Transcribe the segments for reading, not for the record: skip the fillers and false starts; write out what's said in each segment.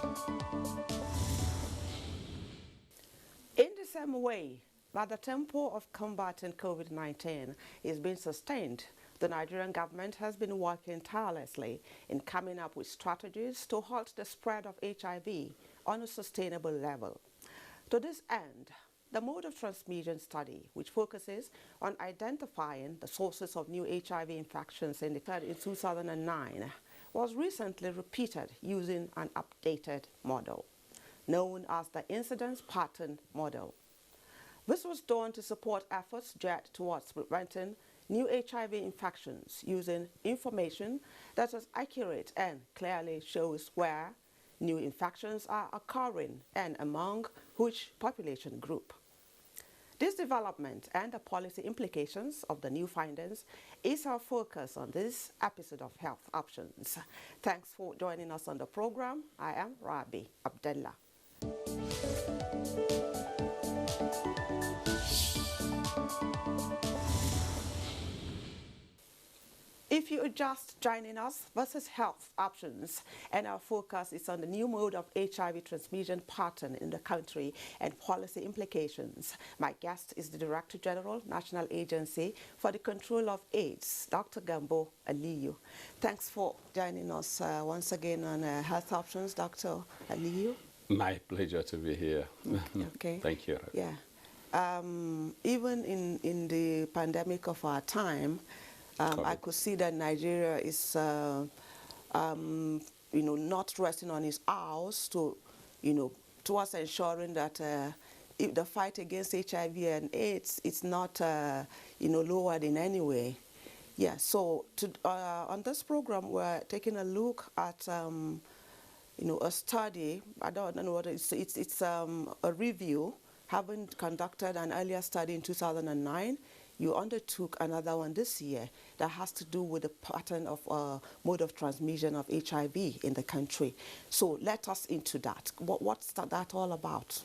In the same way that the tempo of combating COVID-19 is being sustained, the Nigerian government has been working tirelessly in coming up with strategies to halt the spread of HIV on a sustainable level. To this end, the mode of transmission study, which focuses on identifying the sources of new HIV infections in 2009, was recently repeated using an updated model known as the incidence pattern model. This was done to support efforts geared towards preventing new HIV infections using information that is accurate and clearly shows where new infections are occurring and among which population group. This development and the policy implications of the new findings is our focus on this episode of Health Options. Thanks for joining us on the program. I am Rabi Abdullah. If you are just joining us, this is Health Options, and our focus is on the new mode of HIV transmission pattern in the country and policy implications. My guest is the Director General, National Agency for the Control of AIDS, Dr. Gambo Aliyu. Thanks for joining us once again on Health Options, Dr. Aliyu. My pleasure to be here. Okay. Thank you. Yeah. Even in the pandemic of our time, I could see that Nigeria is, not resting on its hours towards ensuring that if the fight against HIV and AIDS is not, lowered in any way. Yeah. So on this program, we're taking a look at, a study. I don't know what it's a review. Having conducted an earlier study in 2009. You undertook another one this year that has to do with the pattern of mode of transmission of HIV in the country. So let us into that. What's that all about?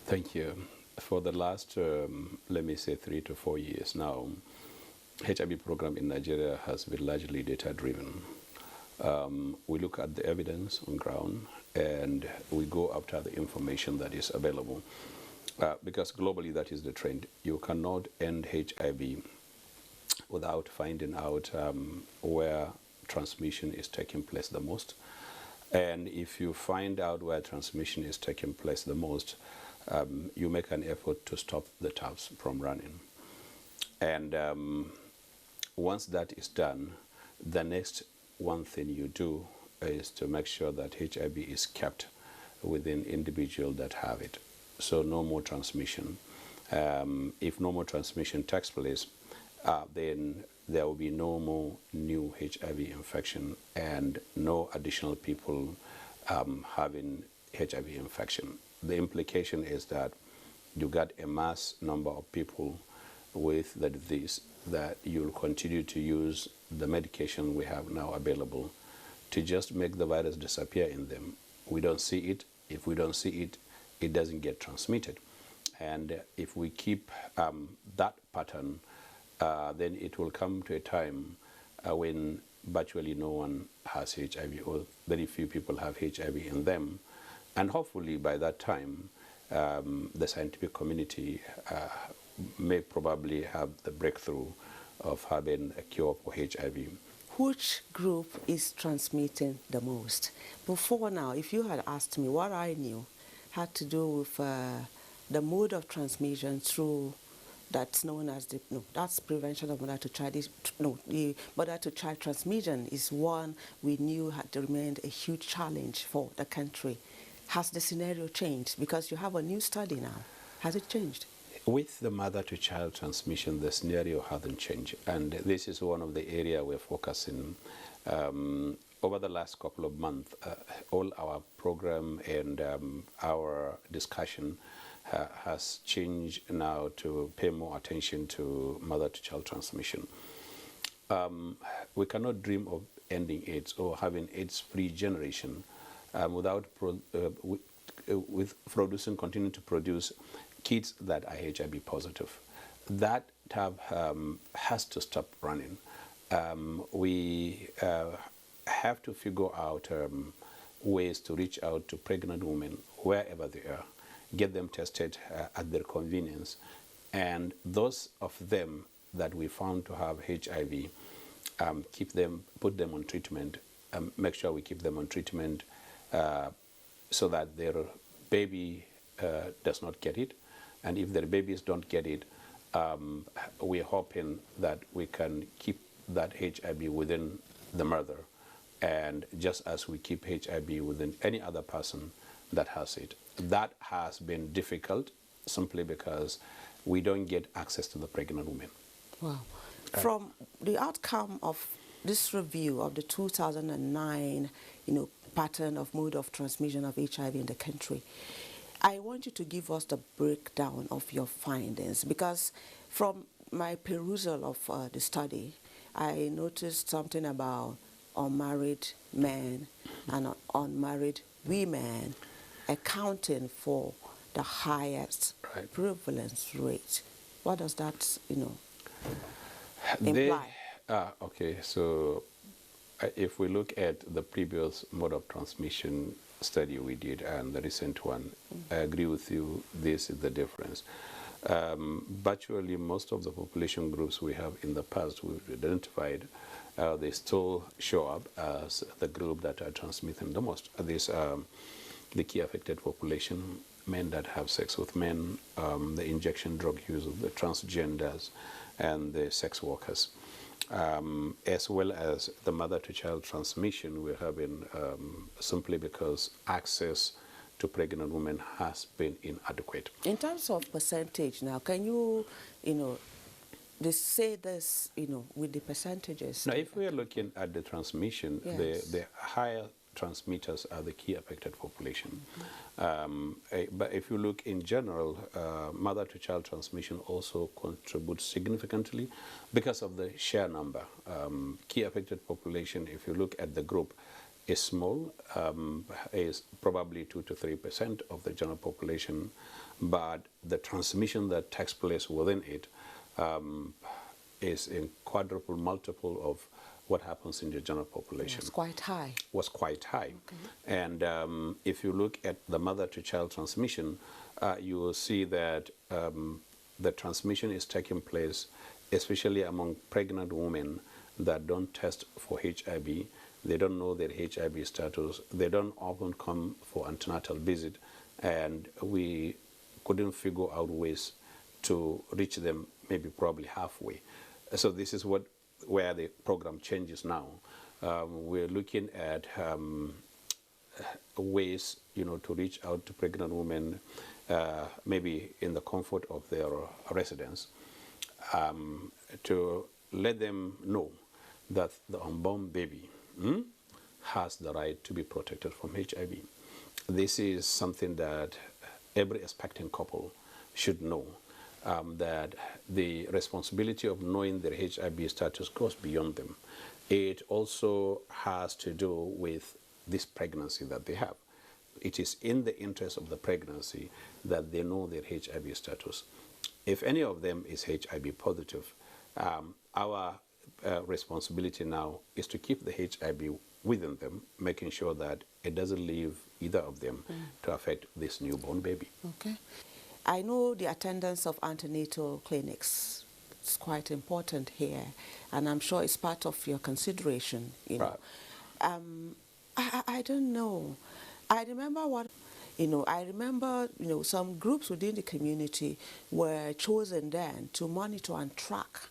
Thank you. For the last, let me say, 3 to 4 years now, HIV program in Nigeria has been largely data-driven. We look at the evidence on ground and we go after the information that is available. Because globally that is the trend. You cannot end HIV without finding out where transmission is taking place the most. And if you find out where transmission is taking place the most, you make an effort to stop the taps from running. And once that is done, the next one thing you do is to make sure that HIV is kept within individuals that have it. So no more transmission. If no more transmission takes place, then there will be no more new HIV infection and no additional people having HIV infection. The implication is that you got a mass number of people with the disease that you'll continue to use the medication we have now available to just make the virus disappear in them. We don't see it. If we don't see it, it doesn't get transmitted. And if we keep that pattern, then it will come to a time when virtually no one has HIV or very few people have HIV in them. And hopefully by that time, the scientific community may probably have the breakthrough of having a cure for HIV. Which group is transmitting the most? Before now, if you had asked me, what I knew had to do with the mode of transmission through that's known as that's prevention of mother-to-child. The mother-to-child transmission is one we knew had remained a huge challenge for the country. Has the scenario changed? Because you have a new study now. Has it changed? With the mother-to-child transmission, the scenario hasn't changed, and this is one of the areas we're focusing. Over the last couple of months, all our program and our discussion has changed now to pay more attention to mother-to-child transmission. We cannot dream of ending AIDS or having AIDS-free generation without continuing to produce kids that are HIV positive. That tab has to stop running. We have to figure out ways to reach out to pregnant women wherever they are, get them tested at their convenience, and those of them that we found to have HIV, put them on treatment, make sure we keep them on treatment so that their baby does not get it. And if their babies don't get it, we're hoping that we can keep that HIV within the mother, and just as we keep HIV within any other person that has it. That has been difficult simply because we don't get access to the pregnant women. Wow. From the outcome of this review of the 2009, pattern of mode of transmission of HIV in the country, I want you to give us the breakdown of your findings, because from my perusal of the study, I noticed something about unmarried men and unmarried women accounting for the highest prevalence rate. What does that, imply? Okay, so if we look at the previous mode of transmission study we did and the recent one, I agree with you, this is the difference. Virtually most of the population groups we have in the past we've identified, they still show up as the group that are transmitting the most. These are the key affected population, men that have sex with men, the injection drug users, the transgenders, and the sex workers. As well as the mother-to-child transmission we're having simply because access to pregnant women has been inadequate. In terms of percentage now, can you, they say this, with the percentages? Now, if we are looking at the transmission, yes, the higher transmitters are the key affected population. But if you look in general, mother-to-child transmission also contributes significantly because of the share number. Key affected population, if you look at the group, is small, is probably 2 to 3% of the general population, but the transmission that takes place within it is in quadruple multiple of what happens in the general population. It's quite high. Was quite high. Okay. And if you look at the mother-to-child transmission, you will see that the transmission is taking place especially among pregnant women that don't test for HIV. They don't know their HIV status. They don't often come for antenatal visit, and we couldn't figure out ways to reach them, maybe probably halfway. So this is where the program changes now. We're looking at ways, to reach out to pregnant women, maybe in the comfort of their residence, to let them know that the unborn baby has the right to be protected from HIV. This is something that every expecting couple should know, that the responsibility of knowing their HIV status goes beyond them. It also has to do with this pregnancy that they have. It is in the interest of the pregnancy that they know their HIV status. If any of them is HIV positive, our responsibility now is to keep the HIV within them, making sure that it doesn't leave either of them to affect this newborn baby. Okay. I know the attendance of antenatal clinics is quite important here, and I'm sure it's part of your consideration, Right. I don't know. I remember some groups within the community were chosen then to monitor and track.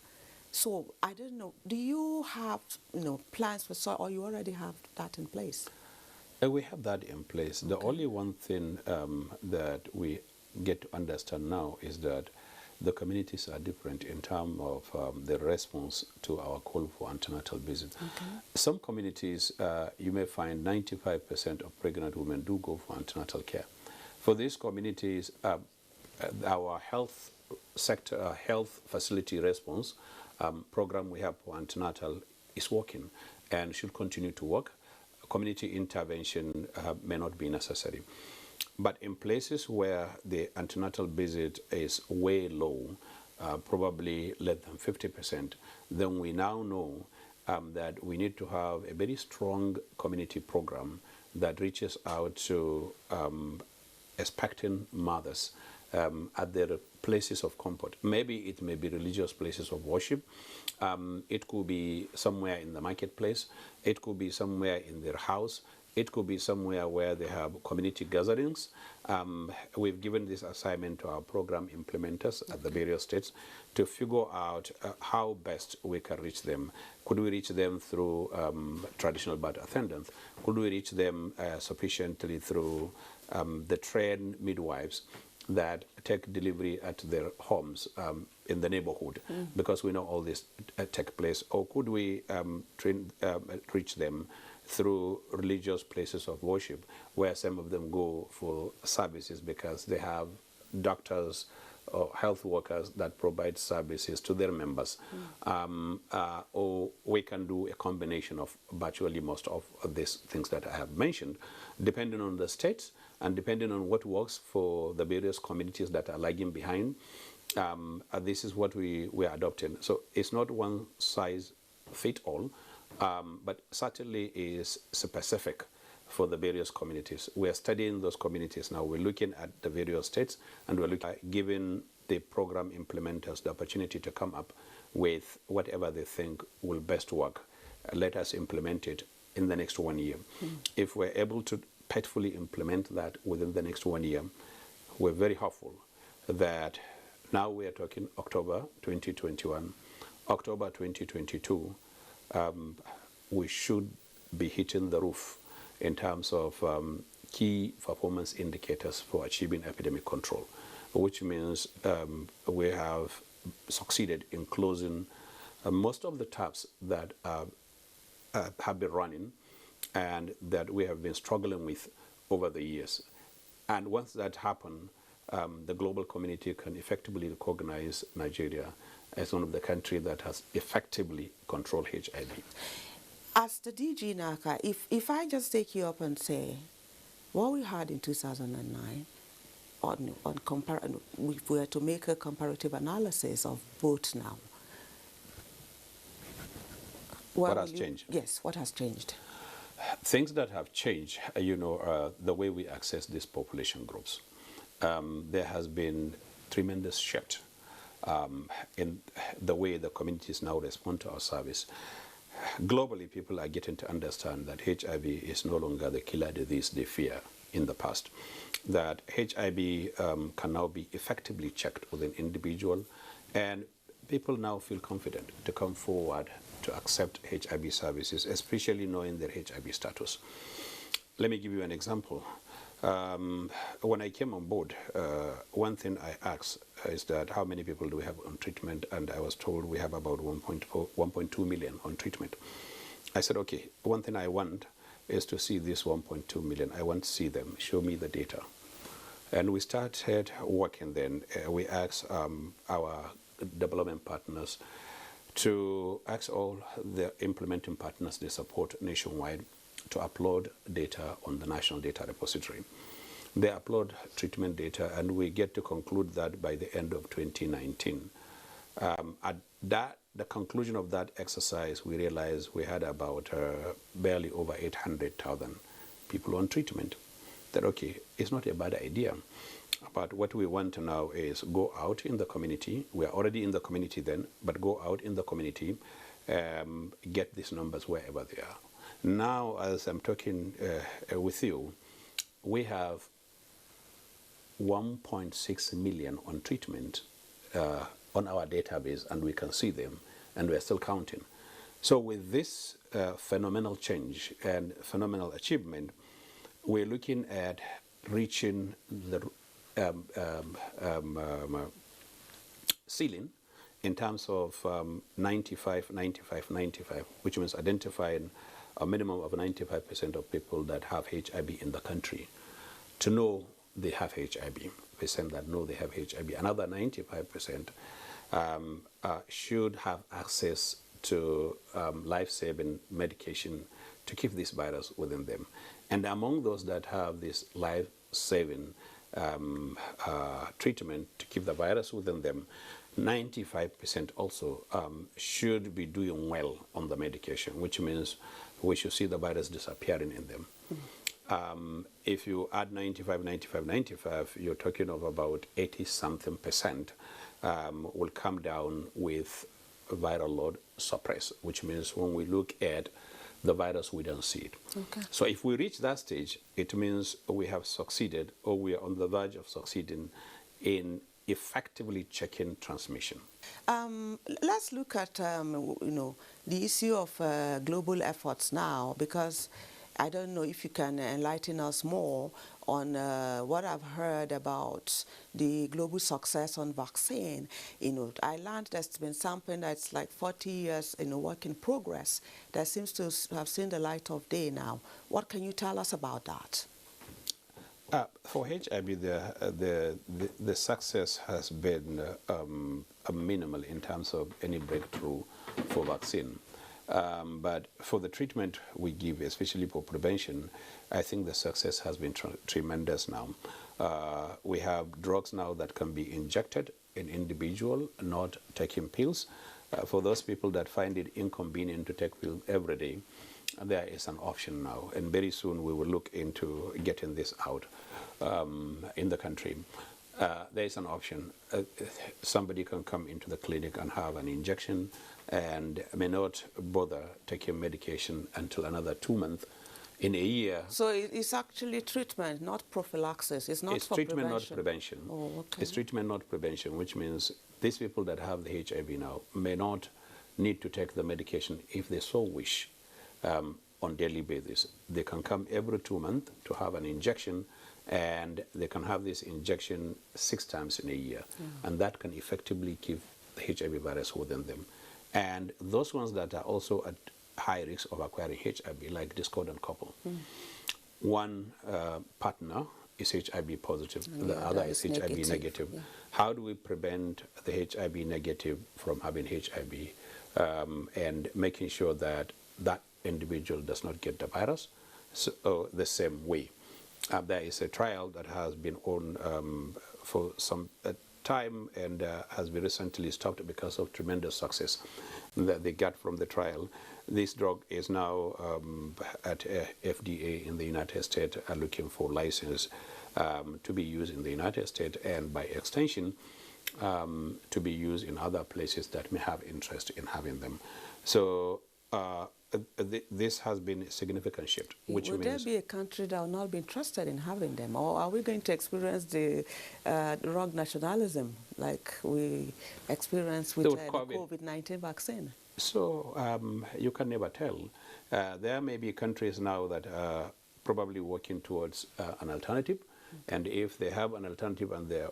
So I don't know, do you have plans for or you already have that in place? We have that in place. The only one thing that we get to understand now is that the communities are different in terms of the response to our call for antenatal visits. Okay. Some communities, you may find 95% of pregnant women do go for antenatal care. For these communities, our health sector, health facility response program we have for antenatal is working and should continue to work. Community intervention may not be necessary. But in places where the antenatal visit is way low, probably less than 50%, then we now know that we need to have a very strong community program that reaches out to expecting mothers at their places of comfort. Maybe it may be religious places of worship. It could be somewhere in the marketplace. It could be somewhere in their house. It could be somewhere where they have community gatherings. We've given this assignment to our program implementers at the various states to figure out how best we can reach them. Could we reach them through traditional birth attendants? Could we reach them sufficiently through the trained midwives that take delivery at their homes in the neighborhood, because we know all this take place? Or could we reach them through religious places of worship, where some of them go for services because they have doctors or health workers that provide services to their members? Or we can do a combination of virtually most of these things that I have mentioned, depending on the states and depending on what works for the various communities that are lagging behind. This is what we are adopting. So it's not one size fit all, but certainly is specific for the various communities. We are studying those communities now. We're looking at the various states, and we're looking at giving the program implementers the opportunity to come up with whatever they think will best work. Let us implement it in the next 1 year. If we're able to faithfully implement that within the next 1 year, we're very hopeful that now we are talking October 2021, October 2022, we should be hitting the roof in terms of key performance indicators for achieving epidemic control, which means we have succeeded in closing most of the taps that have been running and that we have been struggling with over the years. And once that happens, the global community can effectively recognize Nigeria as one of the countries that has effectively controlled HIV. As the DG NACA, if I just take you up and say, what we had in 2009, if we were to make a comparative analysis of both now, what has changed? Yes, what has changed? Things that have changed, the way we access these population groups. There has been tremendous shift in the way the communities now respond to our service. Globally, people are getting to understand that HIV is no longer the killer disease they fear in the past, that HIV can now be effectively checked with an individual, and people now feel confident to come forward to accept HIV services, especially knowing their HIV status. Let me give you an example. When I came on board, one thing I asked is that how many people do we have on treatment, and I was told we have about 1.2 million on treatment. I said, okay, one thing I want is to see this 1.2 million. I want to see them. Show me the data. And we started working then. We asked our development partners to ask all the implementing partners they support nationwide to upload data on the National Data Repository. They upload treatment data, and we get to conclude that by the end of 2019. At the conclusion of that exercise, we realized we had about barely over 800,000 people on treatment. That, okay, it's not a bad idea. But what we want now is go out in the community. We are already in the community then, but go out in the community, get these numbers wherever they are. Now, as I'm talking with you, we have 1.6 million on treatment on our database, and we can see them, and we're still counting. So with this phenomenal change and phenomenal achievement, we're looking at reaching the ceiling in terms of 95, 95, 95, which means identifying a minimum of 95% of people that have HIV in the country to know they have HIV, percent that know they have HIV. Another 95% should have access to life-saving medication to keep this virus within them. And among those that have this life-saving treatment to keep the virus within them, 95% also should be doing well on the medication, which means we should see the virus disappearing in them. If you add 95, 95, 95, you're talking of about 80-something% will come down with viral load suppressed, which means when we look at the virus, we don't see it. Okay. So if we reach that stage, it means we have succeeded, or we are on the verge of succeeding in effectively checking transmission. Let's look at the issue of global efforts now, because I don't know if you can enlighten us more on what I've heard about the global success on vaccine. I learned there's been something that's like 40 years work in progress that seems to have seen the light of day now. What can you tell us about that? For HIV, the success has been minimal in terms of any breakthrough for vaccine. But for the treatment we give, especially for prevention, I think the success has been tremendous now. We have drugs now that can be injected in individual, not taking pills. For those people that find it inconvenient to take pills every day, there is an option now, and very soon we will look into getting this out in the country. There is an option. Somebody can come into the clinic and have an injection and may not bother taking medication until another 2 months in a year. So it's actually treatment, not prophylaxis. It's not for treatment, prevention. not prevention. Oh, okay. It's treatment, not prevention, which means these people that have the HIV now may not need to take the medication if they so wish on daily basis. They can come every 2 months to have an injection, and they can have this injection 6 times in a year. And that can effectively keep the HIV virus within them. And those ones that are also at high risk of acquiring HIV, like discordant couple. One partner is HIV positive, and the other is HIV negative. Yeah. How do we prevent the HIV negative from having HIV and making sure that that individual does not get the virus the same way? There is a trial that has been on for some time and has been recently stopped because of tremendous success that they got from the trial. This drug is now at FDA in the United States looking for license to be used in the United States, and by extension to be used in other places that may have interest in having them. So this has been a significant shift. Which Would means there be a country that will not be interested in having them, or are we going to experience the drug nationalism like we experienced with the COVID-19 vaccine? So you can never tell. There may be countries now that are probably working towards an alternative, and if they have an alternative and the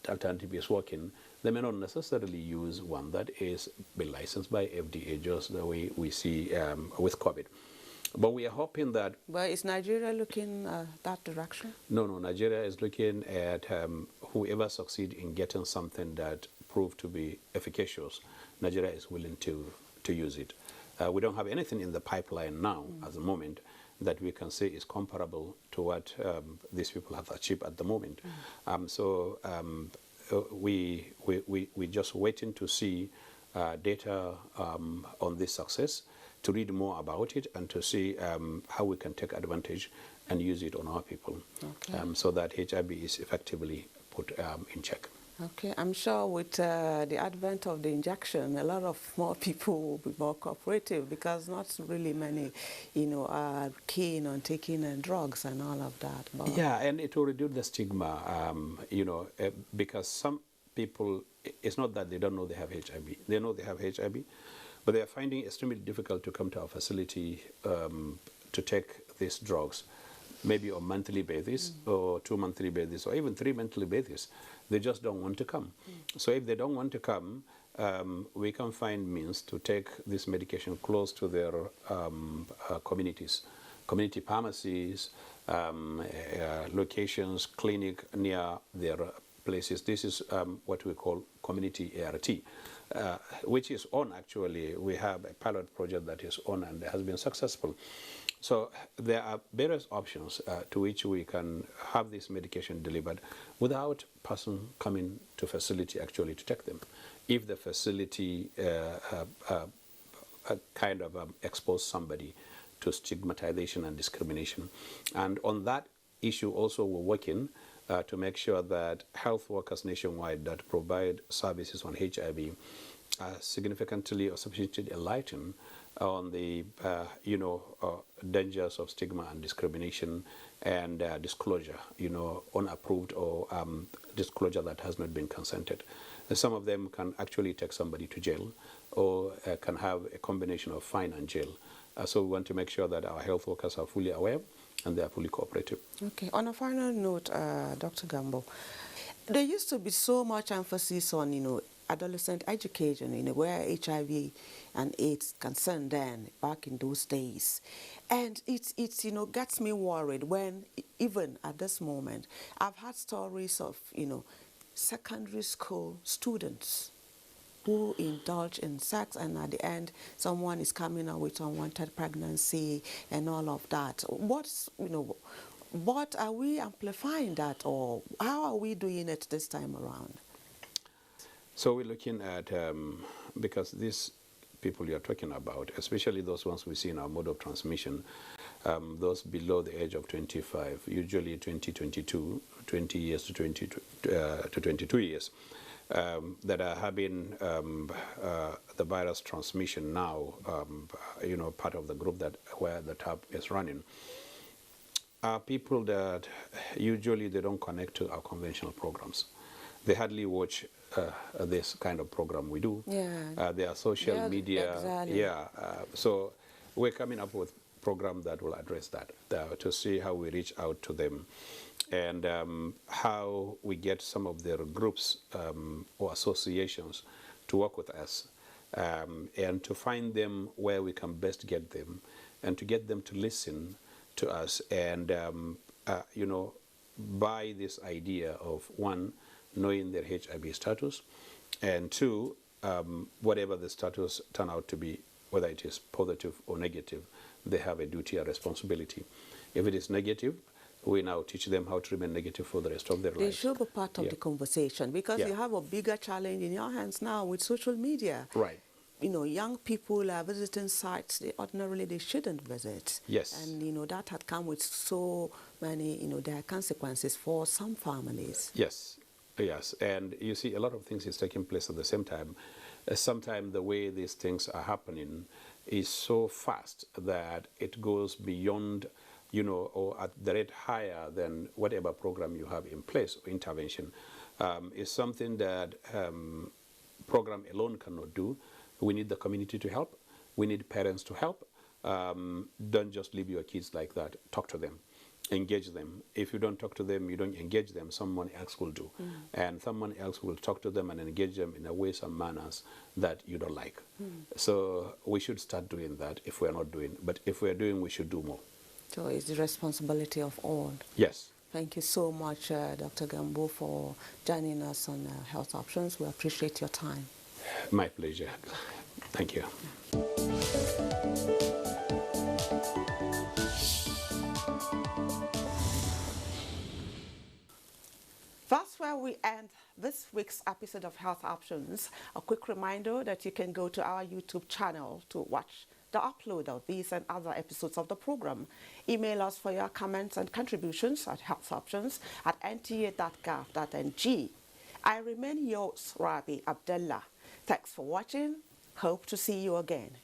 alternative is working, they may not necessarily use one that is been licensed by FDA, just the way we see with COVID. But we are hoping that... But is Nigeria looking that direction? No, Nigeria is looking at whoever succeeds in getting something that proved to be efficacious, Nigeria is willing to use it. We don't have anything in the pipeline now at the moment that we can say is comparable to what these people have achieved at the moment. We're just waiting to see data on this success, to read more about it, and to see how we can take advantage and use it on our people, so that HIV is effectively put in check. Okay, I'm sure with the advent of the injection, a lot of more people will be more cooperative, because not really many, are keen on taking drugs and all of that. But yeah, and it will reduce the stigma, because some people, it's not that they don't know they have HIV. They know they have HIV, but they are finding it extremely difficult to come to our facility to take these drugs, maybe on a monthly basis, or 2 monthly basis, or even 3 monthly basis. They just don't want to come. So if they don't want to come, we can find means to take this medication close to their communities, community pharmacies, locations, clinic near their places. This is what we call community ART, which is on, actually. We have a pilot project that is on and has been successful. So there are various options to which we can have this medication delivered without person coming to facility actually to take them. If the facility kind of expose somebody to stigmatization and discrimination. And on that issue also we're working to make sure that health workers nationwide that provide services on HIV are significantly or sufficiently enlightened on the dangers of stigma and discrimination and disclosure, unapproved or disclosure that has not been consented. Some of them can actually take somebody to jail or can have a combination of fine and jail. So we want to make sure that our health workers are fully aware and they are fully cooperative. Okay. On a final note, Dr. Gambo, there used to be so much emphasis on, adolescent education, where HIV and AIDS concerned then, back in those days. And it's gets me worried when, even at this moment, I've had stories of, secondary school students who indulge in sex, and at the end, someone is coming out with unwanted pregnancy and all of that. What are we amplifying that, or how are we doing it this time around? So we're looking at, because these people you're talking about, especially those ones we see in our mode of transmission, those below the age of 25, usually 20 years to 22 years, that are having the virus transmission now, part of the group where the tap is running, are people that usually they don't connect to our conventional programs. They hardly watch this kind of program we do. Yeah. They are social media. Exactly. So we're coming up with programs that will address that, to see how we reach out to them and how we get some of their groups or associations to work with us and to find them where we can best get them and to get them to listen to us and, buy this idea of, one, knowing their HIV status, and two, whatever the status turn out to be, whether it is positive or negative, they have a duty or responsibility. If it is negative, we now teach them how to remain negative for the rest of their lives. They should be part of the conversation, because you have a bigger challenge in your hands now with social media. Right. Young people are visiting sites ordinarily they shouldn't visit. Yes. And, that had come with so many, there are consequences for some families. Yes. Yes. And you see, a lot of things is taking place at the same time. Sometimes the way these things are happening is so fast that it goes beyond, or at the rate higher than whatever program you have in place or intervention. Is something that program alone cannot do. We need the community to help. We need parents to help. Don't just leave your kids like that. Talk to them. Engage them. If you don't talk to them, you don't engage them, someone else will do. And someone else will talk to them and engage them in a ways and manners that you don't like. So we should start doing that if we're not doing. But if we're doing, we should do more. So it's the responsibility of all. Yes. Thank you so much, Dr. Gambo, for joining us on Health Options. We appreciate your time. My pleasure. Thank you. That's where we end this week's episode of Health Options. A quick reminder that you can go to our YouTube channel to watch the upload of these and other episodes of the program. Email us for your comments and contributions at healthoptions@nta.gov.ng. I remain yours, Rabi Abdullah. Thanks for watching. Hope to see you again.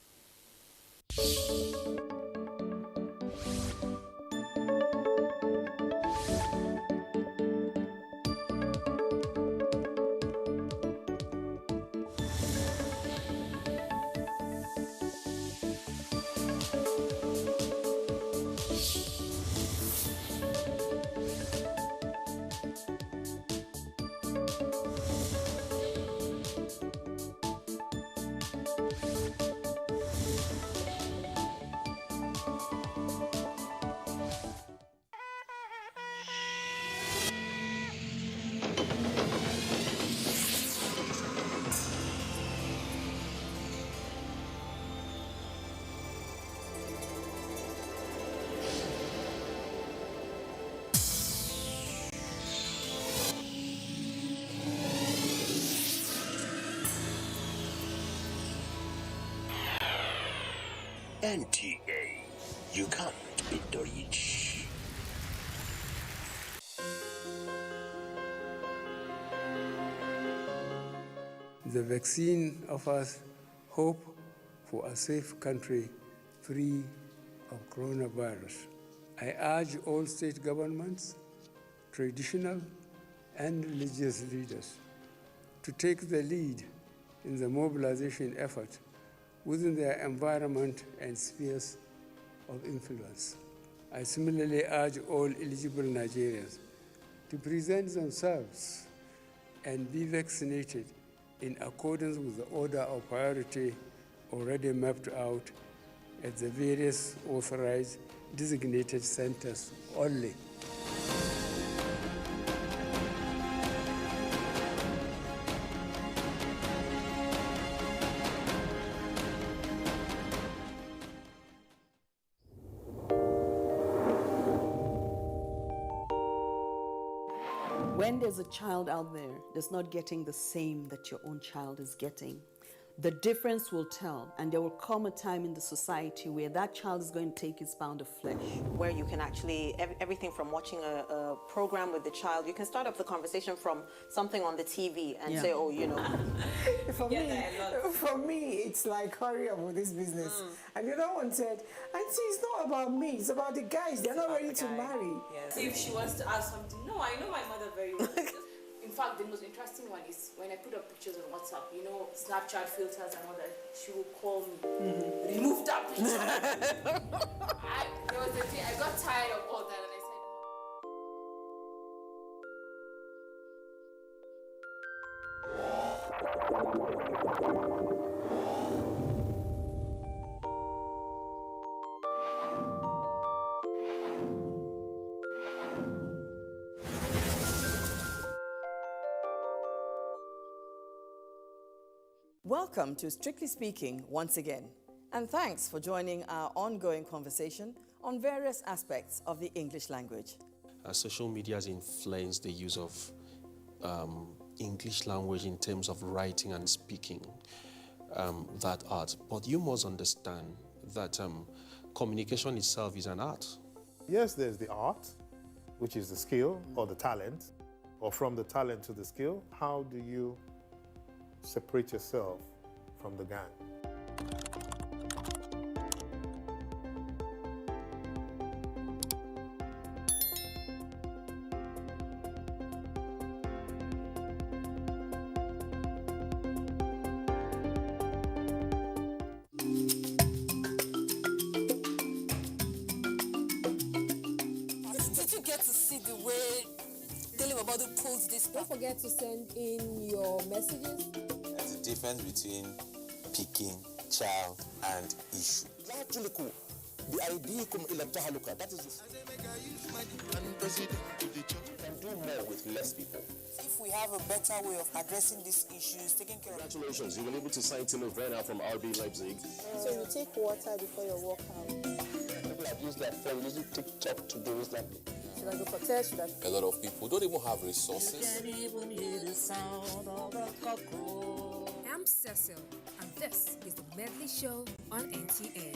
NTA, You can beat the rich. The vaccine offers hope for a safe country free of coronavirus. I urge all state governments, traditional and religious leaders to take the lead in the mobilization effort within their environment and spheres of influence. I similarly urge all eligible Nigerians to present themselves and be vaccinated in accordance with the order of priority already mapped out at the various authorized designated centers only. When there's a child out there that's not getting the same that your own child is getting, the difference will tell, and there will come a time in the society where that child is going to take its pound of flesh. Where you can actually, everything from watching a program with the child, you can start up the conversation from something on the TV and say, oh, you know. For me, it's like, hurry up with this business. And the other one said, Auntie, it's not about me, it's about the guys. They're not ready to marry. Yes. If she wants to ask something, no, I know my mother very well. In fact, the most interesting one is when I put up pictures on WhatsApp, you know, Snapchat filters and all that, she will call me, remove that picture. There was a day I got tired of all that and I said, Welcome to Strictly Speaking once again, and thanks for joining our ongoing conversation on various aspects of the English language. Social media has influenced the use of English language in terms of writing and speaking that art. But you must understand that communication itself is an art. Yes, there's the art, which is the skill or the talent, or from the talent to the skill. How do you separate yourself from the gang? did you get to see the way Telebabadu pulls this? Don't forget to send in your messages. There's a difference between picking, child, and issue. That is you can do more with less people. If we have a better way of addressing these issues, taking care of... Congratulations, you were able to sign Tilo Werner from RB Leipzig. So you take water before your workout. People have used their phone, using TikTok to do that. Should I go for test? Should I... A lot of people don't even have resources. I'm Cecil, and this is the Medley Show on NTA.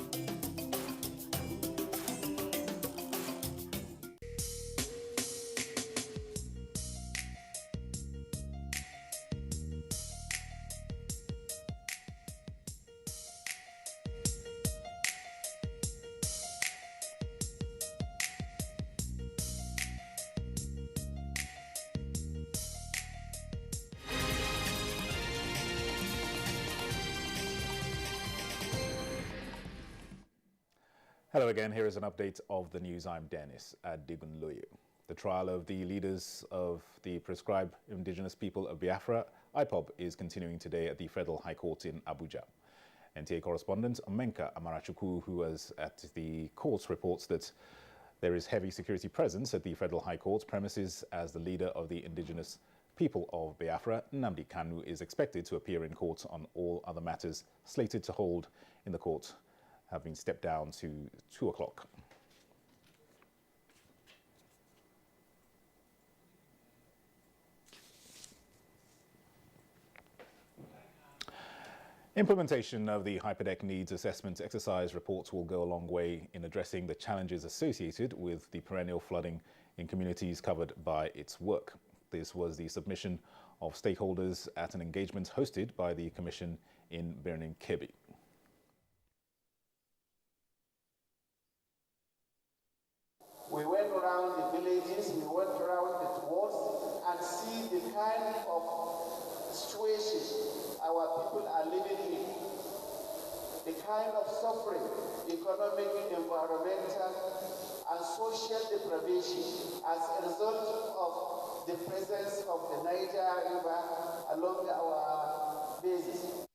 Hello again, here is an update of the news. I'm Dennis Adigunloyo. The trial of the leaders of the proscribed indigenous people of Biafra, IPOB, is continuing today at the Federal High Court in Abuja. NTA correspondent Omenka Amarachukwu, who was at the court, reports that there is heavy security presence at the Federal High Court premises as the leader of the indigenous people of Biafra, Nnamdi Kanu, is expected to appear in court on all other matters slated to hold in the court have been stepped down to 2 o'clock. Implementation of the Hyperdeck Needs Assessment exercise reports will go a long way in addressing the challenges associated with the perennial flooding in communities covered by its work. This was the submission of stakeholders at an engagement hosted by the Commission in Birnin Kebbi. We went around the villages, we went around the wards and see the kind of situation our people are living in, the kind of suffering, economic, environmental, and social deprivation as a result of the presence of the Niger River along our bases.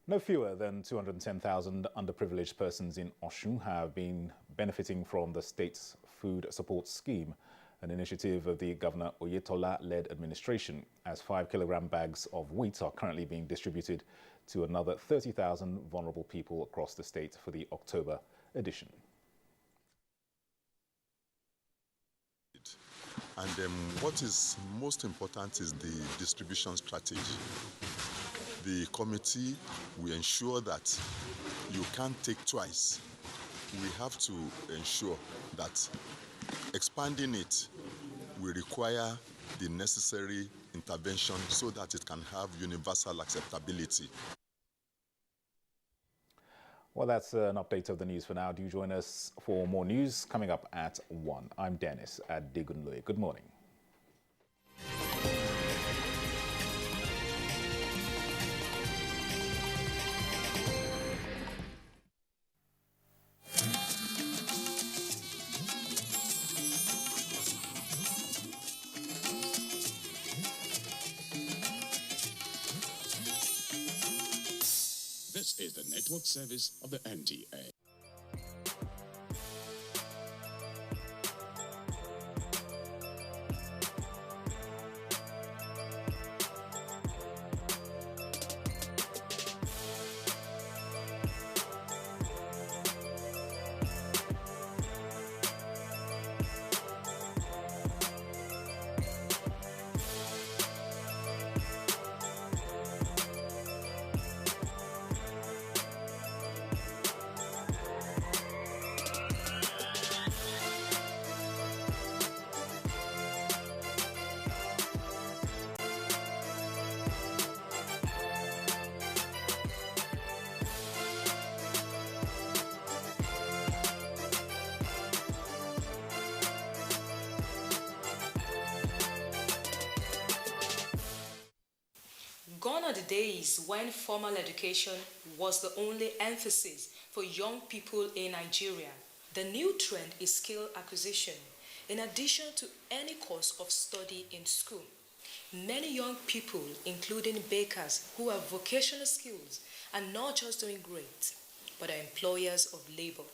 No fewer than 210,000 underprivileged persons in Osun have been benefiting from the state's food support scheme, an initiative of the Governor Oyetola-led administration, as 5-kilogram bags of wheat are currently being distributed to another 30,000 vulnerable people across the state for the October edition. And what is most important is the distribution strategy. The committee will ensure that you can't take twice. We have to ensure that expanding it will require the necessary intervention so that it can have universal acceptability. Well, that's an update of the news for now. Do join us for more news coming up at 1. I'm Dennis at Digunloy. Good morning. This is the network service of the NTA. Gone are the days when formal education was the only emphasis for young people in Nigeria. The new trend is skill acquisition, in addition to any course of study in school. Many young people, including bakers who have vocational skills, are not just doing great, but are employers of labor.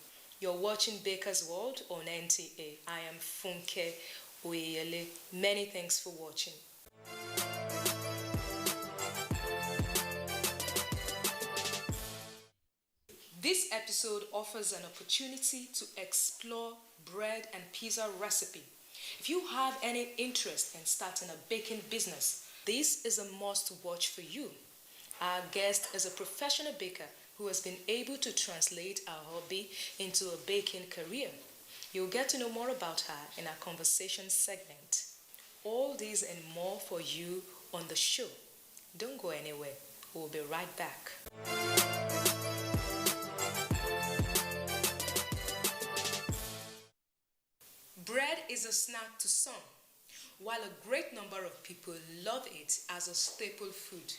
You're watching Baker's World on NTA. I am Funke Oyele. Many thanks for watching. This episode offers an opportunity to explore bread and pizza recipe. If you have any interest in starting a baking business, this is a must-watch for you. Our guest is a professional baker who has been able to translate our hobby into a baking career. You'll get to know more about her in our conversation segment. All these and more for you on the show. Don't go anywhere. We'll be right back. Bread is a snack to some, while a great number of people love it as a staple food.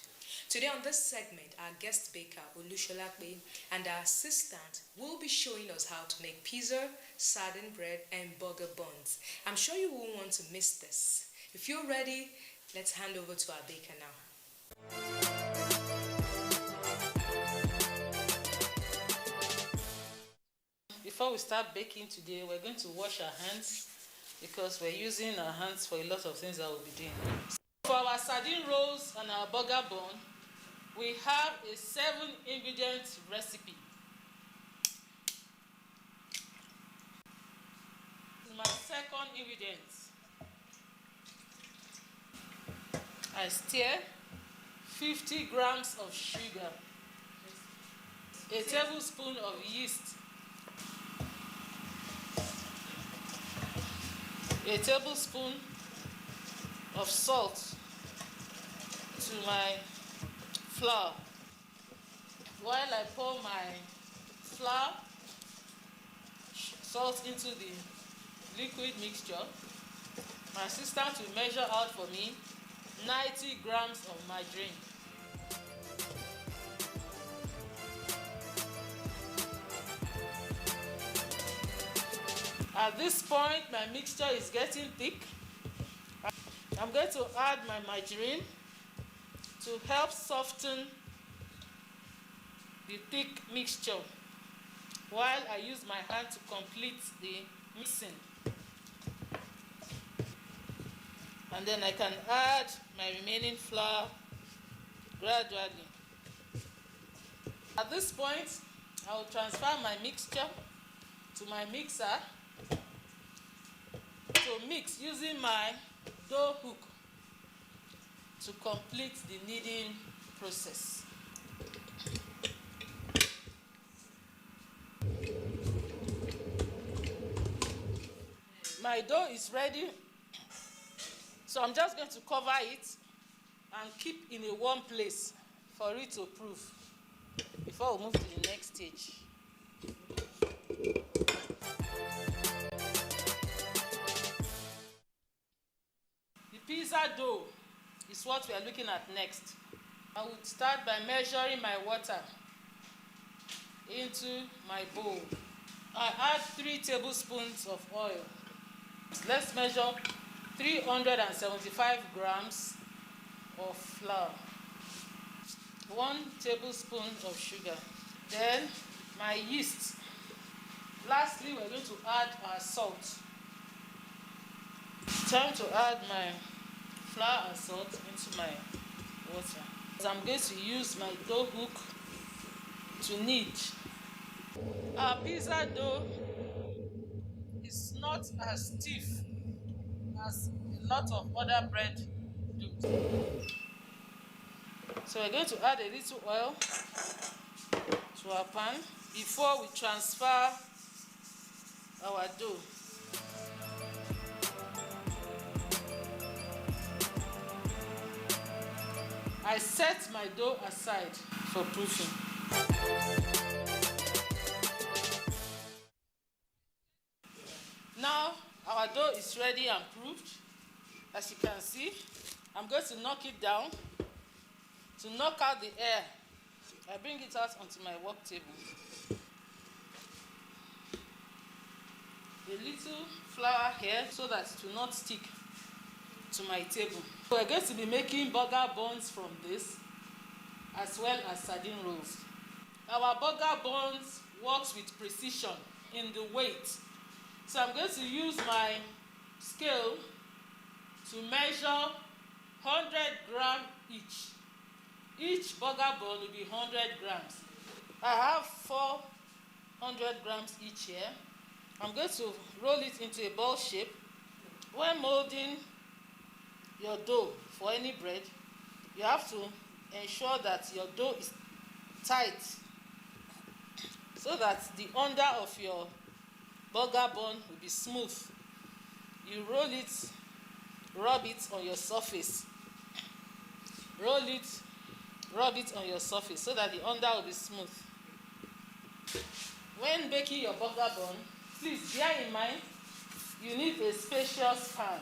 Today on this segment, our guest baker, Olusholakbe, and our assistant will be showing us how to make pizza, sardine bread, and burger buns. I'm sure you won't want to miss this. If you're ready, let's hand over to our baker now. Before we start baking today, we're going to wash our hands because we're using our hands for a lot of things that we'll be doing. For our sardine rolls and our burger bun, we have a 7-ingredient recipe. This is my second ingredient. I stir 50 grams of sugar, a tablespoon of yeast, a tablespoon of salt to my flour. While I pour my flour, salt into the liquid mixture, my assistant will measure out for me 90 grams of margarine. At this point, my mixture is getting thick. I'm going to add my margarine to help soften the thick mixture while I use my hand to complete the mixing. And then I can add my remaining flour gradually. At this point, I will transfer my mixture to my mixer to mix using my dough hook to complete the kneading process. My dough is ready, so I'm just going to cover it and keep in a warm place for it to proof before we move to the next stage. The pizza dough is what we are looking at next. I would start by measuring my water into my bowl. I add 3 tablespoons of oil. Let's measure 375 grams of flour, 1 tablespoon of sugar, then my yeast. Lastly, we're going to add our salt. Time to add my flour and salt into my water. I'm going to use my dough hook to knead. Our pizza dough is not as stiff as a lot of other bread doughs. So we're going to add a little oil to our pan before we transfer our dough. I set my dough aside for proofing. Now our dough is ready and proofed. As you can see, I'm going to knock it down. To knock out the air, I bring it out onto my work table. A little flour here so that it will not stick to my table. So we're going to be making burger buns from this, as well as sardine rolls. Our burger buns works with precision in the weight. So I'm going to use my scale to measure 100 grams each. Each burger bun will be 100 grams. I have 400 grams each here. I'm going to roll it into a ball shape. When molding your dough for any bread, you have to ensure that your dough is tight so that the under of your burger bun will be smooth. You roll it, rub it on your surface. Roll it, rub it on your surface so that the under will be smooth. When baking your burger bun, please bear in mind you need a spacious pan.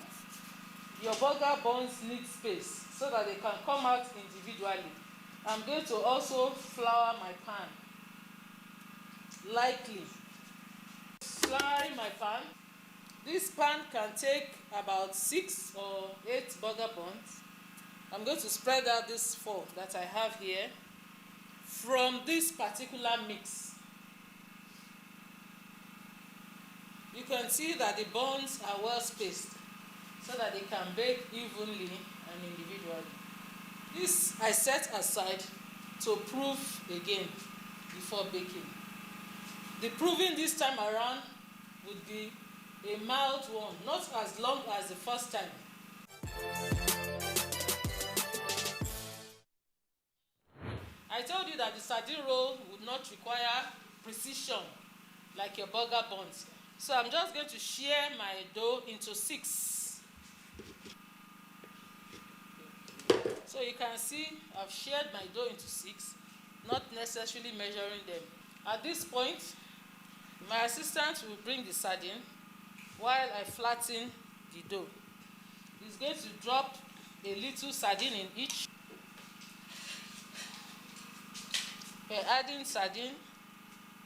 Your burger buns need space so that they can come out individually. I'm going to also flour my pan lightly. Flouring my pan. This pan can take about 6 or 8 burger buns. I'm going to spread out this 4 that I have here from this particular mix. You can see that the buns are well spaced so that they can bake evenly and individually. This I set aside to proof again before baking. The proving this time around would be a mild one, not as long as the first time. I told you that the sardine roll would not require precision like your burger buns. So I'm just going to shear my dough into 6. So you can see I've sheared my dough into 6, not necessarily measuring them. At this point, my assistant will bring the sardine while I flatten the dough. He's going to drop a little sardine in each. We're adding sardine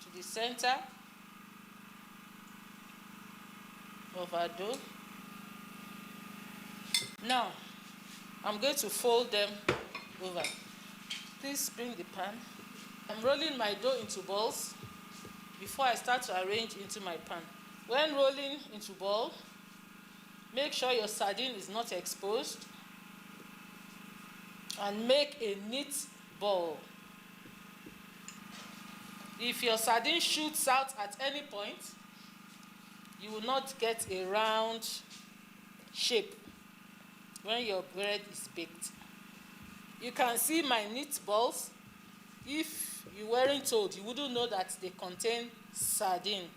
to the center of our dough. Now, I'm going to fold them over. Please bring the pan. I'm rolling my dough into balls before I start to arrange into my pan. When rolling into ball, make sure your sardine is not exposed and make a neat ball. If your sardine shoots out at any point, you will not get a round shape when your bread is baked. You can see my neat balls. If you weren't told, you wouldn't know that they contain sardine.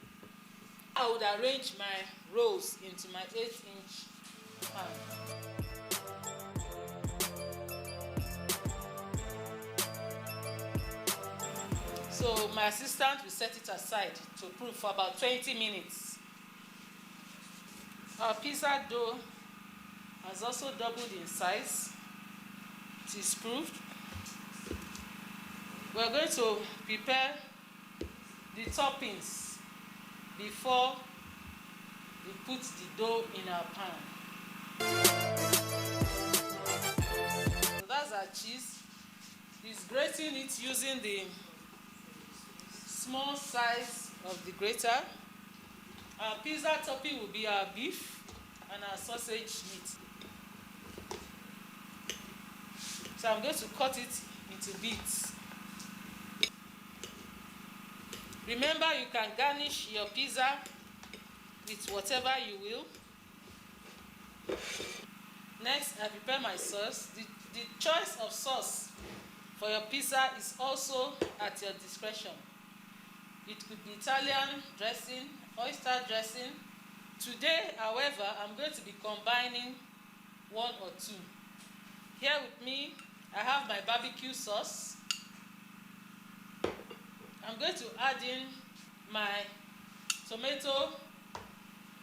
I would arrange my rolls into my 8-inch pan. So my assistant will set it aside to proof for about 20 minutes. Our pizza dough has also doubled in size. It is proofed. We're going to prepare the toppings before we put the dough in our pan. So that's our cheese. It's grating it using the small size of the grater. Our pizza topping will be our beef and our sausage meat. So I'm going to cut it into bits. Remember, you can garnish your pizza with whatever you will. Next, I prepare my sauce. The choice of sauce for your pizza is also at your discretion. It could be Italian dressing, oyster dressing. Today, however, I'm going to be combining 1 or 2. Here with me, I have my barbecue sauce. I'm going to add in my tomato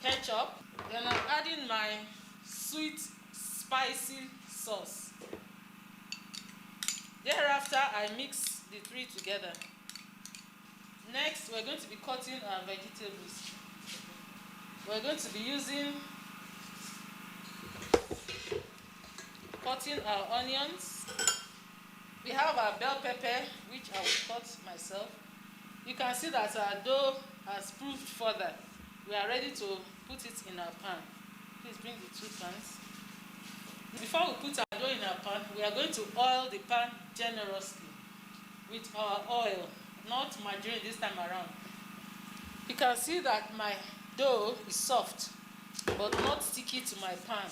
ketchup. Then I'm adding my sweet, spicy sauce. Thereafter, I mix the 3 together. Next, we're going to be cutting our vegetables. We're going to be cutting our onions. We have our bell pepper, which I will cut myself. You can see that our dough has proved further. We are ready to put it in our pan. Please bring the 2 pans. Before we put our dough in our pan, we are going to oil the pan generously with our oil, not margarine this time around. You can see that my dough is soft, but not sticky to my pan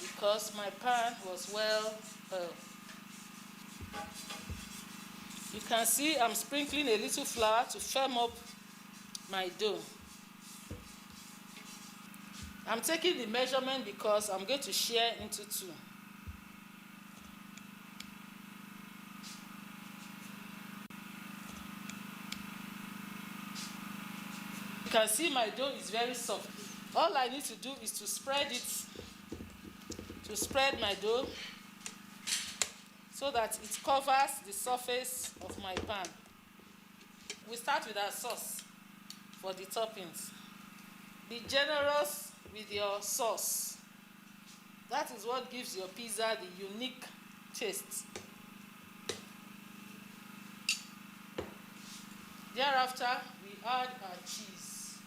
because my pan was well oiled. You can see I'm sprinkling a little flour to firm up my dough. I'm taking the measurement because I'm going to share into 2. You can see my dough is very soft. All I need to do is to spread my dough so that it covers the surface of my pan. We start with our sauce for the toppings. Be generous with your sauce. That is what gives your pizza the unique taste. Thereafter, we add our cheese.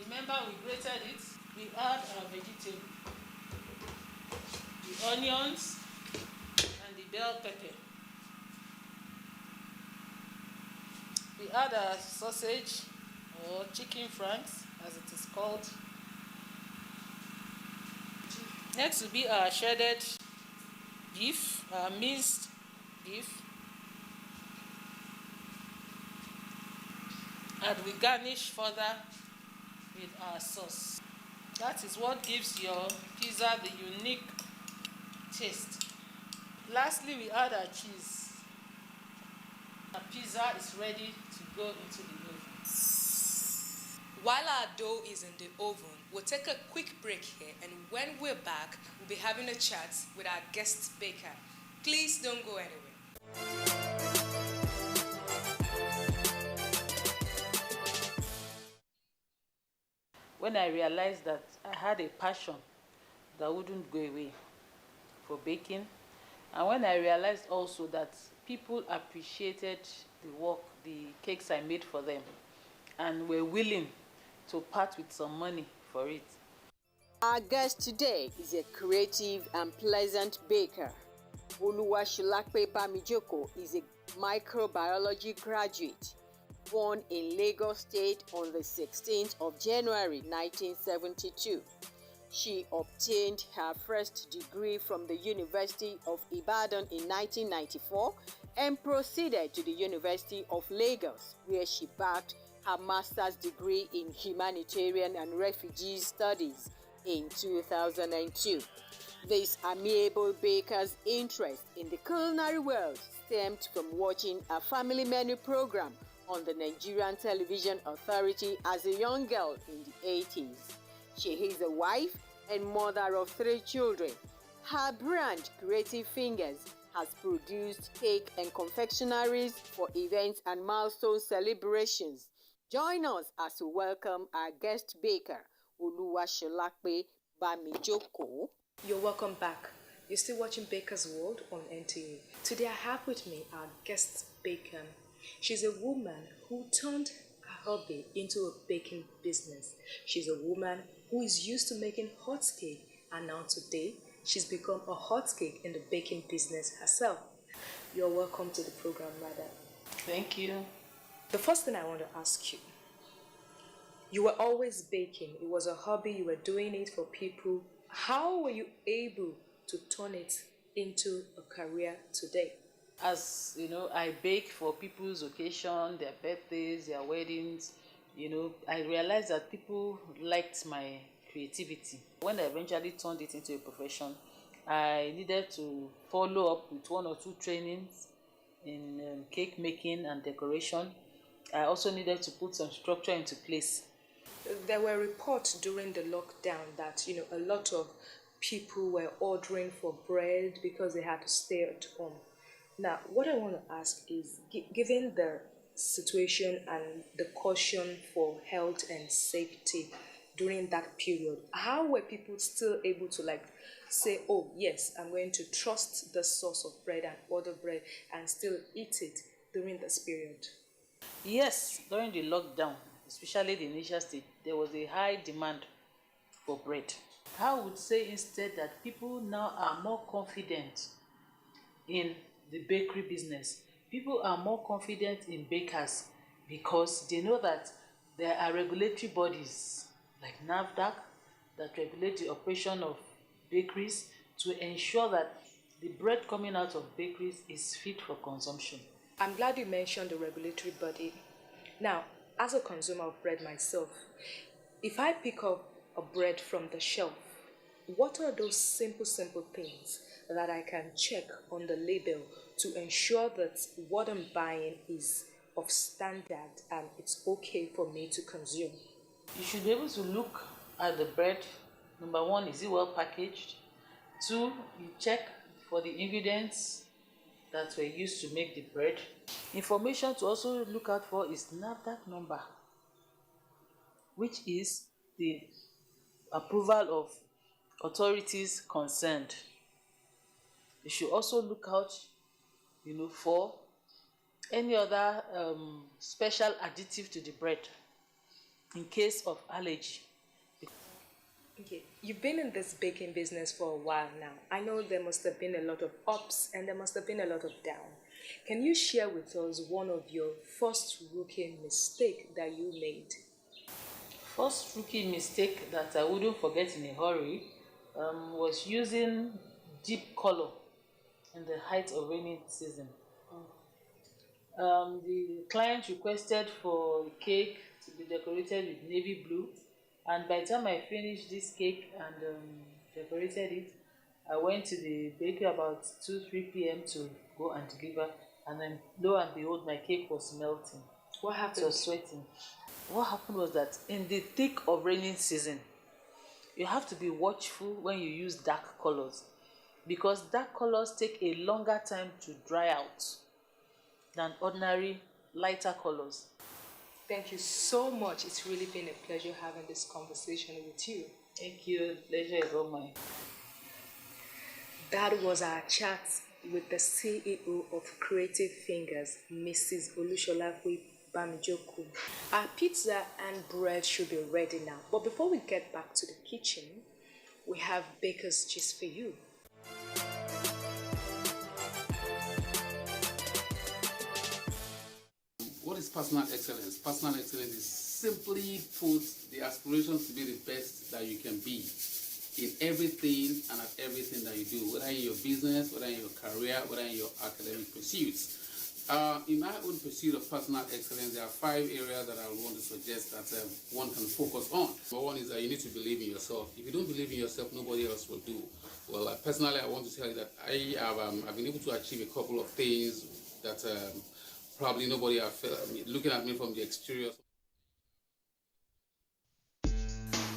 Remember, we grated it. We add our vegetable, the onions, and the bell pepper. We add our sausage or chicken franks, as it is called. Next will be our shredded beef, our minced beef. and we garnish further with our sauce. That is what gives your pizza the unique taste. Lastly, we add our cheese. Our pizza is ready to go into the oven. While our dough is in the oven, we'll take a quick break here, and when we're back, we'll be having a chat with our guest baker. Please don't go anywhere. When I realized that I had a passion that wouldn't go away for baking, and when I realized also that people appreciated the work, the cakes I made for them, and were willing to part with some money for it. Our guest today is a creative and pleasant baker. Oluwashulakpe Bamijoko is a microbiology graduate, born in Lagos State on the 16th of January 1972. She obtained her first degree from the University of Ibadan in 1994 and proceeded to the University of Lagos, where she backed her master's degree in humanitarian and refugee studies in 2002. This amiable baker's interest in the culinary world stemmed from watching a family menu program on the Nigerian Television Authority as a young girl in the 80s. She is a wife and mother of 3 children. Her brand, Creative Fingers, has produced cake and confectionaries for events and milestone celebrations. Join us as we welcome our guest baker, Oluwashulakpe Bamijoko. You're welcome back. You're still watching Baker's World on NTA. Today I have with me our guest baker. She's a woman who turned her hobby into a baking business. She's a woman who is used to making hot cake, and now today she's become a hot cake in the baking business herself. You're welcome to the program, madam. Thank you. The first thing I want to ask you, you were always baking. It was a hobby. You were doing it for people. How were you able to turn it into a career today? As you know, I bake for people's occasion, their birthdays, their weddings. I realized that people liked my creativity. When I eventually turned it into a profession, I needed to follow up with 1 or 2 trainings in cake making and decoration. I also needed to put some structure into place. There were reports during the lockdown that a lot of people were ordering for bread because they had to stay at home. Now, what I want to ask is, given the situation and the caution for health and safety during that period, how were people still able to say, oh yes, I'm going to trust the source of bread and order bread and still eat it during this period? Yes, during the lockdown, especially the initial stage, there was a high demand for bread. I would say instead that people now are more confident in the bakery business. People are more confident in bakers because they know that there are regulatory bodies like NAFDAC that regulate the operation of bakeries to ensure that the bread coming out of bakeries is fit for consumption. I'm glad you mentioned the regulatory body. Now, as a consumer of bread myself, if I pick up a bread from the shelf, what are those simple things that I can check on the label to ensure that what I'm buying is of standard and it's okay for me to consume? You should be able to look at the bread. Number 1, is it well packaged? 2, you check for the ingredients that were used to make the bread. Information to also look out for is NAFDAC number, which is the approval of authorities concerned. You should also look out, for any other special additive to the bread in case of allergy. Okay, you've been in this baking business for a while now. I know there must have been a lot of ups and there must have been a lot of downs. Can you share with us one of your first rookie mistake that you made? First rookie mistake that I wouldn't forget in a hurry was using deep color in the height of rainy season. The client requested for a cake to be decorated with navy blue, and by the time I finished this cake and decorated it, I went to the bakery about 2-3 p.m. to go and deliver, and then lo and behold, my cake was melting. What happened? It was sweating. What happened was that in the thick of raining season, you have to be watchful when you use dark colors, because dark colors take a longer time to dry out than ordinary lighter colors. Thank you so much. It's really been a pleasure having this conversation with you. Thank you. Pleasure is all mine. That was our chat with the CEO of Creative Fingers, Mrs. Olusolakwe Bamijoku. Our pizza and bread should be ready now. But before we get back to the kitchen, we have Baker's Gist for you. What is personal excellence? Personal excellence is simply put the aspirations to be the best that you can be in everything and at everything that you do, whether in your business, whether in your career, whether in your academic pursuits. In my own pursuit of personal excellence, there are 5 areas that I would want to suggest that one can focus on. Number 1 is that you need to believe in yourself. If you don't believe in yourself, nobody else will do. Well, personally, I want to tell you that I've been able to achieve a couple of things that probably nobody have looking at me from the exterior.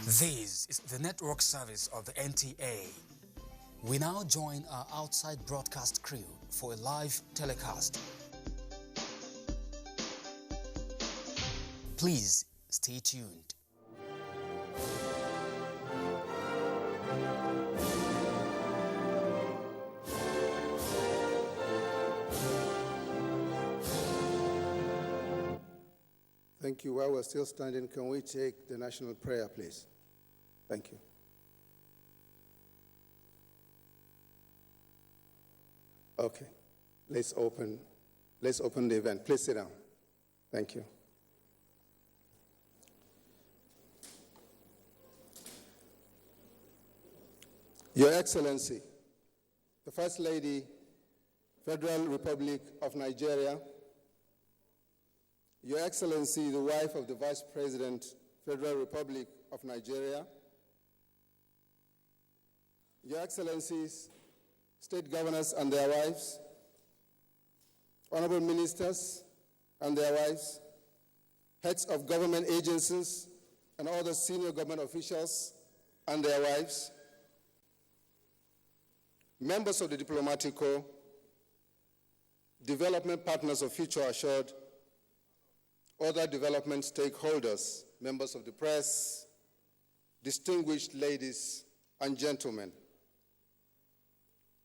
This is the network service of the NTA. We now join our outside broadcast crew for a live telecast. Please stay tuned. Thank you. While we're still standing, can we take the national prayer, please? Thank you. Okay. Let's open the event. Please sit down. Thank you. Your Excellency, the First Lady, Federal Republic of Nigeria, Your Excellency, the wife of the Vice President, Federal Republic of Nigeria, Your Excellencies, State Governors and their wives, Honorable Ministers and their wives, heads of government agencies and other senior government officials and their wives, members of the Diplomatic Corps, development partners of Future Assured, other development stakeholders, members of the press, distinguished ladies and gentlemen.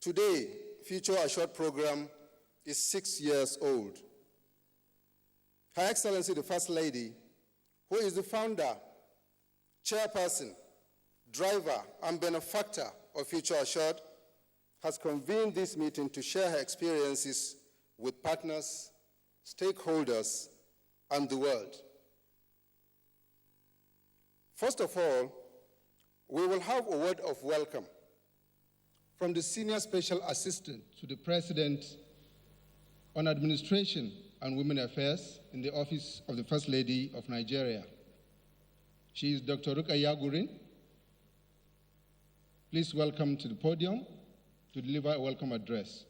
Today, Future Assured program is 6 years old. Her Excellency, the First Lady, who is the founder, chairperson, driver, and benefactor of Future Assured, has convened this meeting to share her experiences with partners, stakeholders, and the world. First of all, we will have a word of welcome from the Senior Special Assistant to the President on Administration and Women Affairs in the Office of the First Lady of Nigeria. She is Dr. Rukaya Gurin. Please welcome to the podium to deliver a welcome address.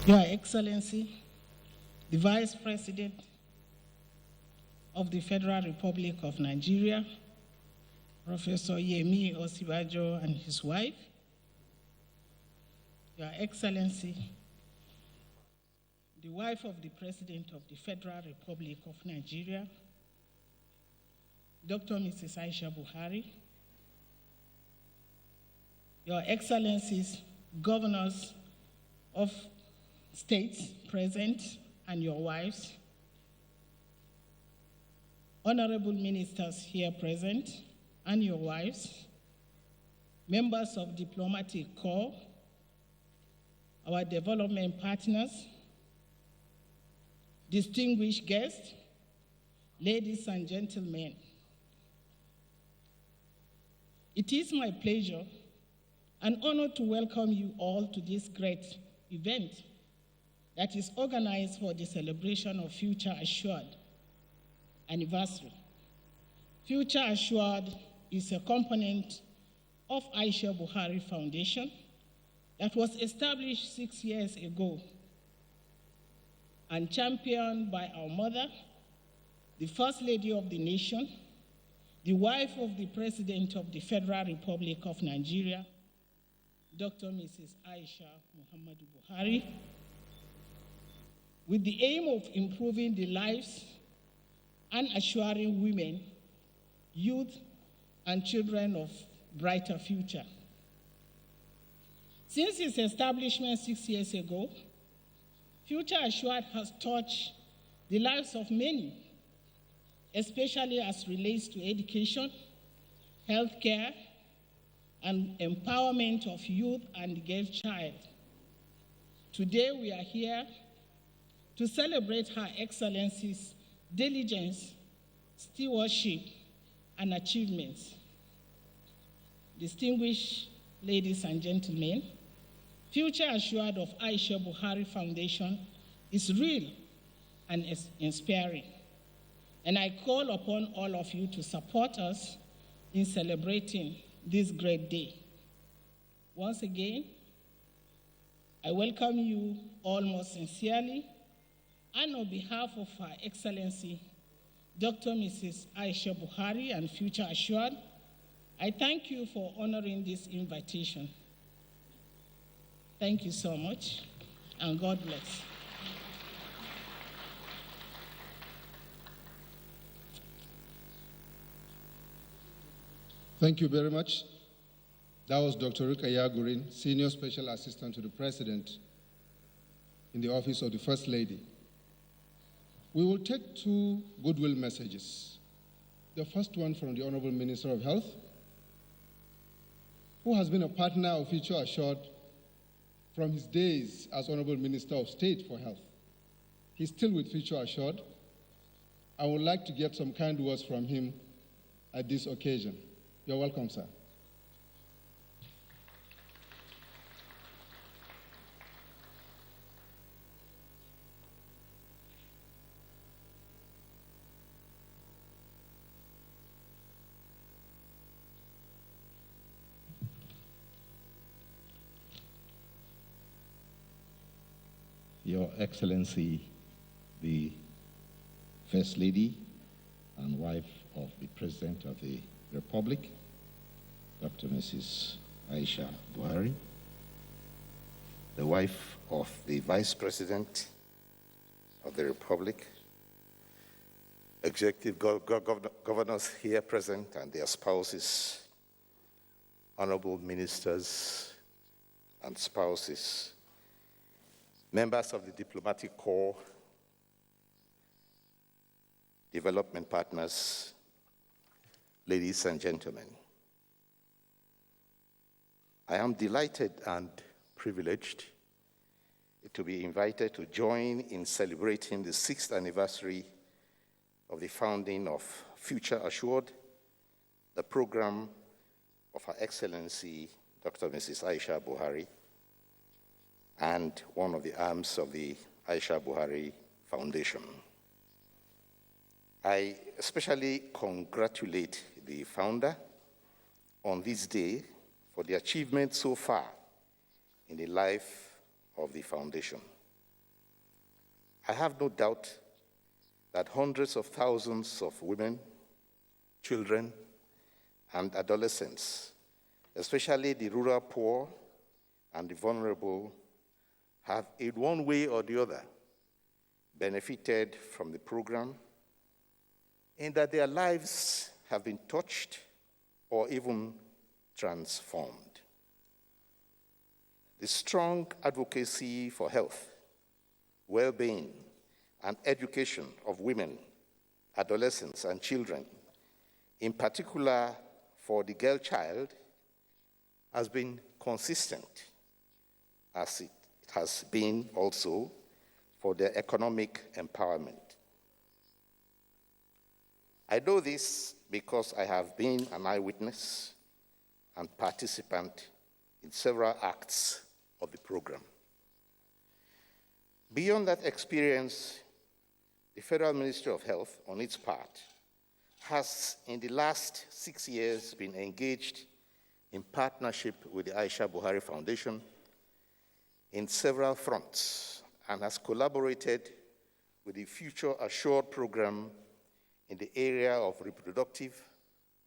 Your Excellency, the Vice President of the Federal Republic of Nigeria, Professor Yemi Osibajo and his wife, Your Excellency, the wife of the President of the Federal Republic of Nigeria, Dr. Mrs. Aisha Buhari, Your Excellencies, Governors of states present and your wives, honorable ministers here present and your wives, members of diplomatic corps, our development partners, distinguished guests, ladies and gentlemen. It is my pleasure and honor to welcome you all to this great event that is organized for the celebration of Future Assured anniversary. Future Assured is a component of Aisha Buhari Foundation that was established 6 years ago and championed by our mother, the First Lady of the nation, the wife of the President of the Federal Republic of Nigeria, Dr. Mrs. Aisha Muhammadu Buhari, with the aim of improving the lives and assuring women, youth, and children of brighter future. Since its establishment 6 years ago, Future Assured has touched the lives of many, especially as relates to education, healthcare, and empowerment of youth and girl child. Today we are here to celebrate Her Excellency's diligence, stewardship, and achievements. Distinguished ladies and gentlemen, Future Assured of Aisha Buhari Foundation is real and inspiring. And I call upon all of you to support us in celebrating this great day. Once again, I welcome you all most sincerely, and on behalf of Her Excellency, Dr. Mrs. Aisha Buhari and Future Assured, I thank you for honoring this invitation. Thank you so much, and God bless. Thank you very much. That was Dr. Rukaya Gurin, Senior Special Assistant to the President in the Office of the First Lady. We will take two goodwill messages. The first one from the Honorable Minister of Health, who has been a partner of Future Assured from his days as Honorable Minister of State for Health. He's still with Future Assured. I would like to get some kind words from him at this occasion. You're welcome, sir. Your Excellency, the First Lady and wife of the President of the Republic, Dr. Mrs. Aisha Buhari, the wife of the Vice President of the Republic, executive governors here present and their spouses, honorable ministers and spouses, members of the diplomatic corps, development partners, ladies and gentlemen. I am delighted and privileged to be invited to join in celebrating the 6th anniversary of the founding of Future Assured, the program of Her Excellency, Dr. Mrs. Aisha Buhari, and one of the arms of the Aisha Buhari Foundation. I especially congratulate the founder on this day for the achievement so far in the life of the foundation. I have no doubt that hundreds of thousands of women, children, and adolescents, especially the rural poor and the vulnerable, have in one way or the other benefited from the program, and that their lives have been touched or even transformed. The strong advocacy for health, well-being, and education of women, adolescents, and children, in particular for the girl child, has been consistent, as it has been also for their economic empowerment. I know this because I have been an eyewitness and participant in several acts of the program. Beyond that experience, the Federal Ministry of Health, on its part, has in the last 6 years been engaged in partnership with the Aisha Buhari Foundation in several fronts and has collaborated with the Future Assured program in the area of reproductive,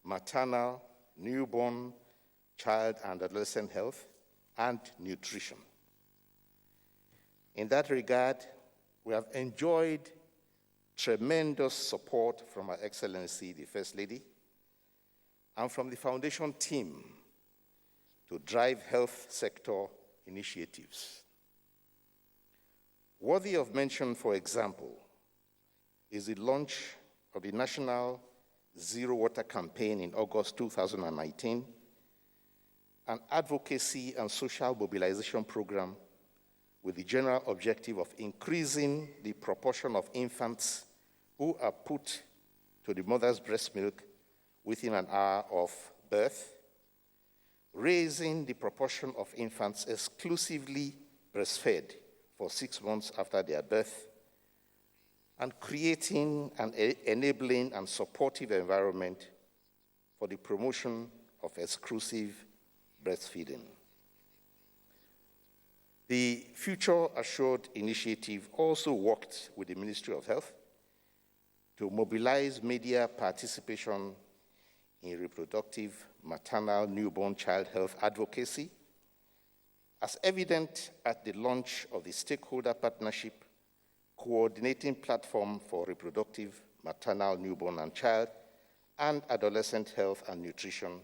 maternal, newborn, child and adolescent health, and nutrition. In that regard, we have enjoyed tremendous support from Her Excellency, the First Lady, and from the Foundation team to drive health sector initiatives. Worthy of mention, for example, is the launch of the National Zero Water Campaign in August 2019, an advocacy and social mobilization program with the general objective of increasing the proportion of infants who are put to the mother's breast milk within an hour of birth, raising the proportion of infants exclusively breastfed for 6 months after their birth, and creating an enabling and supportive environment for the promotion of exclusive breastfeeding. The Future Assured initiative also worked with the Ministry of Health to mobilize media participation in reproductive, maternal, newborn child health advocacy, as evident at the launch of the Stakeholder Partnership Coordinating Platform for Reproductive, Maternal, Newborn, and Child, and Adolescent Health and Nutrition,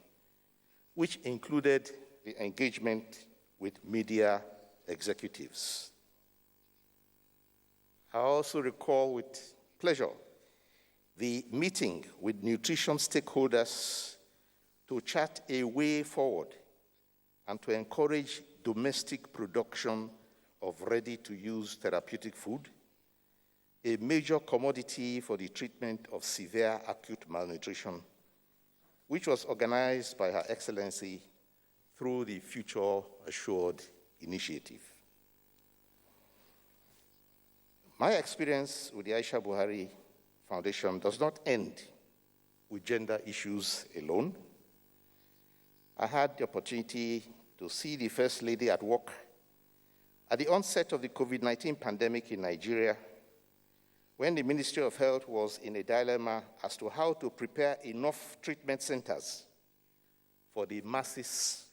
which included the engagement with media executives. I also recall with pleasure the meeting with nutrition stakeholders to chart a way forward and to encourage domestic production of ready-to-use therapeutic food, a major commodity for the treatment of severe acute malnutrition, which was organized by Her Excellency through the Future Assured initiative. My experience with the Aisha Buhari Foundation does not end with gender issues alone. I had the opportunity to see the First Lady at work at the onset of the COVID-19 pandemic in Nigeria, when the Ministry of Health was in a dilemma as to how to prepare enough treatment centers for the masses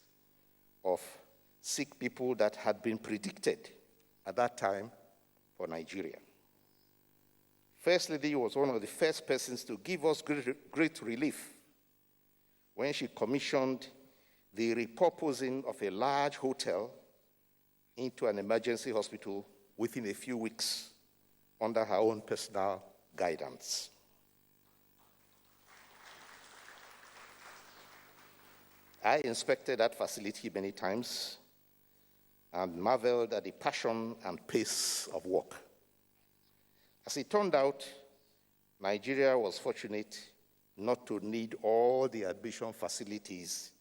of sick people that had been predicted at that time for Nigeria. First Lady was one of the first persons to give us great relief when she commissioned the repurposing of a large hotel into an emergency hospital within a few weeks under her own personal guidance. I inspected that facility many times and marveled at the passion and pace of work. As it turned out, Nigeria was fortunate not to need all the admission facilities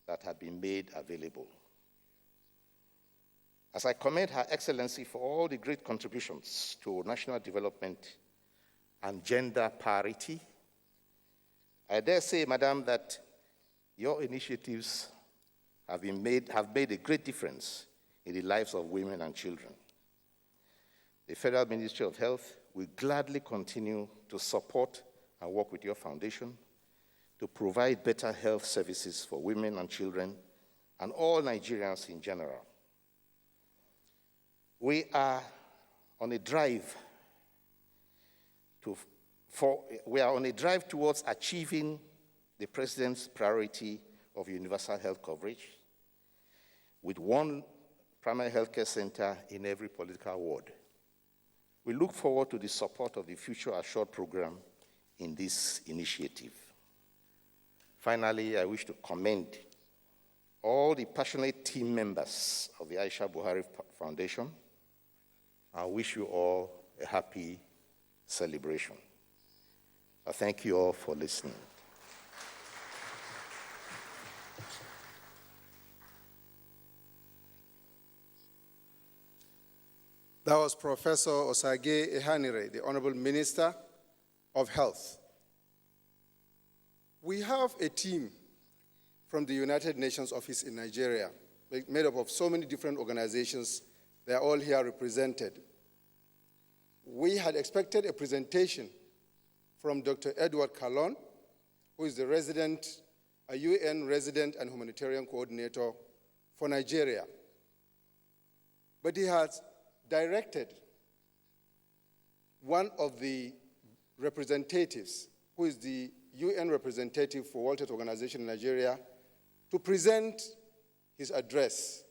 that had been made available. As I commend Her Excellency for all the great contributions to national development and gender parity, I dare say, Madam, that your initiatives have made a great difference in the lives of women and children. The Federal Ministry of Health will gladly continue to support and work with your foundation to provide better health services for women and children and all Nigerians in general. We are on a drive we are on a drive towards achieving the President's priority of universal health coverage with one primary healthcare center in every political ward. We look forward to the support of the Future Assured program in this initiative. Finally, I wish to commend all the passionate team members of the Aisha Buhari Foundation. I wish you all a happy celebration. I thank you all for listening. That was Professor Osage Ehanire, the Honorable Minister of Health. We have a team from the United Nations office in Nigeria, made up of so many different organizations. They are all here represented. We had expected a presentation from Dr. Edward Kalon, who is a UN resident and humanitarian coordinator for Nigeria. But he has directed one of the representatives, who is the UN representative for World Health Organization in Nigeria, to present his address,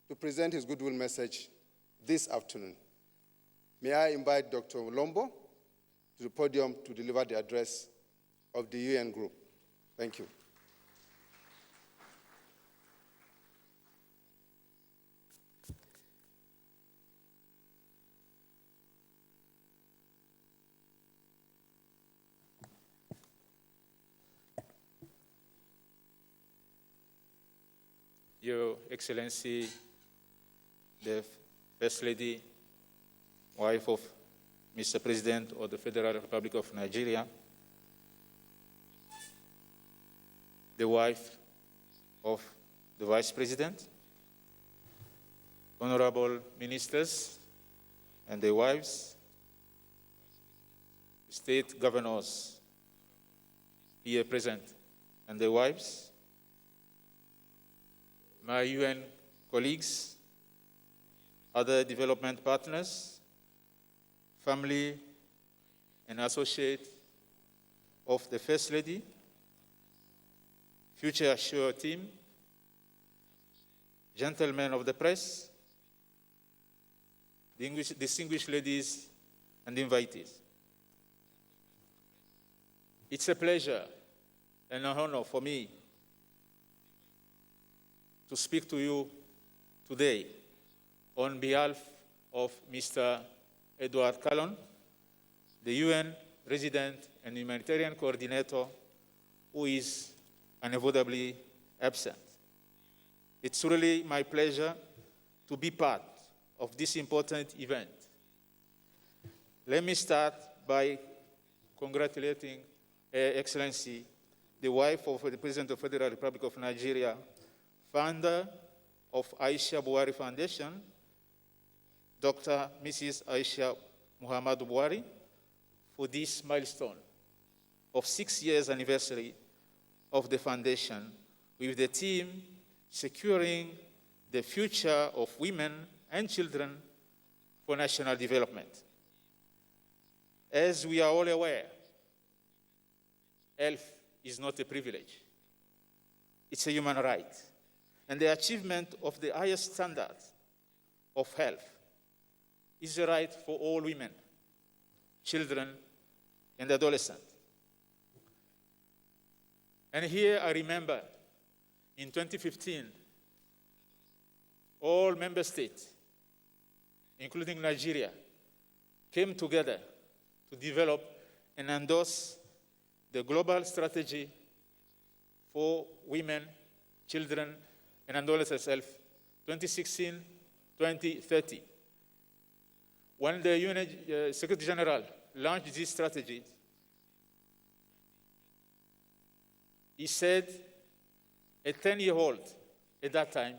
to present his goodwill message this afternoon. May I invite Dr. Lombo to the podium to deliver the address of the UN group. Thank you. Your Excellency, the First Lady, wife of Mr. President of the Federal Republic of Nigeria, the wife of the Vice President, honorable ministers and their wives, state governors here present and their wives, my UN colleagues, other development partners, family and associates of the First Lady, Future Assure team, gentlemen of the press, distinguished ladies and invitees. It's a pleasure and an honor for me to speak to you today on behalf of Mr. Edward Kalon, the UN resident and humanitarian coordinator who is unavoidably absent. It's really my pleasure to be part of this important event. Let me start by congratulating Her Excellency, the wife of the President of the Federal Republic of Nigeria, founder of Aisha Buhari Foundation, Dr. Mrs. Aisha Muhammadu Buhari, for this milestone of 6 years anniversary of the foundation, with the team securing the future of women and children for national development. As we are all aware, health is not a privilege. It's a human right. And the achievement of the highest standards of health is a right for all women, children, and adolescents. And here I remember in 2015, all member states, including Nigeria, came together to develop and endorse the global strategy for women, children, and adolescents' health, 2016-2030. When the UN Secretary General launched this strategy, he said a 10-year-old at that time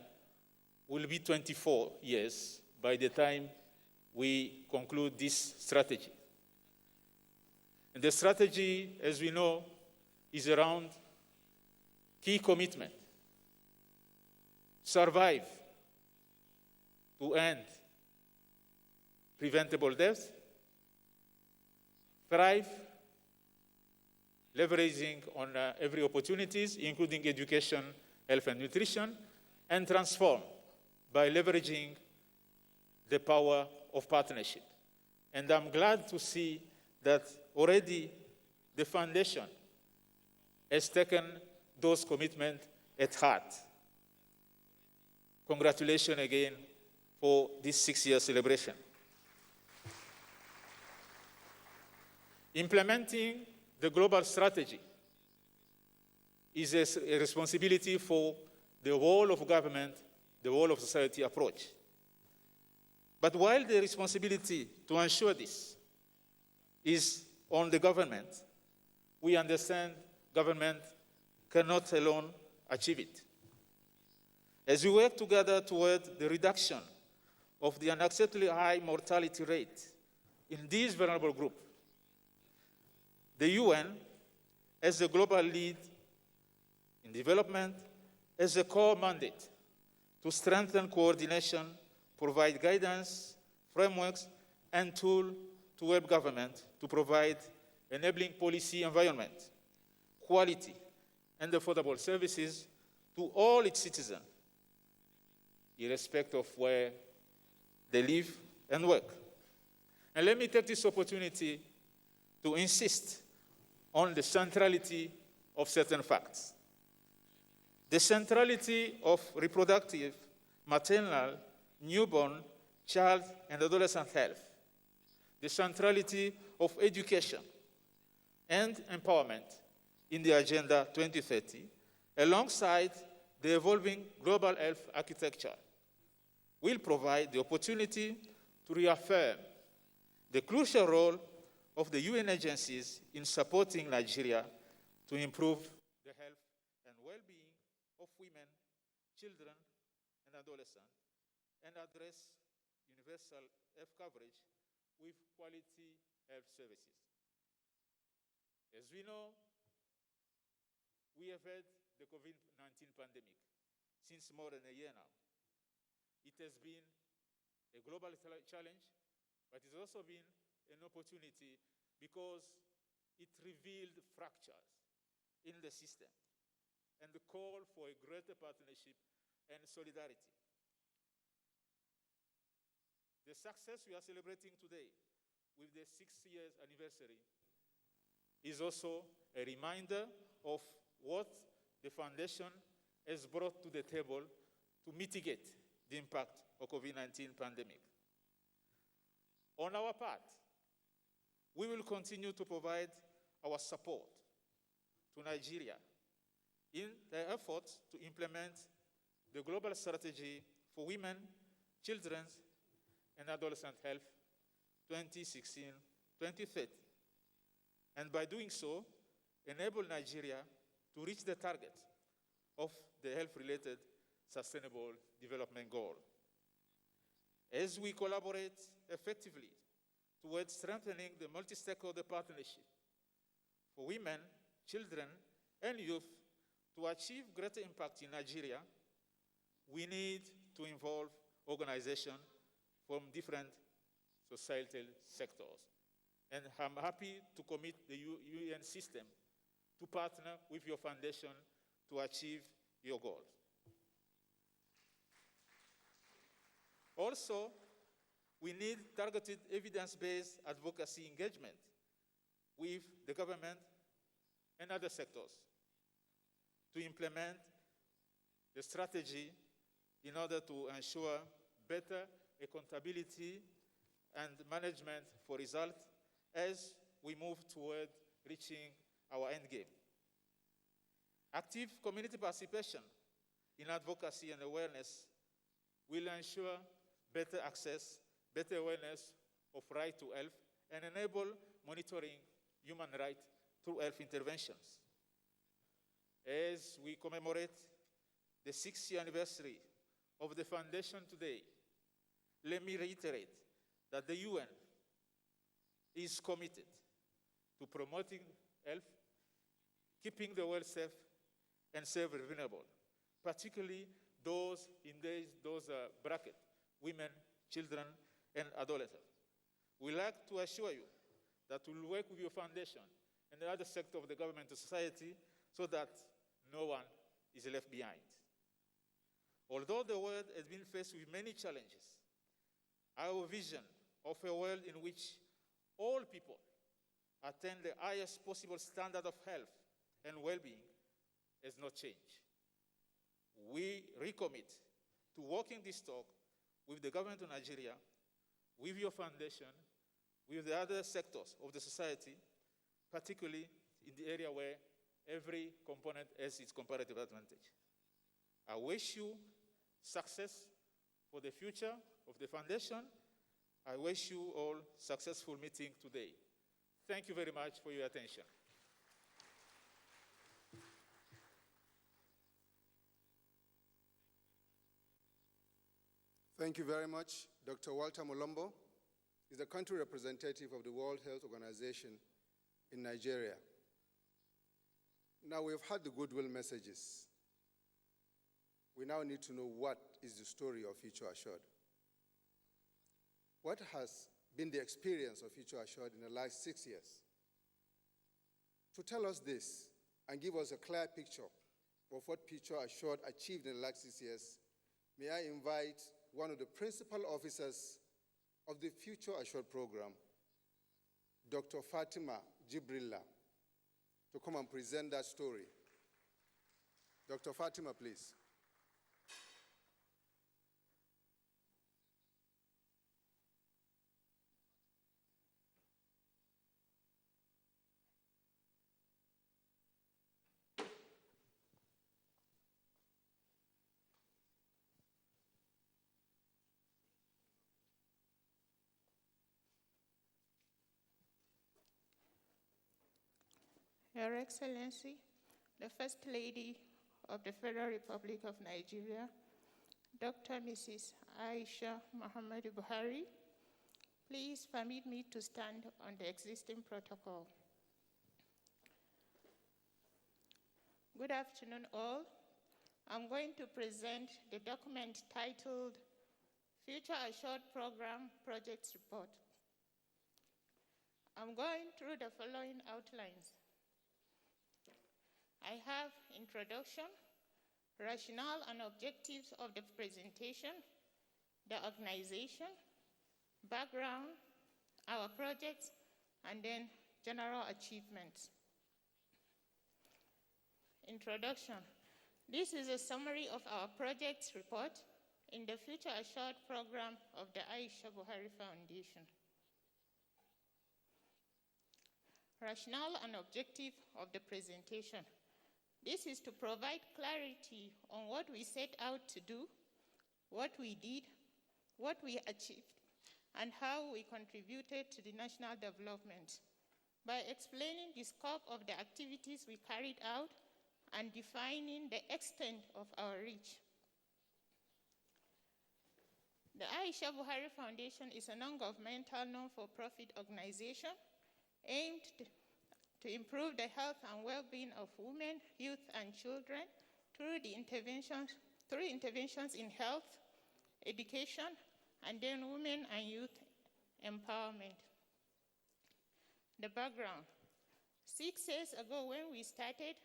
will be 24 years by the time we conclude this strategy. And the strategy, as we know, is around key commitment: survive to end preventable death, thrive, leveraging on every opportunities, including education, health and nutrition, and transform by leveraging the power of partnership. And I'm glad to see that already the foundation has taken those commitments at heart. Congratulations again for this 6-year celebration. Implementing the global strategy is a responsibility for the whole of government, the whole of society approach. But while the responsibility to ensure this is on the government, we understand government cannot alone achieve it. As we work together toward the reduction of the unacceptably high mortality rate in this vulnerable group, the UN, as a global lead in development, has a core mandate to strengthen coordination, provide guidance, frameworks, and tools to help government to provide enabling policy environment, quality, and affordable services to all its citizens, irrespective of where they live and work. And let me take this opportunity to insist on the centrality of certain facts. The centrality of reproductive, maternal, newborn, child, and adolescent health. The centrality of education and empowerment in the Agenda 2030, alongside the evolving global health architecture, will provide the opportunity to reaffirm the crucial role of the UN agencies in supporting Nigeria to improve the health and well-being of women, children, and adolescents, and address universal health coverage with quality health services. As we know, we have had the COVID-19 pandemic since more than a year now. It has been a global challenge, but it's also been an opportunity because it revealed fractures in the system and the call for a greater partnership and solidarity. The success we are celebrating today with the 6-year anniversary is also a reminder of what the Foundation has brought to the table to mitigate the impact of COVID-19 pandemic. On our part, we will continue to provide our support to Nigeria in their efforts to implement the global strategy for women, children, and adolescent health 2016-2030. And by doing so, enable Nigeria to reach the target of the health-related sustainable development goal. As we collaborate effectively towards strengthening the multi-stakeholder partnership for women, children, and youth to achieve greater impact in Nigeria, we need to involve organizations from different societal sectors. And I'm happy to commit the UN system to partner with your foundation to achieve your goals. Also, we need targeted evidence-based advocacy engagement with the government and other sectors to implement the strategy in order to ensure better accountability and management for results as we move toward reaching our end game. Active community participation in advocacy and awareness will ensure better access, better awareness of right to health, and enable monitoring human rights through health interventions. As we commemorate the 6th anniversary of the Foundation today, let me reiterate that the UN is committed to promoting health, keeping the world safe, and serve vulnerable, particularly those in those brackets, women, children, and adolescents. We like to assure you, that will work with your foundation and the other sector of the government and society so that no one is left behind. Although the world has been faced with many challenges, our vision of a world in which all people attain the highest possible standard of health and well-being has not changed. We recommit to walking this talk with the government of Nigeria, with your foundation, with the other sectors of the society, particularly in the area where every component has its comparative advantage. I wish you success for the future of the foundation. I wish you all successful meeting today. Thank you very much for your attention. Thank you very much. Dr. Walter Molombo is the country representative of the World Health Organization in Nigeria. Now we've had the goodwill messages. We now need to know what is the story of Future Assured. What has been the experience of Future Assured in the last 6 years? To tell us this and give us a clear picture of what Future Assured achieved in the last 6 years, may I invite one of the principal officers of the Future Assured program, Dr. Fatima Jibrilla, to come and present that story. Dr. Fatima, please. Your Excellency, the First Lady of the Federal Republic of Nigeria, Dr. Mrs. Aisha Muhammadu Buhari, please permit me to stand on the existing protocol. Good afternoon, all. I'm going to present the document titled Future Assured Program Projects Report. I'm going through the following outlines. I have introduction, rationale and objectives of the presentation, the organization, background, our projects, and then general achievements. Introduction. This is a summary of our projects report in the Future Assured program of the Aisha Buhari Foundation. Rationale and objective of the presentation. This is to provide clarity on what we set out to do, what we did, what we achieved, and how we contributed to the national development by explaining the scope of the activities we carried out and defining the extent of our reach. The Aisha Buhari Foundation is a non-governmental, non-for-profit organization aimed to improve the health and well-being of women, youth, and children through interventions in health, education, and then women and youth empowerment. The background. 6 years ago, when we started,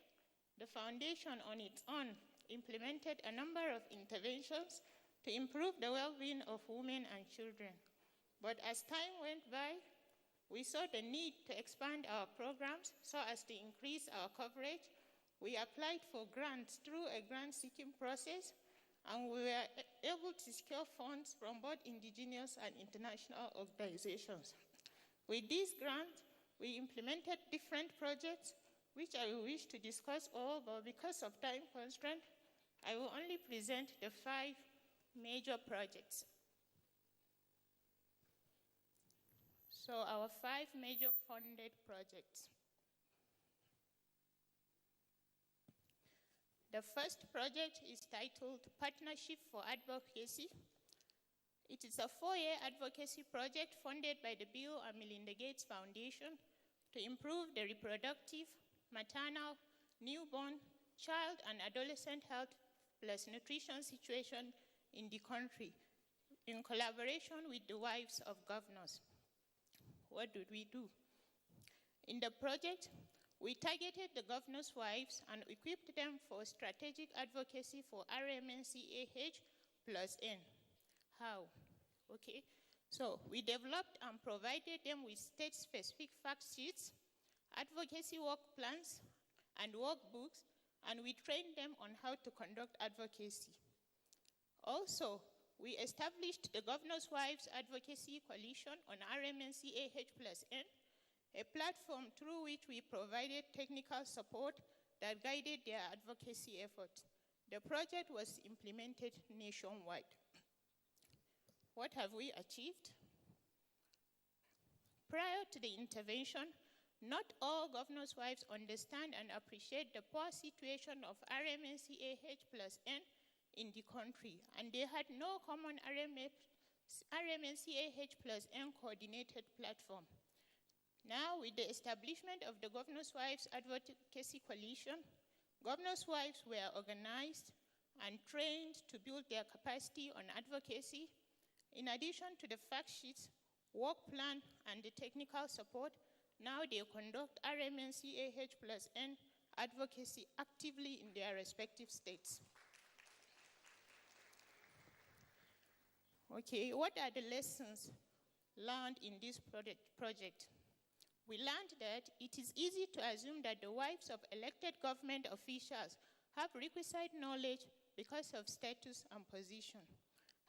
the foundation on its own implemented a number of interventions to improve the well-being of women and children. But as time went by, we saw the need to expand our programs so as to increase our coverage. We applied for grants through a grant-seeking process, and we were able to secure funds from both indigenous and international organizations. With these grants, we implemented different projects, which I wish to discuss all, but because of time constraint, I will only present the 5 major projects. So our 5 major funded projects. The first project is titled Partnership for Advocacy. It is a 4-year advocacy project funded by the Bill and Melinda Gates Foundation to improve the reproductive, maternal, newborn, child, and adolescent health plus nutrition situation in the country in collaboration with the wives of governors. What did we do? In the project, we targeted the governor's wives and equipped them for strategic advocacy for RMNCAH plus N. How? Okay, so we developed and provided them with state-specific fact sheets, advocacy work plans, and workbooks, and we trained them on how to conduct advocacy. Also, we established the Governor's Wives Advocacy Coalition on RMNCAH plus N, a platform through which we provided technical support that guided their advocacy efforts. The project was implemented nationwide. What have we achieved? Prior to the intervention, not all governors' wives understand and appreciate the poor situation of RMNCAH plus N in the country, and they had no common RMNCAH plus N coordinated platform. Now, with the establishment of the Governor's Wives Advocacy Coalition, governors' wives were organized and trained to build their capacity on advocacy. In addition to the fact sheets, work plan, and the technical support, now they conduct RMNCAH plus N advocacy actively in their respective states. Okay, what are the lessons learned in this project? We learned that it is easy to assume that the wives of elected government officials have requisite knowledge because of status and position.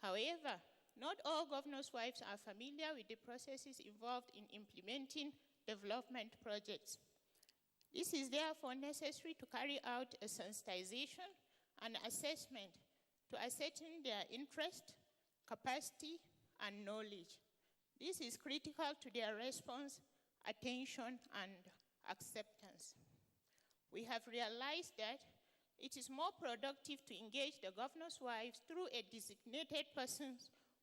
However, not all governors' wives are familiar with the processes involved in implementing development projects. This is therefore necessary to carry out a sensitization and assessment to ascertain their interest, capacity, and knowledge. This is critical to their response, attention, and acceptance. We have realized that it is more productive to engage the governor's wives through a designated person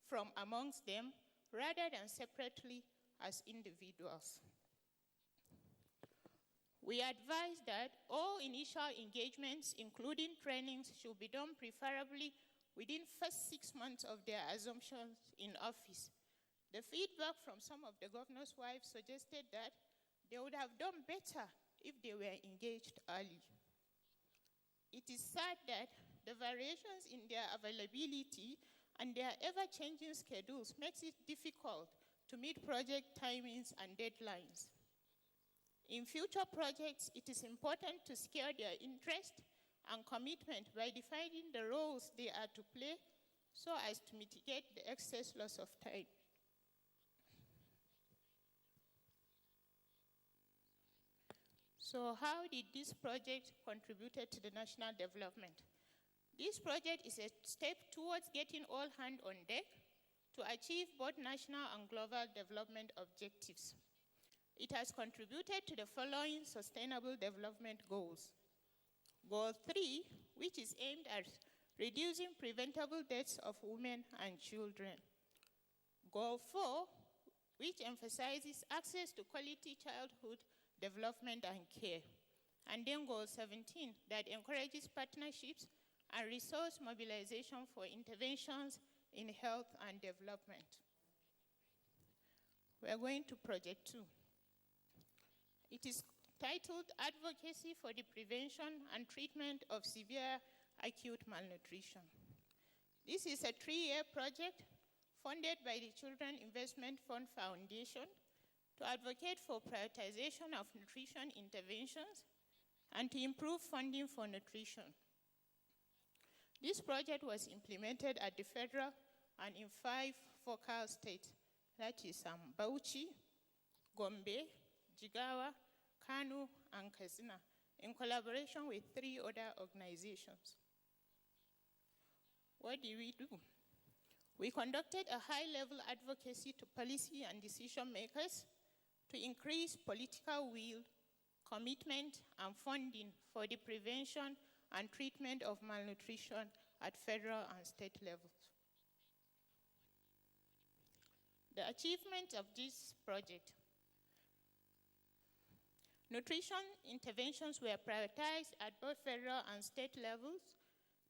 from amongst them rather than separately as individuals. We advise that all initial engagements, including trainings, should be done preferably within the first 6 months of their assumption in office. The feedback from some of the governor's wives suggested that they would have done better if they were engaged early. It is sad that the variations in their availability and their ever-changing schedules makes it difficult to meet project timings and deadlines. In future projects, it is important to scale their interest and commitment by defining the roles they are to play so as to mitigate the excess loss of time. So how did this project contribute to the national development? This project is a step towards getting all hands on deck to achieve both national and global development objectives. It has contributed to the following sustainable development goals. Goal 3, which is aimed at reducing preventable deaths of women and children. Goal 4, which emphasizes access to quality childhood development and care. And then Goal 17, that encourages partnerships and resource mobilization for interventions in health and development. We are going to Project 2. It is titled Advocacy for the Prevention and Treatment of Severe Acute Malnutrition. This is a 3-year project funded by the Children Investment Fund Foundation to advocate for prioritization of nutrition interventions and to improve funding for nutrition. This project was implemented at the federal and in 5 focal states, that is Bauchi, Gombe, Jigawa, Kano, and Katsina, in collaboration with 3 other organizations. What did we do? We conducted a high-level advocacy to policy and decision makers to increase political will, commitment, and funding for the prevention and treatment of malnutrition at federal and state levels. The achievement of this project: nutrition interventions were prioritized at both federal and state levels.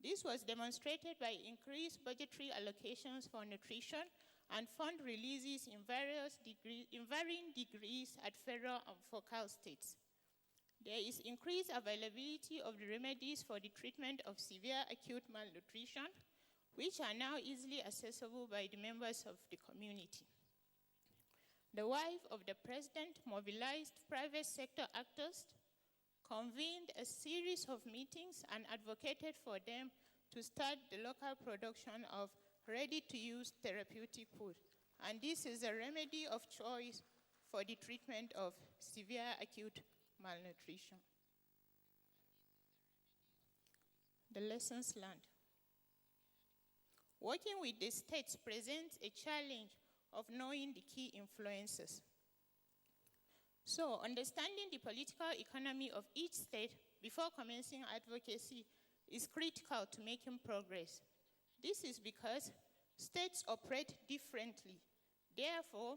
This was demonstrated by increased budgetary allocations for nutrition and fund releases in varying degrees at federal and focal states. There is increased availability of the remedies for the treatment of severe acute malnutrition, which are now easily accessible by the members of the community. The wife of the president mobilized private sector actors, convened a series of meetings, and advocated for them to start the local production of ready-to-use therapeutic food. And this is a remedy of choice for the treatment of severe acute malnutrition. The lessons learned. Working with the states presents a challenge of knowing the key influences. So, understanding the political economy of each state before commencing advocacy is critical to making progress. This is because states operate differently. Therefore,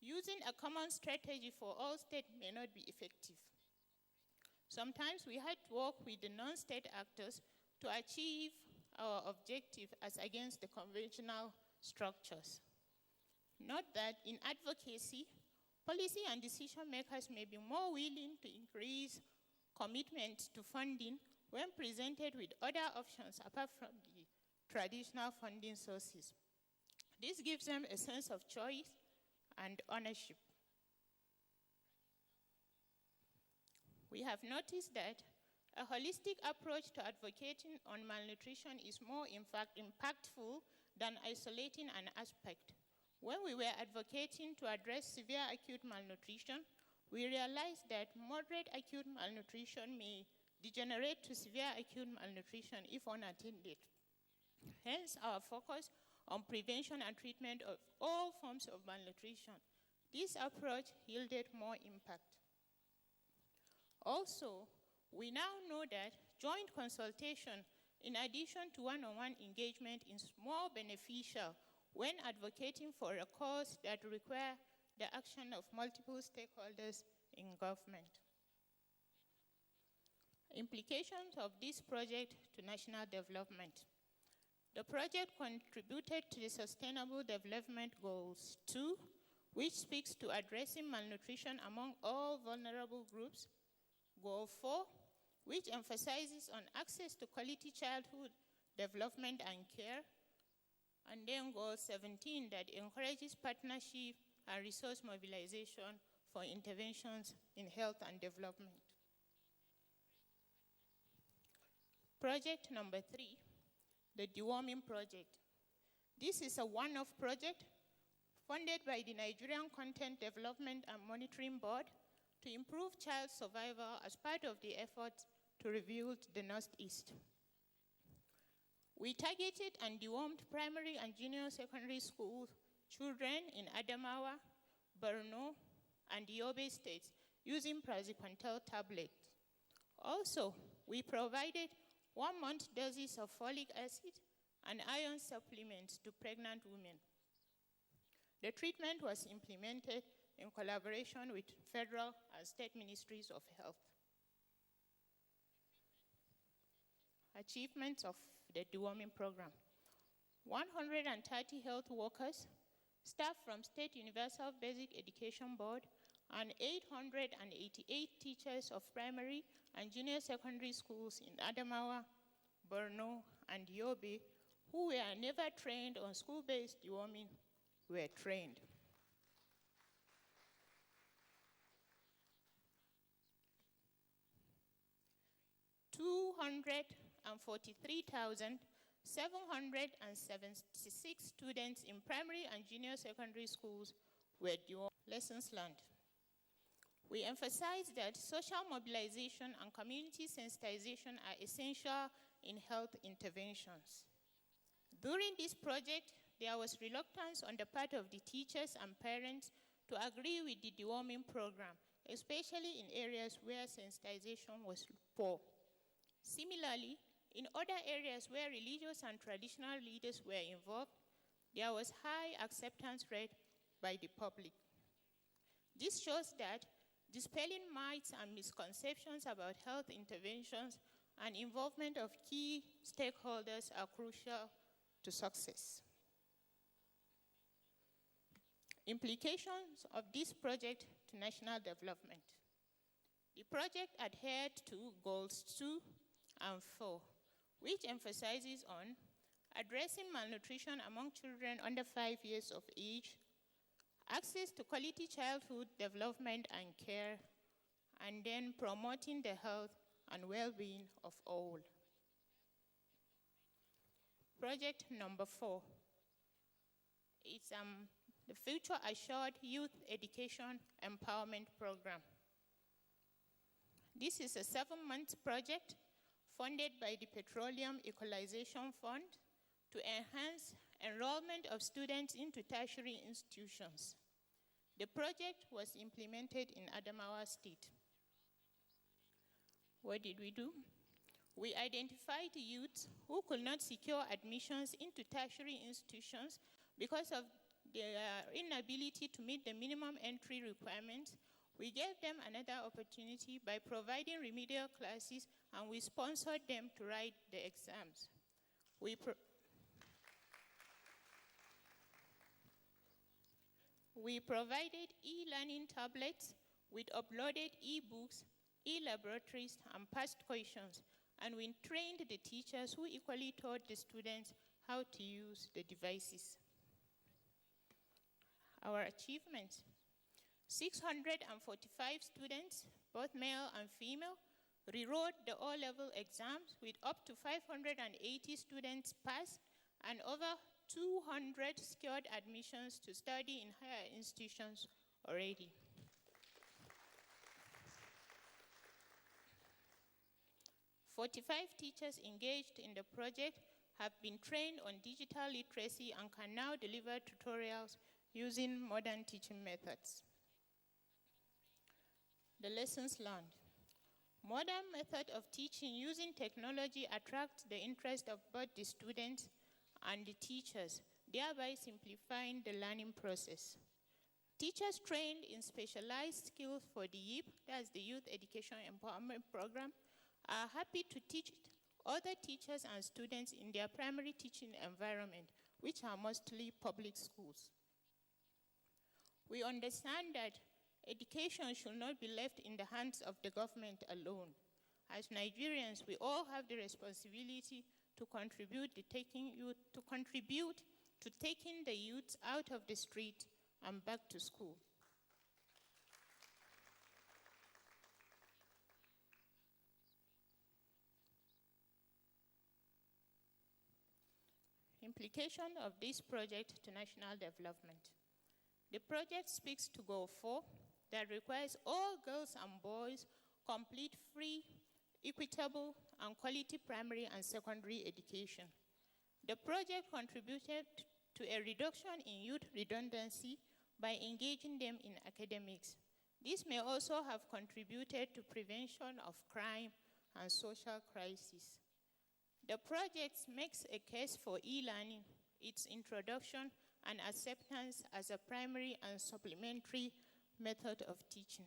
using a common strategy for all states may not be effective. Sometimes we had to work with the non-state actors to achieve our objective as against the conventional structures. Note that in advocacy, policy and decision makers may be more willing to increase commitment to funding when presented with other options apart from the traditional funding sources. This gives them a sense of choice and ownership. We have noticed that a holistic approach to advocating on malnutrition is more, in fact, impactful than isolating an aspect. When we were advocating to address severe acute malnutrition, we realized that moderate acute malnutrition may degenerate to severe acute malnutrition if unattended. Hence, our focus on prevention and treatment of all forms of malnutrition. This approach yielded more impact. Also, we now know that joint consultation, in addition to one-on-one engagement, is more beneficial when advocating for a cause that requires the action of multiple stakeholders in government. Implications of this project to national development. The project contributed to the Sustainable Development Goals 2, which speaks to addressing malnutrition among all vulnerable groups. Goal 4, which emphasizes on access to quality childhood development and care. And then Goal 17, that encourages partnership and resource mobilization for interventions in health and development. Project number 3, the deworming project. This is a one-off project funded by the Nigerian Content Development and Monitoring Board to improve child survival as part of the effort to rebuild the Northeast. We targeted and dewormed primary and junior secondary school children in Adamawa, Borno, and Yobe states using praziquantel tablets. Also, we provided 1-month doses of folic acid and iron supplements to pregnant women. The treatment was implemented in collaboration with federal and state ministries of health. Achievements of the deworming program. 130 health workers, staff from State Universal Basic Education Board, and 888 teachers of primary and junior secondary schools in Adamawa, Borno, and Yobe, who were never trained on school-based deworming, were trained. $243,776 students in primary and junior secondary schools were dewormed. Lessons learned. We emphasize that social mobilization and community sensitization are essential in health interventions. During this project, there was reluctance on the part of the teachers and parents to agree with the deworming program, especially in areas where sensitization was poor. Similarly, in other areas where religious and traditional leaders were involved, there was high acceptance rate by the public. This shows that dispelling myths and misconceptions about health interventions and involvement of key stakeholders are crucial to success. Implications of this project to national development. The project adhered to goals 2 and 4, which emphasizes on addressing malnutrition among children under 5 years of age, access to quality childhood development and care, and then promoting the health and well-being of all. Project number 4 is the Future Assured Youth Education Empowerment Program. This is a 7-month project funded by the Petroleum Equalization Fund to enhance enrollment of students into tertiary institutions. The project was implemented in Adamawa State. What did we do? We identified youths who could not secure admissions into tertiary institutions because of their inability to meet the minimum entry requirements. We gave them another opportunity by providing remedial classes, and we sponsored them to write the exams. We provided e-learning tablets with uploaded e-books, e-laboratories, and past questions, and we trained the teachers who equally taught the students how to use the devices. Our achievements: 645 students, both male and female, rewrote the O-level exams with up to 580 students pass and over 200 secured admissions to study in higher institutions already. "45 teachers engaged in the project have been trained on digital literacy and can now deliver tutorials using modern teaching methods." The lessons learned: modern method of teaching using technology attracts the interest of both the students and the teachers, thereby simplifying the learning process. Teachers trained in specialized skills for the YEP, that's the Youth Education Empowerment Program, are happy to teach other teachers and students in their primary teaching environment, which are mostly public schools. We understand that education should not be left in the hands of the government alone. As Nigerians, we all have the responsibility to contribute to taking the youth out of the street and back to school. Implication of this project to national development. The project speaks to Goal 4 that requires all girls and boys complete free, equitable, and quality primary and secondary education. The project contributed to a reduction in youth redundancy by engaging them in academics. This may also have contributed to prevention of crime and social crisis. The project makes a case for e-learning, its introduction and acceptance as a primary and supplementary method of teaching.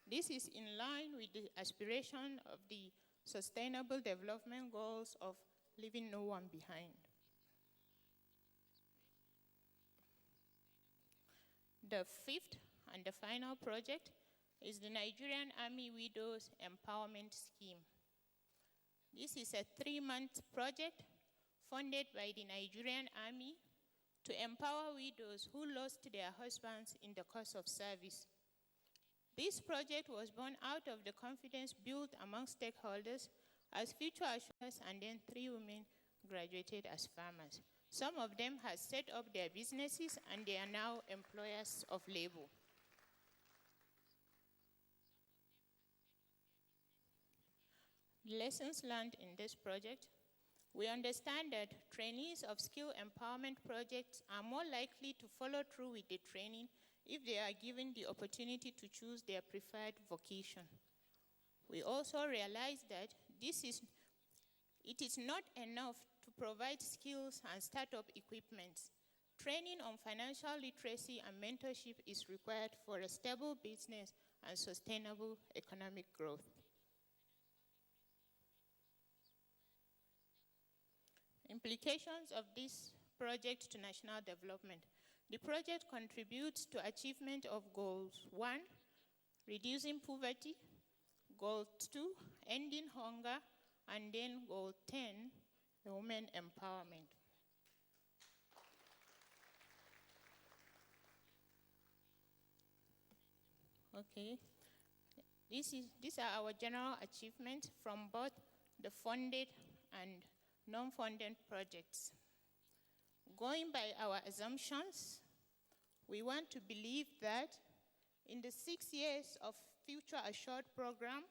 This is in line with the aspiration of the Sustainable Development Goals of leaving no one behind. The fifth and the final project is the Nigerian Army Widows Empowerment Scheme. This is a 3-month project funded by the Nigerian Army to empower widows who lost their husbands in the course of service. This project was born out of the confidence built among stakeholders as future assurers, and then 3 women graduated as farmers. Some of them have set up their businesses and they are now employers of labor. Lessons learned in this project: we understand that trainees of skill empowerment projects are more likely to follow through with the training if they are given the opportunity to choose their preferred vocation. We also realize that it is not enough to provide skills and startup equipment. Training on financial literacy and mentorship is required for a stable business and sustainable economic growth. Implications of this project to national development. The project contributes to achievement of goals 1, reducing poverty, goal 2, ending hunger, and then goal 10, the women empowerment. Okay, these are our general achievements from both the funded and non-funded projects. Going by our assumptions, we want to believe that in the 6 years of Future Assured program,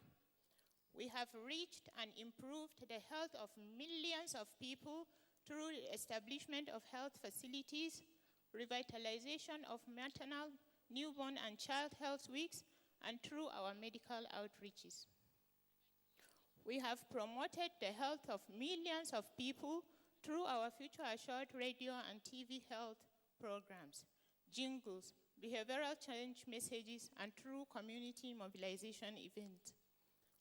we have reached and improved the health of millions of people through the establishment of health facilities, revitalization of maternal, newborn, and child health weeks, and through our medical outreaches. We have promoted the health of millions of people through our Future Assured radio and TV health programs, jingles, behavioral change messages, and through community mobilization events.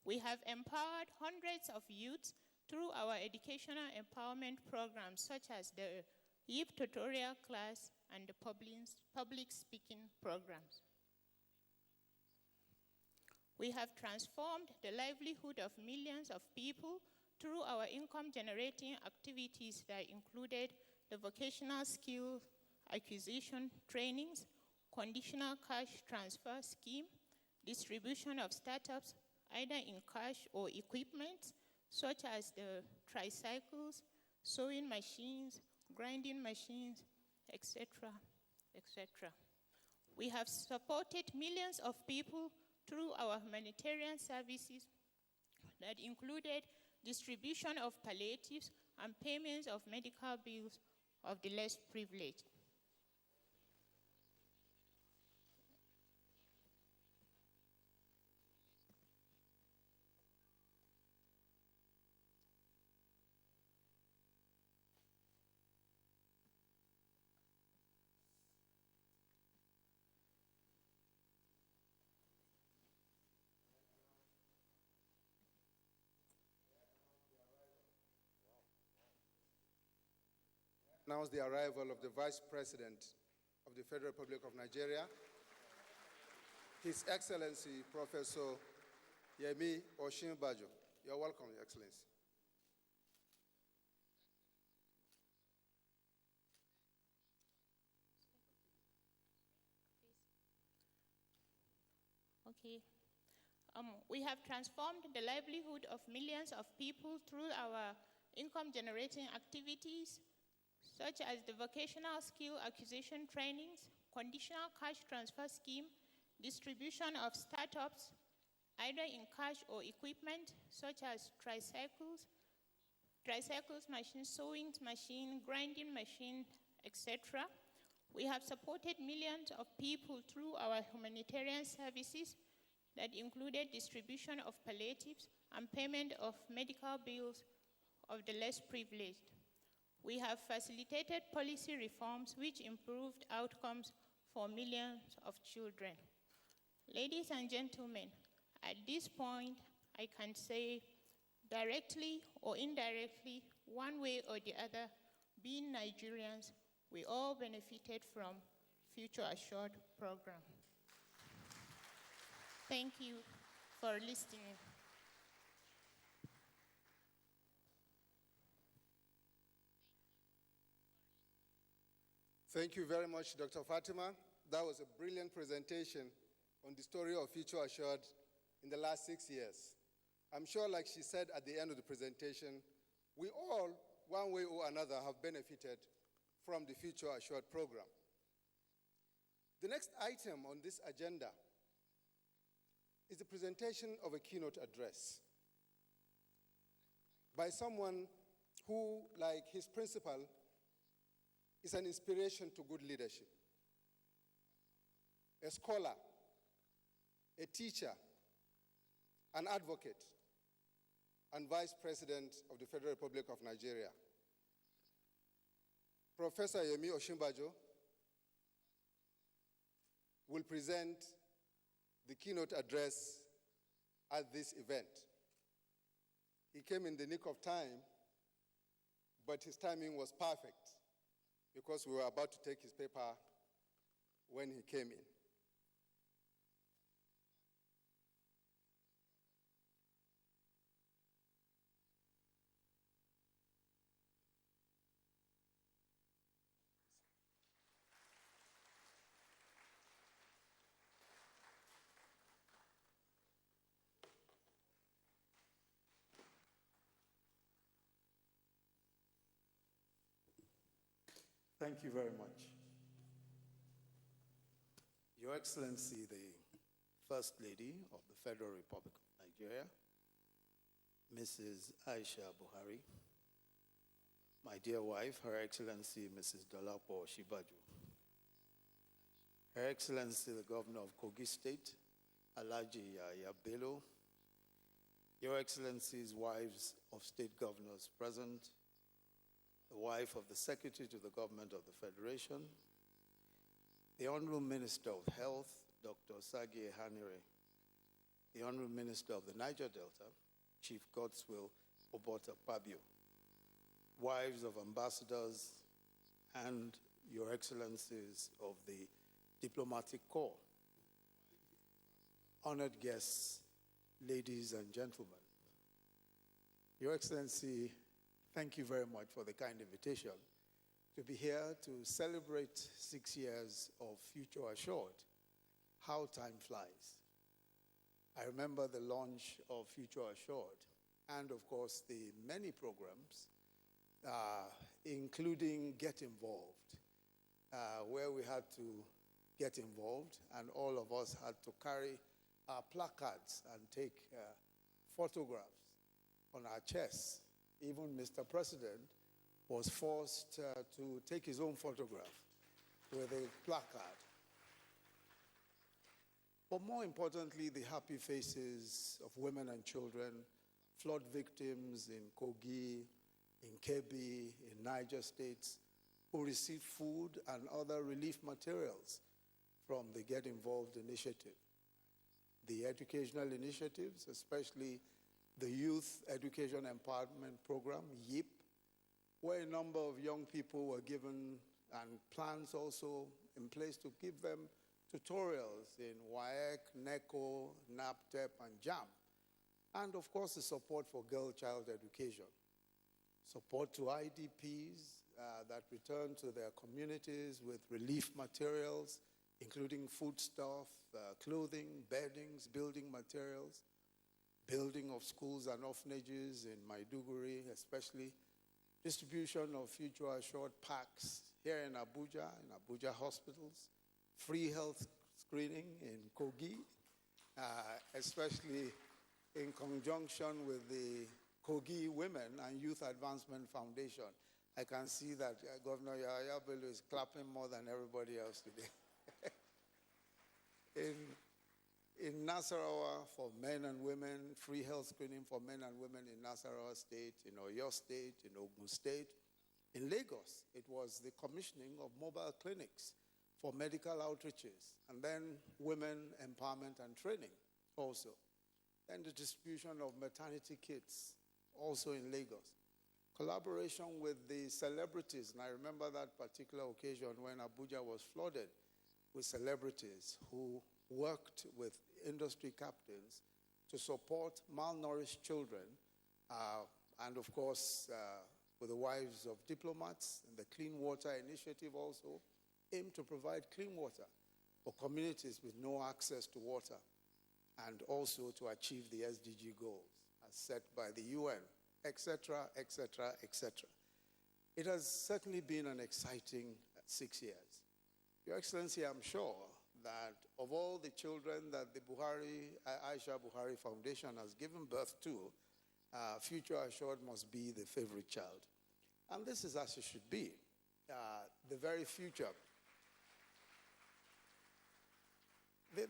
We have empowered hundreds of youths through our educational empowerment programs, such as the YIP tutorial class and the public speaking programs. We have transformed the livelihood of millions of people through our income-generating activities that included the vocational skill acquisition trainings, conditional cash transfer scheme, distribution of startups, either in cash or equipment, such as the tricycles, sewing machines, grinding machines, etc., etc. We have supported millions of people through our humanitarian services that included distribution of palliatives and payments of medical bills of the less privileged. Announce the arrival of the Vice President of the Federal Republic of Nigeria, His Excellency Professor Yemi Osinbajo. You're welcome, Your Excellency. Okay. We have transformed the livelihood of millions of people through our income-generating activities, such as the vocational skill acquisition trainings, conditional cash transfer scheme, distribution of startups, either in cash or equipment, such as tricycles, machine, sewing machine, grinding machine, etc. We have supported millions of people through our humanitarian services that included distribution of palliatives and payment of medical bills of the less privileged. We have facilitated policy reforms which improved outcomes for millions of children. Ladies and gentlemen, at this point, I can say directly or indirectly, one way or the other, being Nigerians, we all benefited from Future Assured program. Thank you for listening. Thank you very much, Dr. Fatima. That was a brilliant presentation on the story of Future Assured in the last 6 years. I'm sure, like she said at the end of the presentation, we all, one way or another, have benefited from the Future Assured program. The next item on this agenda is the presentation of a keynote address by someone who, like his principal, is an inspiration to good leadership. A scholar, a teacher, an advocate, and Vice President of the Federal Republic of Nigeria. Professor Yemi Osinbajo will present the keynote address at this event. He came in the nick of time, but his timing was perfect because we were about to take his paper when he came in. Thank you very much. Your Excellency, the First Lady of the Federal Republic of Nigeria, Mrs. Aisha Buhari, my dear wife, Her Excellency Mrs. Dolapo Shibaju, Her Excellency the Governor of Kogi State, Alhaji Yahya Bello, Your Excellencies, wives of state governors present, the wife of the Secretary to the Government of the Federation, the Honorable Minister of Health, Dr. Sagi Hanire, the Honorable Minister of the Niger Delta, Chief Godswill Obota Pabio, wives of ambassadors, and Your Excellencies of the Diplomatic Corps, honored guests, ladies and gentlemen. Your Excellency, thank you very much for the kind invitation to be here to celebrate 6 years of Future Assured. How time flies. I remember the launch of Future Assured and, of course, the many programs, including Get Involved, where we had to get involved and all of us had to carry our placards and take photographs on our chests. Even Mr. President was forced to take his own photograph with a placard. But more importantly, the happy faces of women and children, flood victims in Kogi, in Kebbi, in Niger states, who received food and other relief materials from the Get Involved initiative. The educational initiatives, especially the Youth Education Empowerment Program, YEEP, where a number of young people were given, and plans also in place to give them tutorials in WAEC, NECO, NAPTEP, and JAM. And of course, the support for girl-child education. Support to IDPs that return to their communities with relief materials, including foodstuff, clothing, beddings, building materials, building of schools and orphanages in Maiduguri, especially distribution of Future Assured packs here in Abuja hospitals, free health screening in Kogi, especially in conjunction with the Kogi Women and Youth Advancement Foundation. I can see that Governor Yahya Bello is clapping more than everybody else today. In Nasarawa, for men and women, free health screening for men and women in Nasarawa State, in Oyo State, in Ogun State. In Lagos, it was the commissioning of mobile clinics for medical outreaches, and then women empowerment and training also. And the distribution of maternity kits, also in Lagos. Collaboration with the celebrities, and I remember that particular occasion when Abuja was flooded with celebrities who worked with industry captains to support malnourished children, and of course, with the wives of diplomats, and the Clean Water Initiative also aimed to provide clean water for communities with no access to water, and also to achieve the SDG goals as set by the UN, etc., etc., etc. It has certainly been an exciting 6 years. Your Excellency, I'm sure that of all the children that the Aisha Buhari Foundation has given birth to, Future Assured must be the favorite child. And this is as it should be. The very future.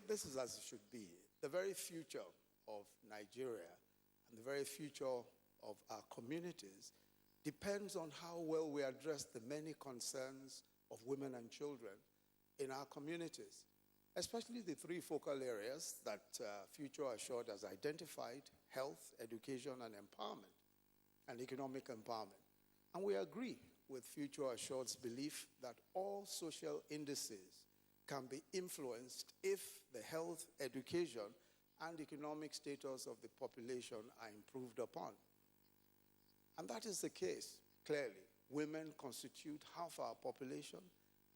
This is as it should be. The very future of Nigeria and the very future of our communities depends on how well we address the many concerns of women and children in our communities, especially the three focal areas that Future Assured has identified: health, education, and empowerment, and economic empowerment. And we agree with Future Assured's belief that all social indices can be influenced if the health, education, and economic status of the population are improved upon. And that is the case, clearly. Women constitute half our population,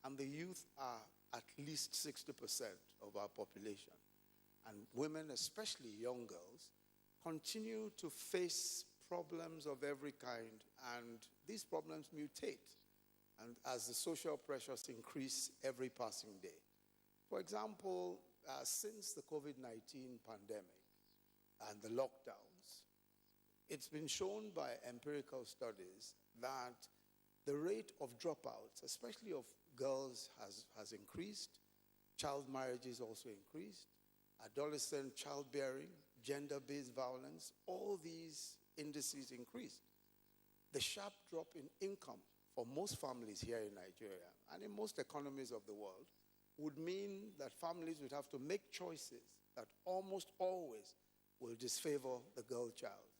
and the youth are at least 60% of our population. And women, especially young girls, continue to face problems of every kind, and these problems mutate and as the social pressures increase every passing day. For example, since the COVID-19 pandemic and the lockdowns, it's been shown by empirical studies that the rate of dropouts, especially of girls, has increased. Child marriages also increased. Adolescent childbearing, gender-based violence, all these indices increased. The sharp drop in income for most families here in Nigeria and in most economies of the world would mean that families would have to make choices that almost always will disfavor the girl child.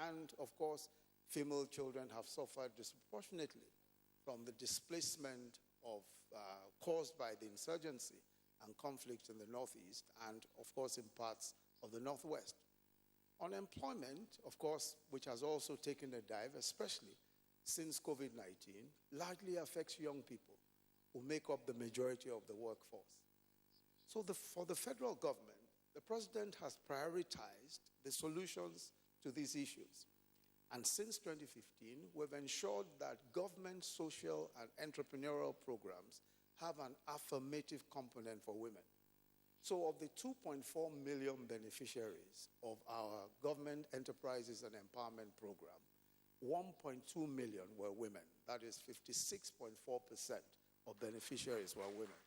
And, of course, female children have suffered disproportionately from the displacement caused by the insurgency and conflict in the Northeast and, of course, in parts of the Northwest. Unemployment, of course, which has also taken a dive, especially since COVID-19, largely affects young people who make up the majority of the workforce. So for the federal government, the president has prioritized the solutions to these issues. And since 2015, we've ensured that government social and entrepreneurial programs have an affirmative component for women. So of the 2.4 million beneficiaries of our government enterprises and empowerment program, 1.2 million were women. That is 56.4% of beneficiaries were women.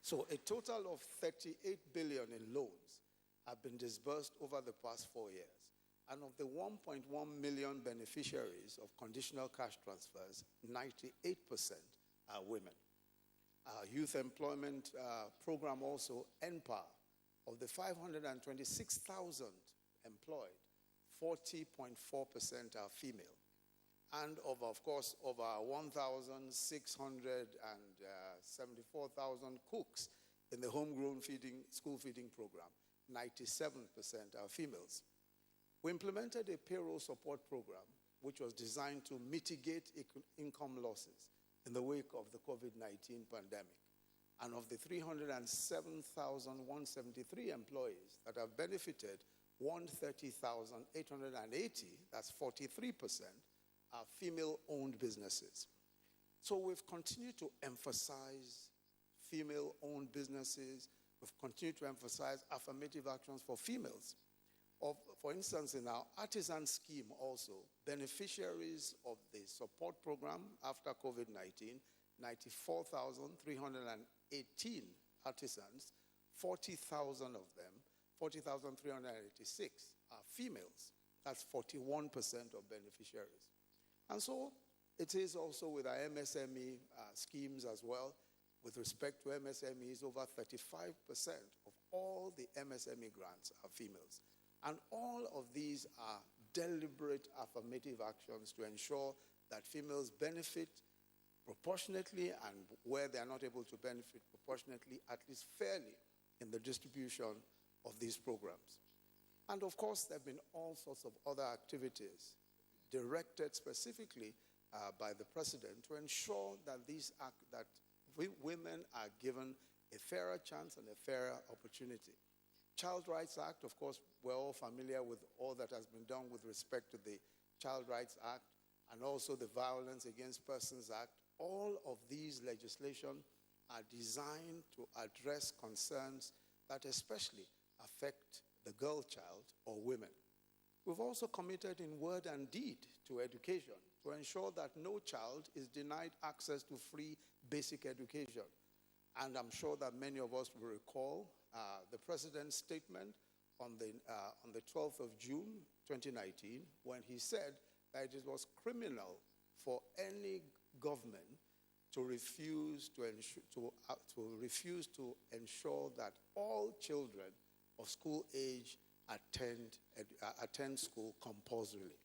So a total of 38 billion in loans have been disbursed over the past 4 years. And of the 1.1 million beneficiaries of conditional cash transfers, 98% are women. Our youth employment program also, NPA, of the 526,000 employed, 40.4% are female. And of course, over 1,674,000 cooks in the homegrown school feeding program, 97% are females. We implemented a payroll support program which was designed to mitigate income losses in the wake of the COVID-19 pandemic. And of the 307,173 employees that have benefited, 130,880, that's 43%, are female-owned businesses. So we've continued to emphasize female-owned businesses. We've continued to emphasize affirmative actions for females. For instance, in our artisan scheme also, beneficiaries of the support program after COVID-19, 94,318 artisans, 40,000 of them, 40,386 are females. That's 41% of beneficiaries. And so it is also with our MSME schemes as well. With respect to MSMEs, over 35% of all the MSME grants are females. And all of these are deliberate affirmative actions to ensure that females benefit proportionately, and where they are not able to benefit proportionately, at least fairly, in the distribution of these programs. And of course, there have been all sorts of other activities directed specifically by the president to ensure that women are given a fairer chance and a fairer opportunity. Child Rights Act, of course, we're all familiar with all that has been done with respect to the Child Rights Act and also the Violence Against Persons Act. All of these legislation are designed to address concerns that especially affect the girl child or women. We've also committed in word and deed to education to ensure that no child is denied access to free basic education. And I'm sure that many of us will recall the president's statement on the 12th of June, 2019, when he said that it was criminal for any government to refuse to ensure that all children of school age attend school compulsorily.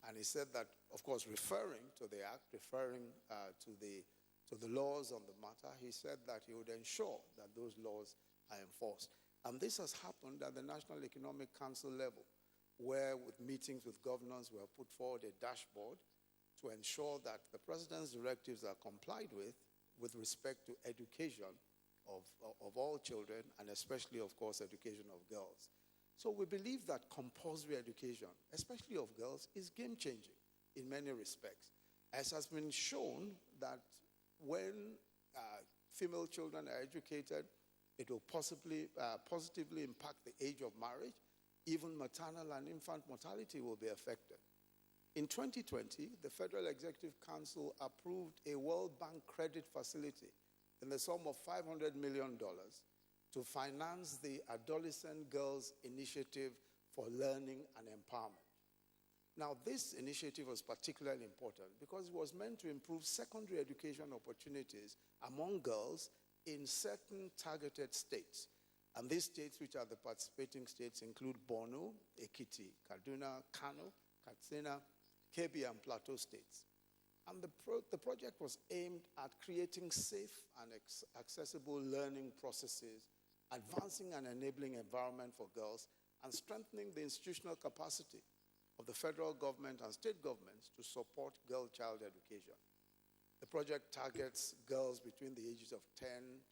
And he said that, of course, referring to the act, referring to to the laws on the matter, he said that he would ensure that those laws are enforced. And this has happened at the National Economic Council level, where with meetings with governors, we have put forward a dashboard to ensure that the president's directives are complied with respect to education of all children, and especially, of course, education of girls. So we believe that compulsory education, especially of girls, is game-changing in many respects. As has been shown that when female children are educated, it will positively impact the age of marriage. Even maternal and infant mortality will be affected. In 2020, the Federal Executive Council approved a World Bank credit facility in the sum of $500 million to finance the Adolescent Girls Initiative for Learning and Empowerment. Now, this initiative was particularly important because it was meant to improve secondary education opportunities among girls in certain targeted states. And these states, which are the participating states, include Borno, Ekiti, Kaduna, Kano, Katsina, Kebbi, and Plateau states. And the project was aimed at creating safe and accessible learning processes, advancing an enabling environment for girls, and strengthening the institutional capacity of the federal government and state governments to support girl-child education. The project targets girls between the ages of 10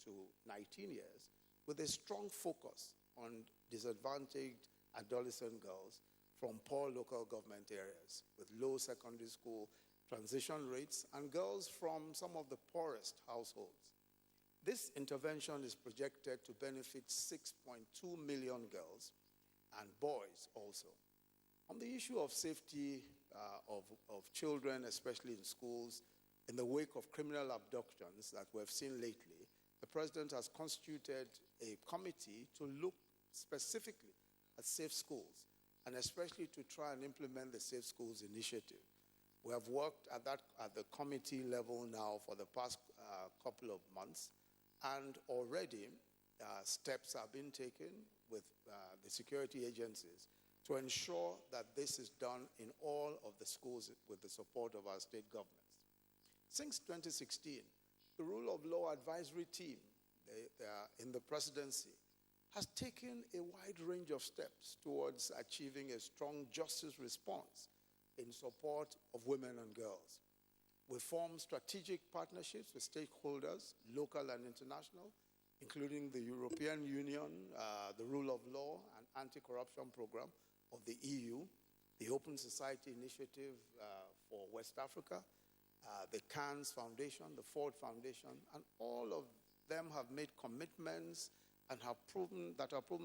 to 19 years with a strong focus on disadvantaged adolescent girls from poor local government areas with low secondary school transition rates and girls from some of the poorest households. This intervention is projected to benefit 6.2 million girls and boys also. On the issue of safety of children, especially in schools, in the wake of criminal abductions that we have seen lately, the president has constituted a committee to look specifically at safe schools, and especially to try and implement the Safe Schools Initiative. We have worked at the committee level now for the past couple of months, and already steps have been taken with the security agencies to ensure that this is done in all of the schools with the support of our state governments. Since 2016, the Rule of Law Advisory Team in the presidency has taken a wide range of steps towards achieving a strong justice response in support of women and girls. We formed strategic partnerships with stakeholders, local and international, including the European Union, the Rule of Law and Anti-Corruption Program of the EU, the Open Society Initiative for West Africa, the Cannes Foundation, the Ford Foundation, and all of them have made commitments and are proven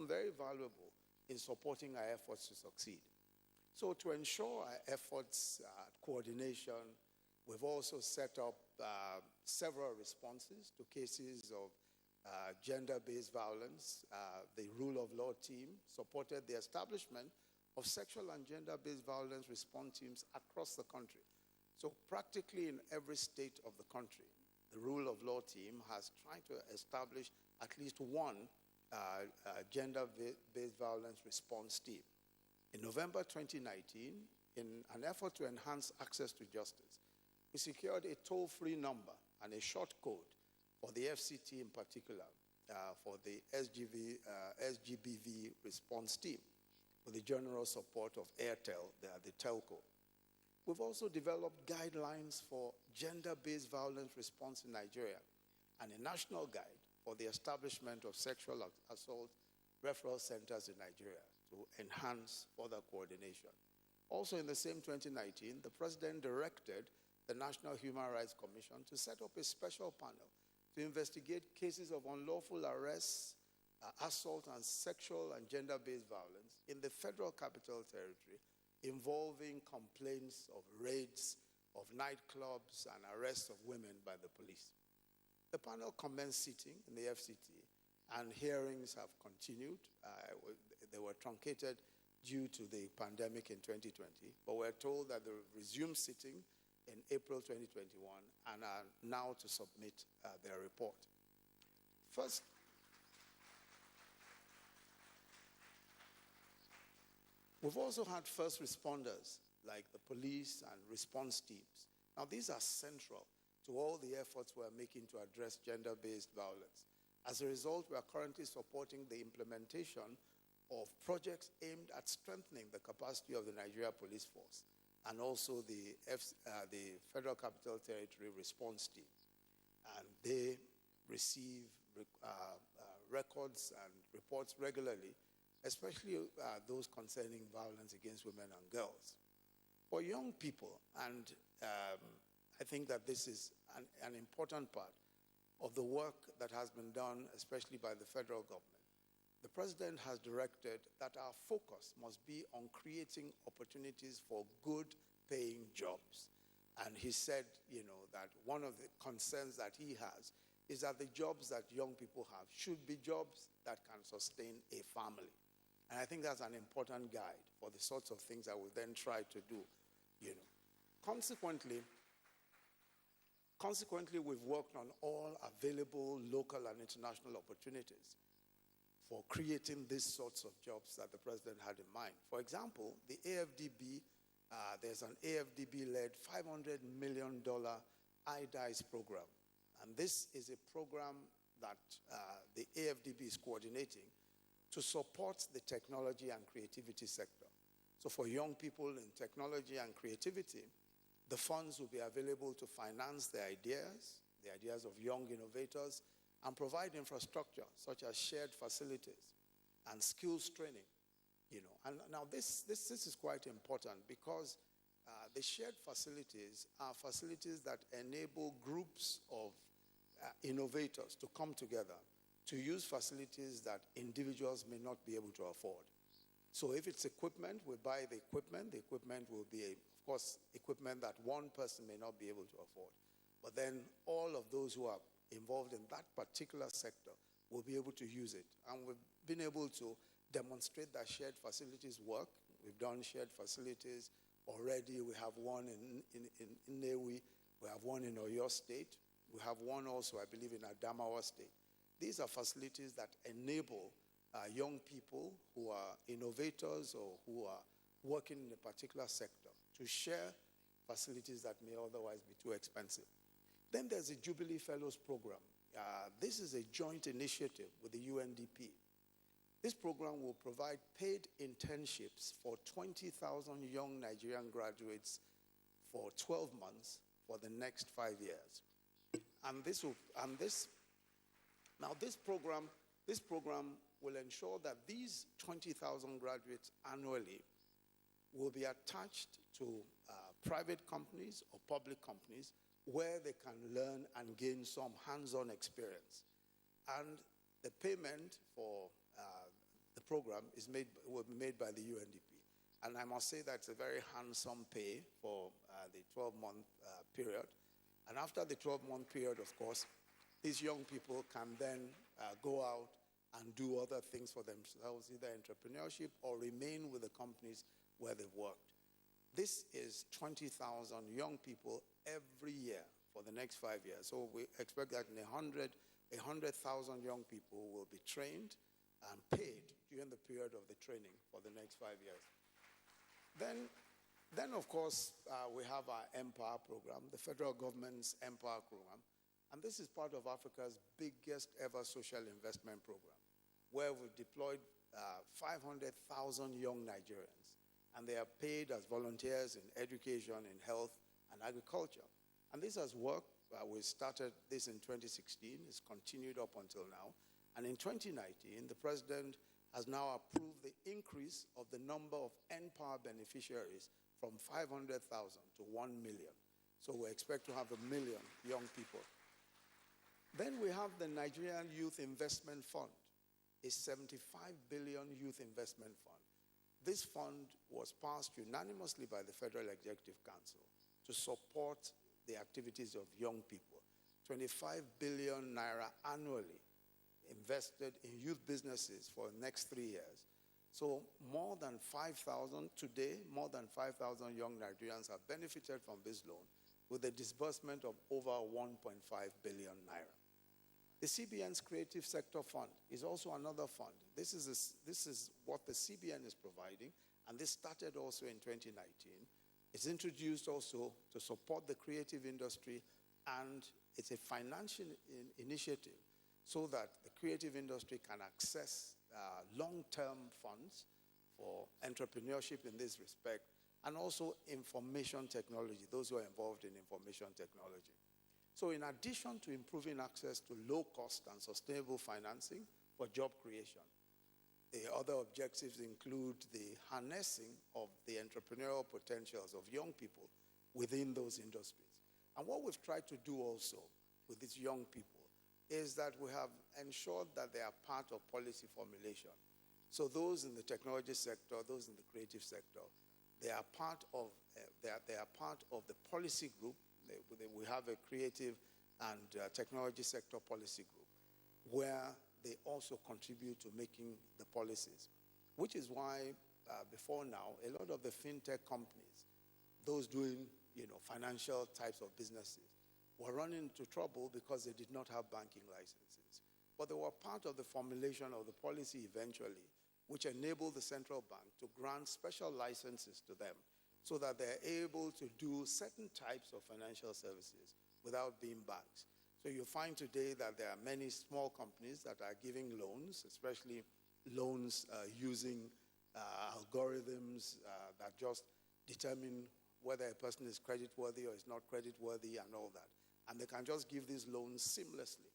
very valuable in supporting our efforts to succeed. So to ensure our efforts coordination, we've also set up several responses to cases of gender-based violence. The Rule of Law team supported the establishment of sexual and gender-based violence response teams across the country. So practically in every state of the country, the Rule of Law team has tried to establish at least one gender-based violence response team. In November 2019, in an effort to enhance access to justice, we secured a toll-free number and a short code for the FCT in particular, for the SGBV response team, with the general support of Airtel, the telco. We've also developed guidelines for gender-based violence response in Nigeria and a national guide for the establishment of sexual assault referral centers in Nigeria to enhance further coordination. Also in the same 2019, the president directed the National Human Rights Commission to set up a special panel to investigate cases of unlawful arrests, assault, and sexual and gender-based violence in the Federal Capital Territory involving complaints of raids of nightclubs and arrests of women by the police. The panel commenced sitting in the FCT, and hearings have continued. They were truncated due to the pandemic in 2020, but we're told that they resumed sitting in April 2021 and are now to submit their report. First, we've also had first responders like the police and response teams. Now, these are central to all the efforts we're making to address gender-based violence. As a result, we are currently supporting the implementation of projects aimed at strengthening the capacity of the Nigeria Police Force and also the Federal Capital Territory Response Team. And they receive records and reports regularly, especially those concerning violence against women and girls. For young people, and I think that this is an important part of the work that has been done, especially by the federal government, the president has directed that our focus must be on creating opportunities for good paying jobs. And he said, that one of the concerns that he has is that the jobs that young people have should be jobs that can sustain a family. And I think that's an important guide for the sorts of things that we'll then try to do, Consequently, we've worked on all available local and international opportunities for creating these sorts of jobs that the president had in mind. For example, the AFDB, there's an AFDB-led $500 million IDICE program. And this is a program that the AFDB is coordinating to support the technology and creativity sector. So for young people in technology and creativity, the funds will be available to finance the ideas of young innovators, and provide infrastructure such as shared facilities and skills training. And now this is quite important because the shared facilities are facilities that enable groups of innovators to come together to use facilities that individuals may not be able to afford. So if it's equipment, we buy the equipment. The equipment will be, of course, equipment that one person may not be able to afford. But then all of those who are involved in that particular sector will be able to use it. And we've been able to demonstrate that shared facilities work. We've done shared facilities already. We have one in Nnewi. We have one in Oyo State. We have one also, I believe, in Adamawa State. These are facilities that enable young people who are innovators or who are working in a particular sector to share facilities that may otherwise be too expensive. Then there's a Jubilee Fellows Program. This is a joint initiative with the UNDP. This program will provide paid internships for 20,000 young Nigerian graduates for 12 months for the next 5 years. This program will ensure that these 20,000 graduates annually will be attached to private companies or public companies where they can learn and gain some hands-on experience. And the payment for the program will be made by the UNDP. And I must say that it's a very handsome pay for the 12-month period. And after the 12-month period, of course, these young people can then go out and do other things for themselves, either entrepreneurship or remain with the companies where they've worked. This is 20,000 young people every year for the next 5 years. So we expect that 100,000 young people will be trained and paid during the period of the training for the next 5 years. Then of course, we have our Empower program, the federal government's Empower program. And this is part of Africa's biggest ever social investment program, where we've deployed 500,000 young Nigerians. And they are paid as volunteers in education, in health, and agriculture. And this has worked. We started this in 2016. It's continued up until now. And in 2019, the president has now approved the increase of the number of Empower beneficiaries from 500,000 to 1 million. So we expect to have 1 million young people. Then we have the Nigerian Youth Investment Fund, a 75 billion youth investment fund. This fund was passed unanimously by the Federal Executive Council to support the activities of young people. 25 billion naira annually invested in youth businesses for the next 3 years. So more than 5,000 today, more than 5,000 young Nigerians have benefited from this loan with a disbursement of over 1.5 billion naira. The CBN's Creative Sector Fund is also another fund. This is what the CBN is providing, and this started also in 2019. It's introduced also to support the creative industry And it's a financial initiative so that the creative industry can access long-term funds for entrepreneurship in this respect, and also information technology, those who are involved in information technology. So in addition to improving access to low-cost and sustainable financing for job creation, the other objectives include the harnessing of the entrepreneurial potentials of young people within those industries. And what we've tried to do also with these young people is that we have ensured that they are part of policy formulation. So those in the technology sector, those in the creative sector, they are part of the policy group. We have a creative and technology sector policy group where they also contribute to making the policies, which is why before now, a lot of the fintech companies, those doing financial types of businesses, were running into trouble because they did not have banking licenses. But they were part of the formulation of the policy eventually, which enabled the central bank to grant special licenses to them so that they're able to do certain types of financial services without being banks. So you find today that there are many small companies that are giving loans, especially loans using algorithms that just determine whether a person is creditworthy or is not creditworthy and all that. And they can just give these loans seamlessly.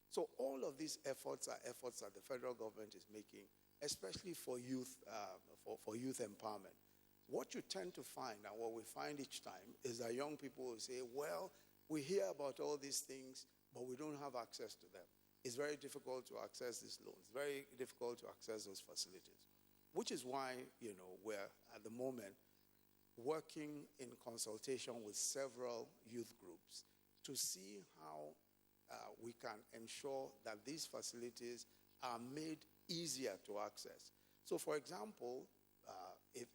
So all of these efforts are efforts that the federal government is making, especially for youth, for youth empowerment. What you tend to find, and what we find each time, is that young people will say, well, we hear about all these things, but we don't have access to them. It's very difficult to access these loans, very difficult to access those facilities, which is why, we're at the moment working in consultation with several youth groups to see how we can ensure that these facilities are made easier to access. So, for example, if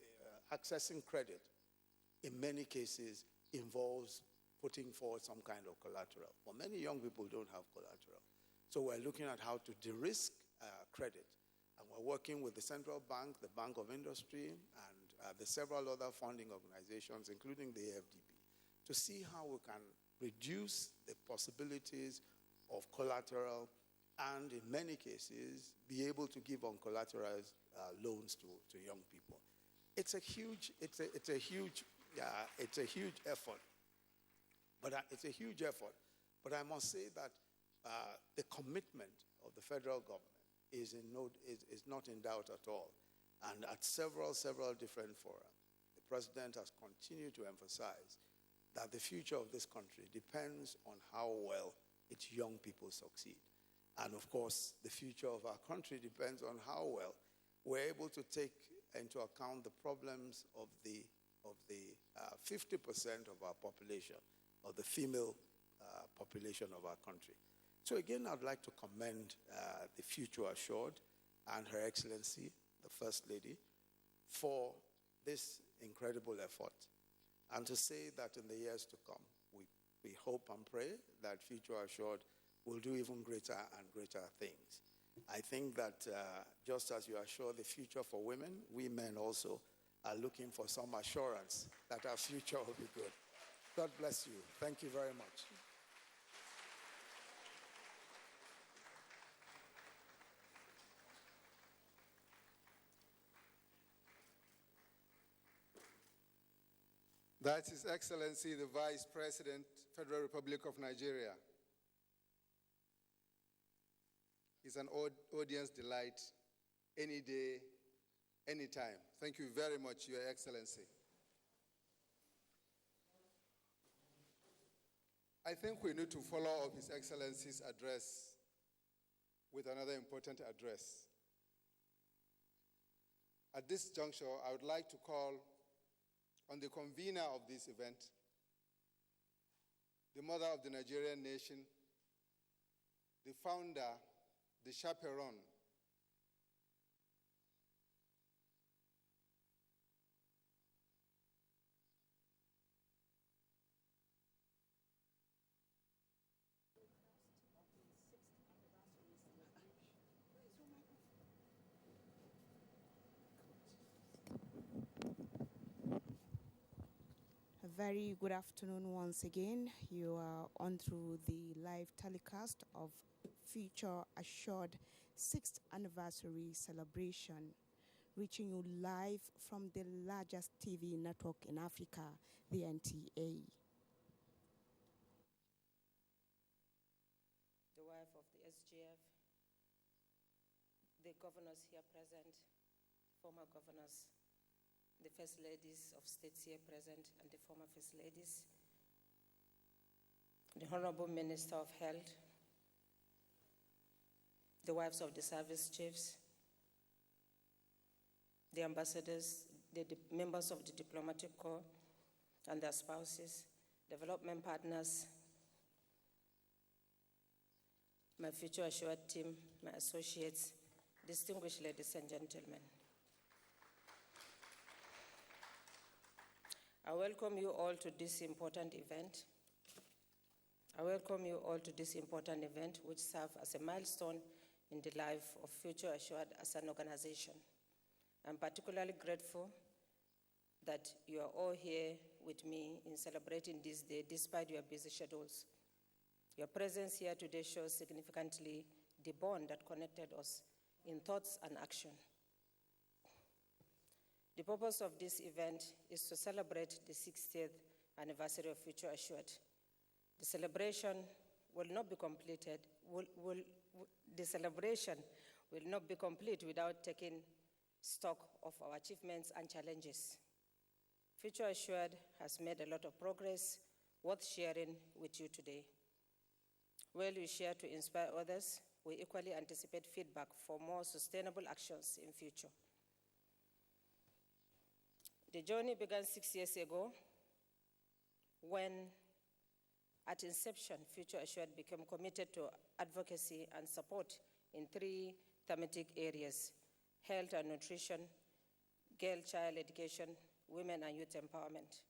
accessing credit in many cases involves putting forward some kind of collateral. Well, many young people don't have collateral. So we're looking at how to de-risk credit. And we're working with the central bank, the Bank of Industry, and the several other funding organizations, including the AFDB, to see how we can reduce the possibilities of collateral and, in many cases, be able to give uncollateralized loans to young people. It's a huge effort. It's a huge effort. But I must say that the commitment of the federal government is not in doubt at all. And at several different fora, the president has continued to emphasize that the future of this country depends on how well its young people succeed. And of course, the future of our country depends on how well we're able to take into account the problems of the 50% of our population, of the female population of our country. So again, I'd like to commend the Future Assured and Her Excellency, the First Lady, for this incredible effort, and to say that in the years to come, we hope and pray that Future Assured will do even greater and greater things. I think that just as you assure the future for women, we men also are looking for some assurance that our future will be good. God bless you. Thank you very much. That's His Excellency, the Vice President, Federal Republic of Nigeria. It's an audience delight any day, any time. Thank you very much, Your Excellency. I think we need to follow up His Excellency's address with another important address. At this juncture, I would like to call on the convener of this event, the mother of the Nigerian nation, the founder, the chaperone, very good afternoon once again. You are on through the live telecast of Future Assured 6th anniversary celebration, reaching you live from the largest TV network in Africa, the NTA. The wife of the SGF, the governors here present, former governors, the first ladies of states here present, and the former first ladies, the Honorable Minister of Health, the wives of the service chiefs, the ambassadors, the members of the diplomatic corps and their spouses, development partners, my Future Assured team, my associates, distinguished ladies and gentlemen. I welcome you all to this important event. I welcome you all to this important event, which serves as a milestone in the life of Future Assured as an organization. I'm particularly grateful that you are all here with me in celebrating this day despite your busy schedules. Your presence here today shows significantly the bond that connected us in thoughts and action. The purpose of this event is to celebrate the 60th anniversary of Future Assured. The celebration will not be completed. The celebration will not be complete without taking stock of our achievements and challenges. Future Assured has made a lot of progress worth sharing with you today. While we share to inspire others, we equally anticipate feedback for more sustainable actions in future. The journey began 6 years ago when, at inception, Future Assured became committed to advocacy and support in 3 thematic areas: health and nutrition, girl-child education, women and youth empowerment.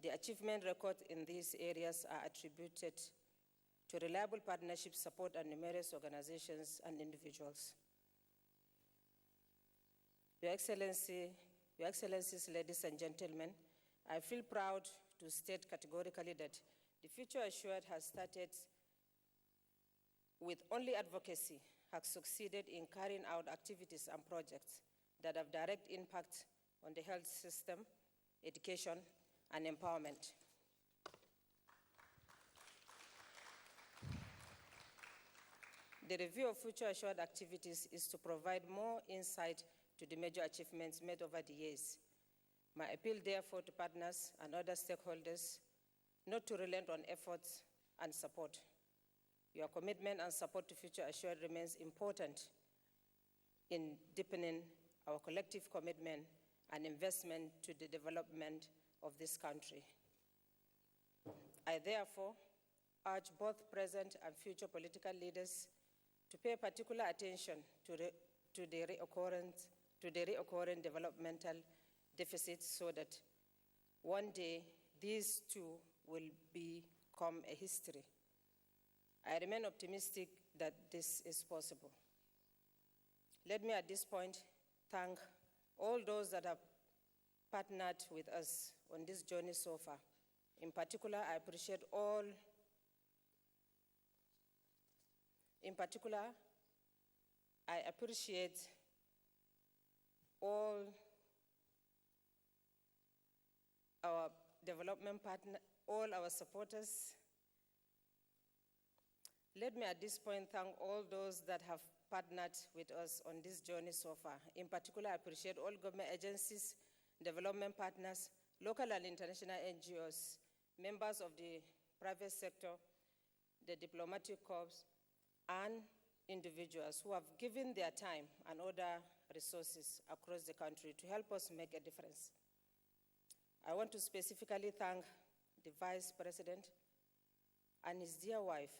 The achievement records in these areas are attributed to reliable partnership support and numerous organizations and individuals. Your Excellencies, ladies and gentlemen, I feel proud to state categorically that the Future Assured has started with only advocacy, has succeeded in carrying out activities and projects that have direct impact on the health system, education, and empowerment. The review of Future Assured activities is to provide more insight to the major achievements made over the years. My appeal, therefore, to partners and other stakeholders not to relent on efforts and support. Your commitment and support to Future Assured remains important in deepening our collective commitment and investment to the development of this country. I therefore urge both present and future political leaders to pay particular attention to the reoccurring developmental deficits so that one day these too will become a history. I remain optimistic that this is possible. Let me at this point thank all those that have partnered with us on this journey so far. In particular, I appreciate all our development partners, all our supporters. Let me at this point thank all those that have partnered with us on this journey so far. In particular, I appreciate all government agencies, development partners, local and international NGOs, members of the private sector, the diplomatic corps, and individuals who have given their time and other resources across the country to help us make a difference. I want to specifically thank the Vice President and his dear wife,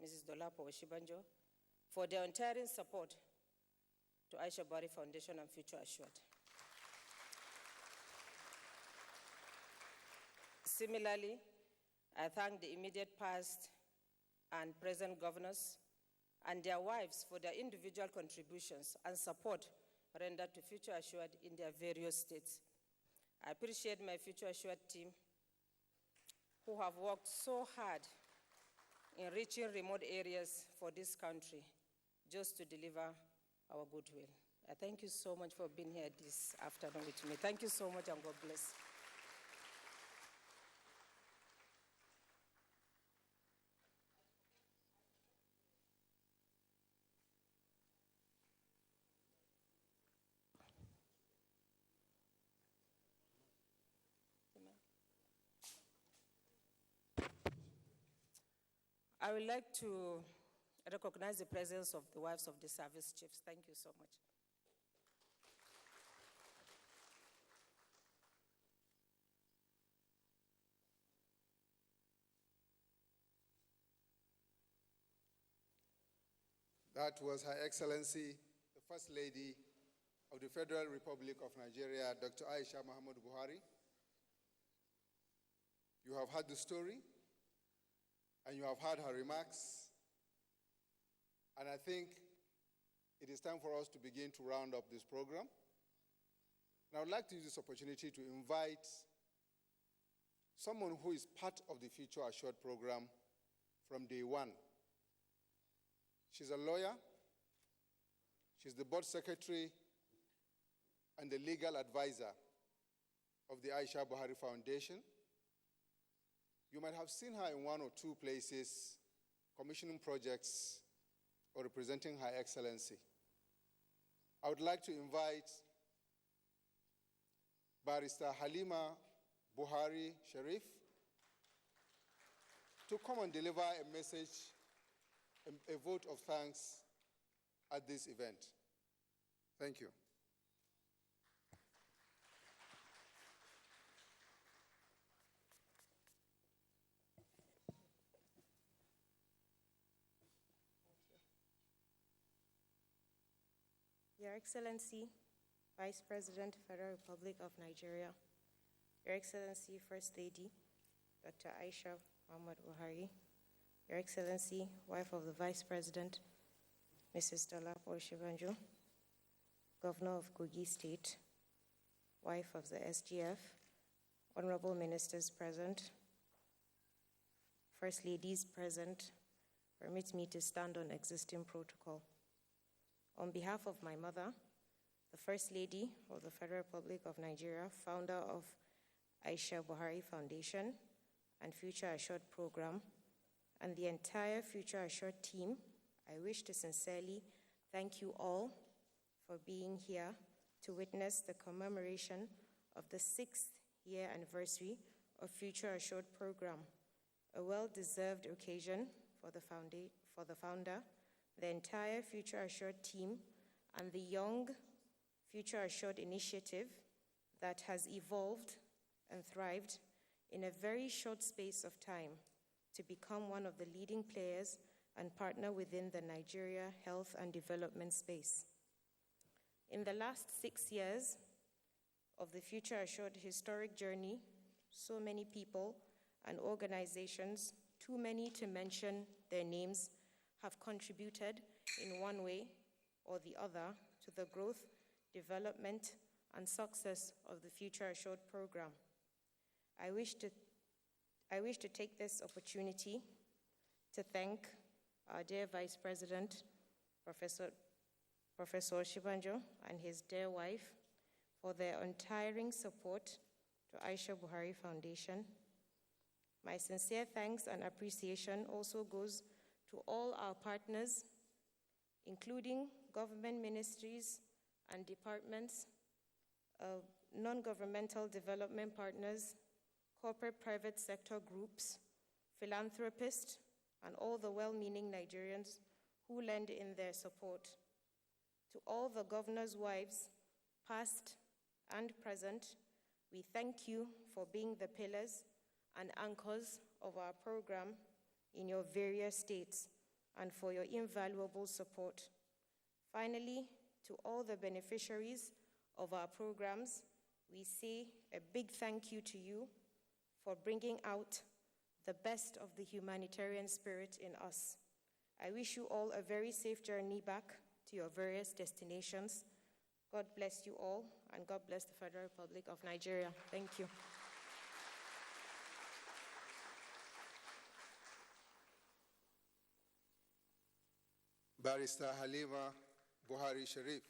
Mrs. Dolapo Oshibanjo, for their untiring support to Aisha Buhari Foundation and Future Assured. Similarly, I thank the immediate past and present governors and their wives for their individual contributions and support rendered to Future Assured in their various states. I appreciate my Future Assured team who have worked so hard in reaching remote areas for this country just to deliver our goodwill. I thank you so much for being here this afternoon with me. Thank you so much, and God bless. I would like to recognize the presence of the wives of the service chiefs. Thank you so much. That was Her Excellency, the First Lady of the Federal Republic of Nigeria, Dr. Aisha Muhammadu Buhari. You have heard the story, and you have heard her remarks, and I think it is time for us to begin to round up this program. And I would like to use this opportunity to invite someone who is part of the Future Assured program from day one. She's a lawyer, she's the board secretary and the legal advisor of the Aisha Buhari Foundation. You might have seen her in one or two places, commissioning projects or representing Her Excellency. I would like to invite Barrister Halima Buhari Sharif to come and deliver a message, a vote of thanks at this event. Thank you. Your Excellency, Vice President, Federal Republic of Nigeria, Your Excellency, First Lady, Dr. Aisha Muhammadu Buhari, Your Excellency, wife of the Vice President, Mrs. Dolapo Shibanjo, Governor of Kogi State, wife of the SGF, Honorable Ministers present, First Ladies present, permit me to stand on existing protocol. On behalf of my mother, the First Lady of the Federal Republic of Nigeria, founder of Aisha Buhari Foundation and Future Assured Program, and the entire Future Assured team, I wish to sincerely thank you all for being here to witness the commemoration of the 6th year anniversary of Future Assured Program, a well-deserved occasion for the founder, the entire Future Assured team, and the young Future Assured initiative that has evolved and thrived in a very short space of time to become one of the leading players and partner within the Nigeria health and development space. In the last 6 years of the Future Assured historic journey, so many people and organizations, too many to mention their names, have contributed in one way or the other to the growth, development, and success of the Future Assured program. I wish to take this opportunity to thank our dear Vice President, Professor Shibanjo, and his dear wife for their untiring support to Aisha Buhari Foundation. My sincere thanks and appreciation also goes to all our partners, including government ministries and departments, non-governmental development partners, corporate private sector groups, philanthropists, and all the well-meaning Nigerians who lend in their support. To all the governors' wives, past and present, we thank you for being the pillars and anchors of our program in your various states and for your invaluable support. Finally, to all the beneficiaries of our programs, we say a big thank you to you for bringing out the best of the humanitarian spirit in us. I wish you all a very safe journey back to your various destinations. God bless you all, and God bless the Federal Republic of Nigeria. Thank you. Barrister Halima Buhari Sharif,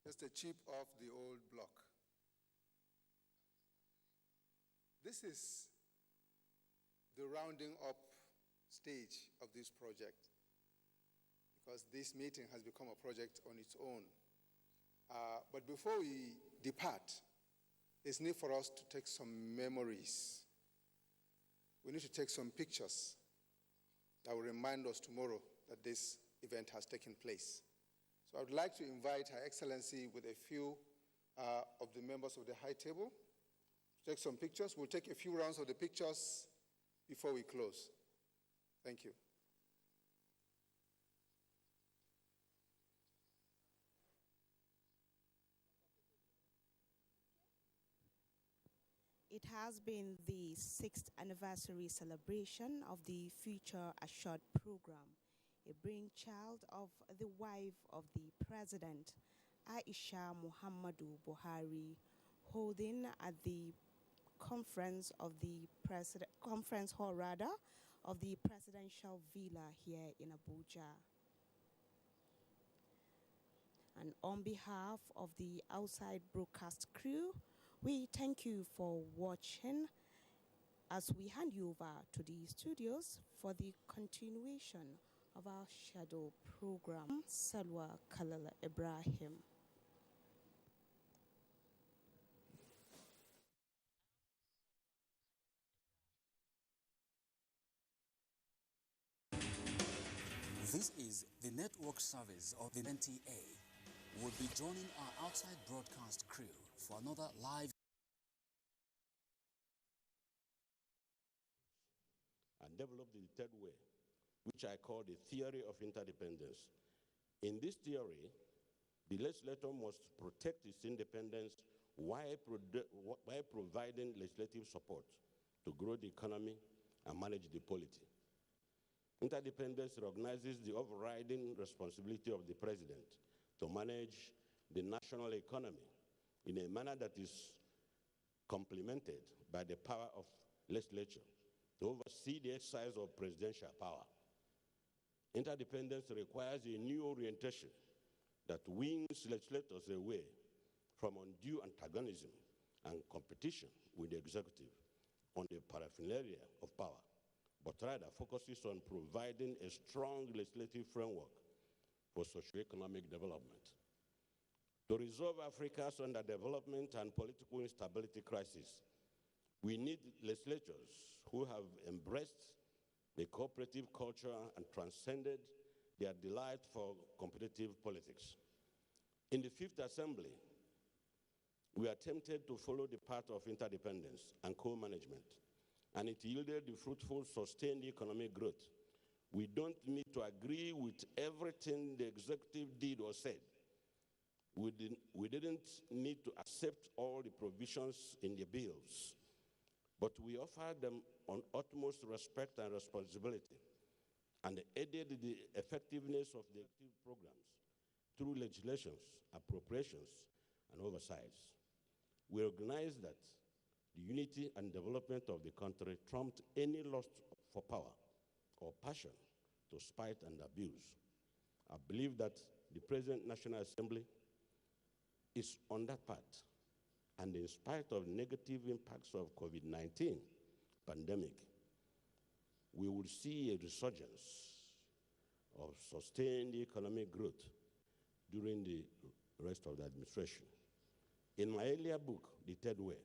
just the chief of the old block. This is the rounding up stage of this project, because this meeting has become a project on its own. But before we depart, there's need for us to take some memories. We need to take some pictures that will remind us tomorrow that this event has taken place. So I would like to invite Her Excellency with a few of the members of the high table to take some pictures. We'll take a few rounds of the pictures before we close. Thank you. It has been the 6th anniversary celebration of the Future Assured program, a brainchild of the wife of the president, Aisha Muhammadu Buhari, holding at the conference hall of the presidential villa here in Abuja. And on behalf of the outside broadcast crew, we thank you for watching as we hand you over to the studios for the continuation of our shadow program. Salwa Kalala Ibrahim. This is the network service of the NTA. We'll be joining our outside broadcast crew for another live and developed the third way, which I call the theory of interdependence. In this theory, the legislator must protect its independence while providing legislative support to grow the economy and manage the polity. Interdependence recognizes the overriding responsibility of the president to manage the national economy in a manner that is complemented by the power of legislature to oversee the exercise of presidential power. Interdependence requires a new orientation that wins legislators away from undue antagonism and competition with the executive on the paraphernalia of power, but rather focuses on providing a strong legislative framework for socio-economic development. To resolve Africa's underdevelopment and political instability crisis, we need legislators who have embraced the cooperative culture and transcended their delight for competitive politics. In the Fifth Assembly, we attempted to follow the path of interdependence and co-management, and it yielded the fruitful, sustained economic growth. We don't need to agree with everything the executive did or said. We didn't need to accept all the provisions in the bills, but we offered them on utmost respect and responsibility and aided the effectiveness of the active programs through legislations, appropriations, and oversights. We recognize that the unity and development of the country trumped any lust for power or passion to spite and abuse. I believe that the present National Assembly is on that path, and in spite of negative impacts of COVID-19 pandemic, we will see a resurgence of sustained economic growth during the rest of the administration. In my earlier book, The Third Way,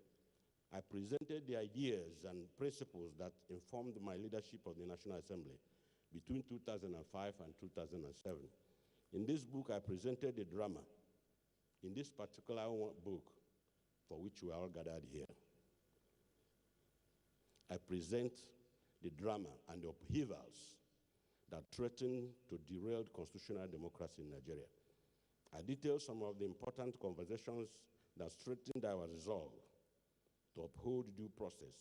I presented the ideas and principles that informed my leadership of the National Assembly between 2005 and 2007. In this book, I presented the drama. In this particular book, for which we are all gathered here, I present the drama and the upheavals that threaten to derail constitutional democracy in Nigeria. I detail some of the important conversations that strengthened our resolve to uphold due process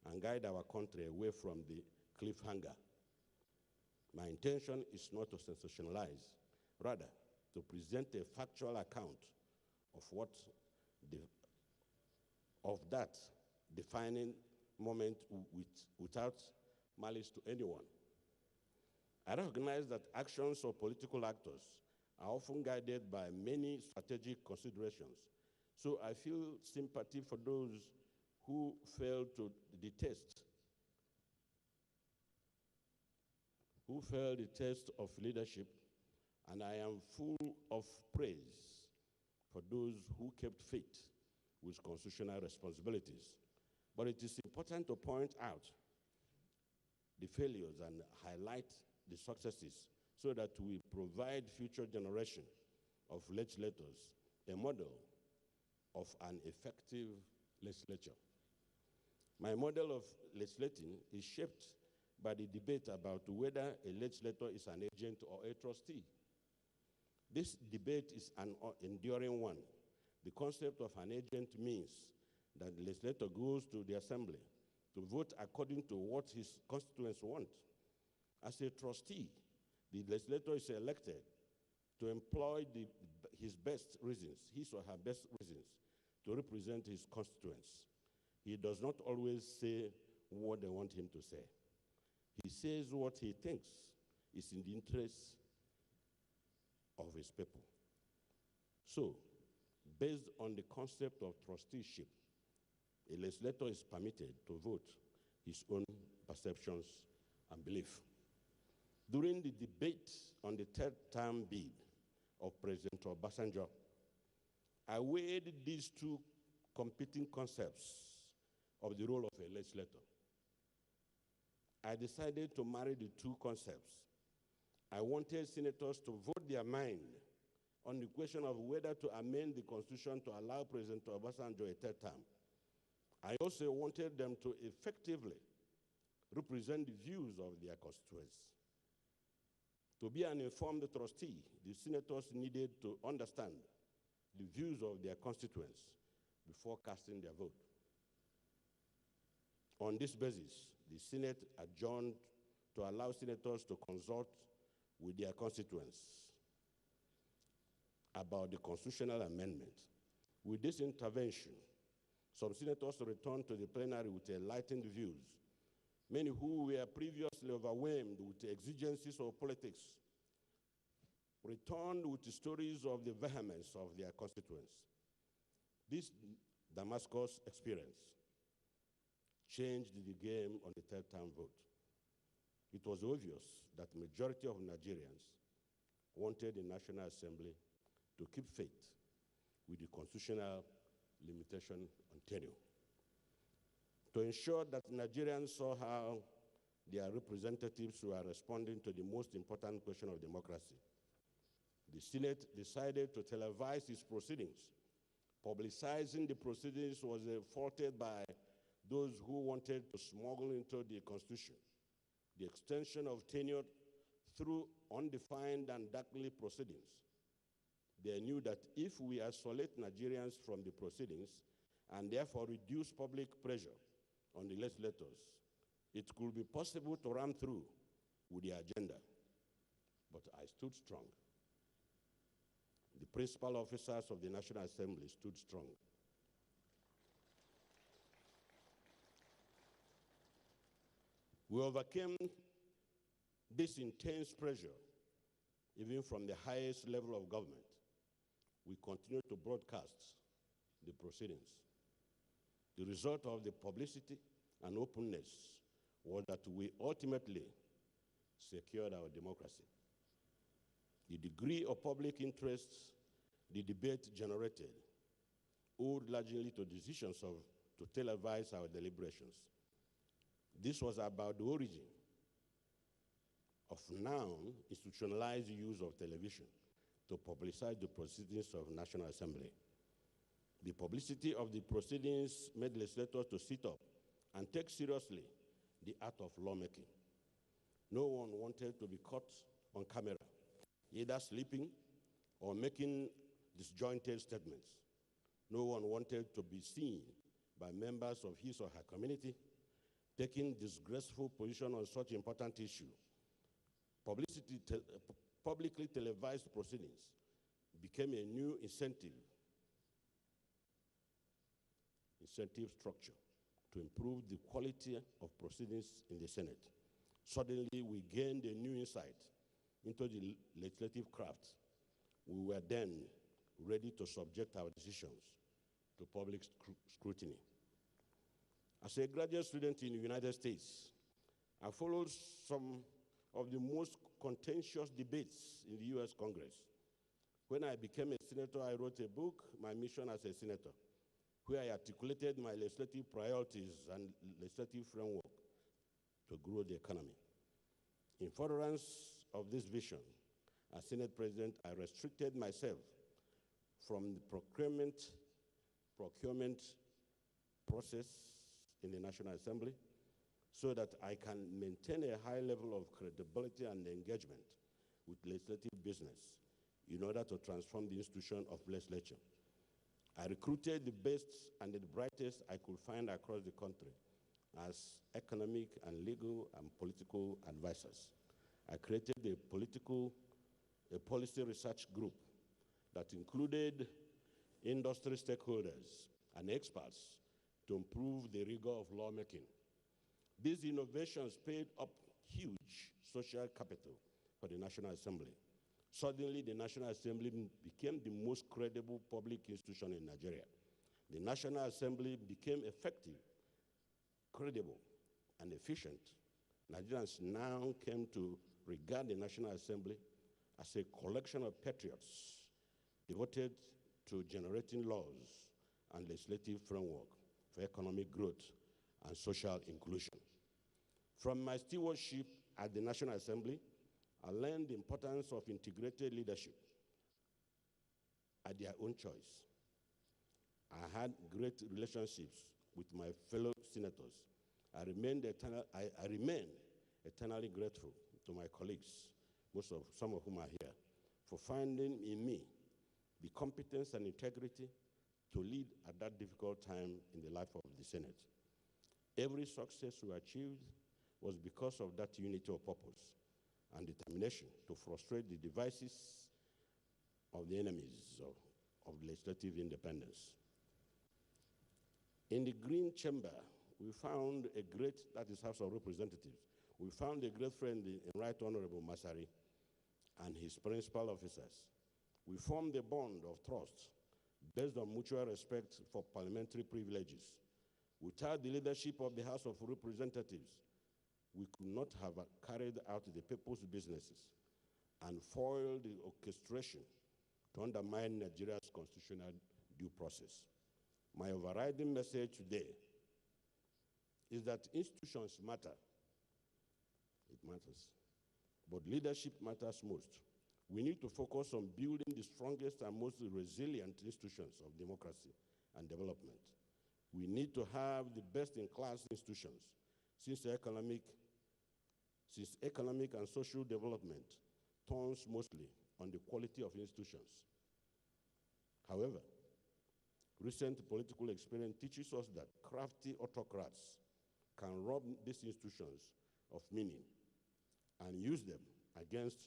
and guide our country away from the cliffhanger. My intention is not to sensationalize, rather to present a factual account of that defining moment without malice to anyone. I recognize that actions of political actors are often guided by many strategic considerations, so I feel sympathy for those who fail the test of leadership, and I am full of praise for those who kept faith with constitutional responsibilities. But it is important to point out the failures and highlight the successes so that we provide future generation of legislators a model of an effective legislature. My model of legislating is shaped by the debate about whether a legislator is an agent or a trustee. This debate is an enduring one. The concept of an agent means that the legislator goes to the assembly to vote according to what his constituents want. As a trustee, the legislator is elected to employ his or her best reasons to represent his constituents. He does not always say what they want him to say. He says what he thinks is in the interest of his people. So, based on the concept of trusteeship, a legislator is permitted to vote his own perceptions and belief. During the debate on the third-term bid of President Obasanjo, I weighed these two competing concepts of the role of a legislator. I decided to marry the two concepts. I wanted senators to vote their mind on the question of whether to amend the Constitution to allow President Obasanjo a third term. I also wanted them to effectively represent the views of their constituents. To be an informed trustee, the senators needed to understand the views of their constituents before casting their vote. On this basis, the Senate adjourned to allow senators to consult with their constituents about the constitutional amendment. With this intervention, some senators returned to the plenary with enlightened views. Many who were previously overwhelmed with the exigencies of politics returned with the stories of the vehemence of their constituents. This Damascus experience changed the game on the third-term vote. It was obvious that the majority of Nigerians wanted the National Assembly to keep faith with the constitutional limitation on tenure. To ensure that Nigerians saw how their representatives were responding to the most important question of democracy, the Senate decided to televise its proceedings. Publicizing the proceedings was faulted by those who wanted to smuggle into the Constitution the extension of tenure through undefined and darkly proceedings. They knew that if we isolate Nigerians from the proceedings and therefore reduce public pressure on the legislators, it could be possible to run through with the agenda. But I stood strong. The principal officers of the National Assembly stood strong. We overcame this intense pressure, even from the highest level of government. We continue to broadcast the proceedings. The result of the publicity and openness was that we ultimately secured our democracy. The degree of public interest the debate generated owed largely to decisions to televise our deliberations. This was about the origin of now institutionalized use of television to publicize the proceedings of National Assembly. The publicity of the proceedings made legislators to sit up and take seriously the art of lawmaking. No one wanted to be caught on camera, either sleeping or making disjointed statements. No one wanted to be seen by members of his or her community taking disgraceful position on such important issue. Publicly televised proceedings became a new incentive structure to improve the quality of proceedings in the Senate. Suddenly, we gained a new insight into the legislative craft. We were then ready to subject our decisions to public scrutiny. As a graduate student in the United States, I followed some of the most contentious debates in the US Congress. When I became a senator, I wrote a book, My Mission as a Senator, where I articulated my legislative priorities and legislative framework to grow the economy. In furtherance of this vision, as Senate President, I restricted myself from the procurement process in the National Assembly so that I can maintain a high level of credibility and engagement with legislative business in order to transform the institution of legislature. I recruited the best and the brightest I could find across the country as economic and legal and political advisors. I created a policy research group that included industry stakeholders and experts to improve the rigor of lawmaking. These innovations paid up huge social capital for the National Assembly. Suddenly, the National Assembly became the most credible public institution in Nigeria. The National Assembly became effective, credible, and efficient. Nigerians now came to regard the National Assembly as a collection of patriots devoted to generating laws and legislative framework for economic growth and social inclusion. From my stewardship at the National Assembly, I learned the importance of integrated leadership at their own choice. I had great relationships with my fellow senators. I remain eternally grateful to my colleagues, some of whom are here, for finding in me the competence and integrity to lead at that difficult time in the life of the Senate. Every success we achieved was because of that unity of purpose and determination to frustrate the devices of the enemies of legislative independence. In the Green Chamber, we found that is House of Representatives, we found a great friend in Right Honorable Masari and his principal officers. We formed a bond of trust based on mutual respect for parliamentary privileges. Without the leadership of the House of Representatives, we could not have carried out the people's businesses and foiled the orchestration to undermine Nigeria's constitutional due process. My overriding message today is that institutions matter. It matters. But leadership matters most. We need to focus on building the strongest and most resilient institutions of democracy and development. We need to have the best-in-class institutions, since economic and social development turns mostly on the quality of institutions. However, recent political experience teaches us that crafty autocrats can rob these institutions of meaning and use them against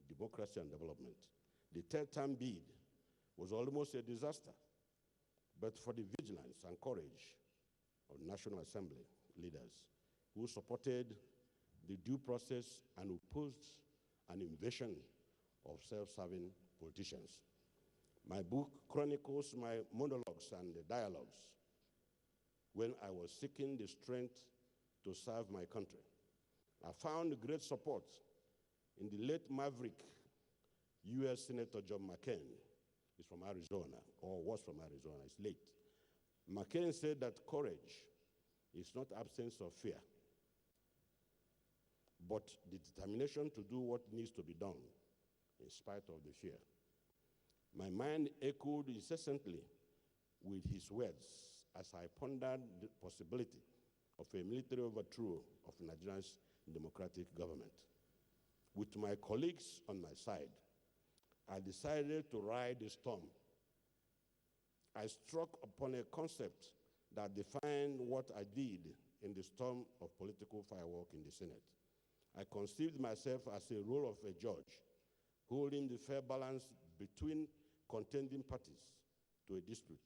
democracy and development. The third-term bid was almost a disaster, but for the vigilance and courage of National Assembly leaders who supported the due process and opposed an invasion of self-serving politicians. My book chronicles my monologues and dialogues when I was seeking the strength to serve my country. I found great support in the late maverick U.S. Senator John McCain. He's from Arizona, or was from Arizona, he's late. McCain said that courage is not absence of fear, but the determination to do what needs to be done in spite of the fear. My mind echoed incessantly with his words as I pondered the possibility of a military overthrow of Nigeria's democratic government. With my colleagues on my side, I decided to ride the storm. I struck upon a concept that defined what I did in the storm of political firework in the Senate. I conceived myself as a role of a judge, holding the fair balance between contending parties to a dispute.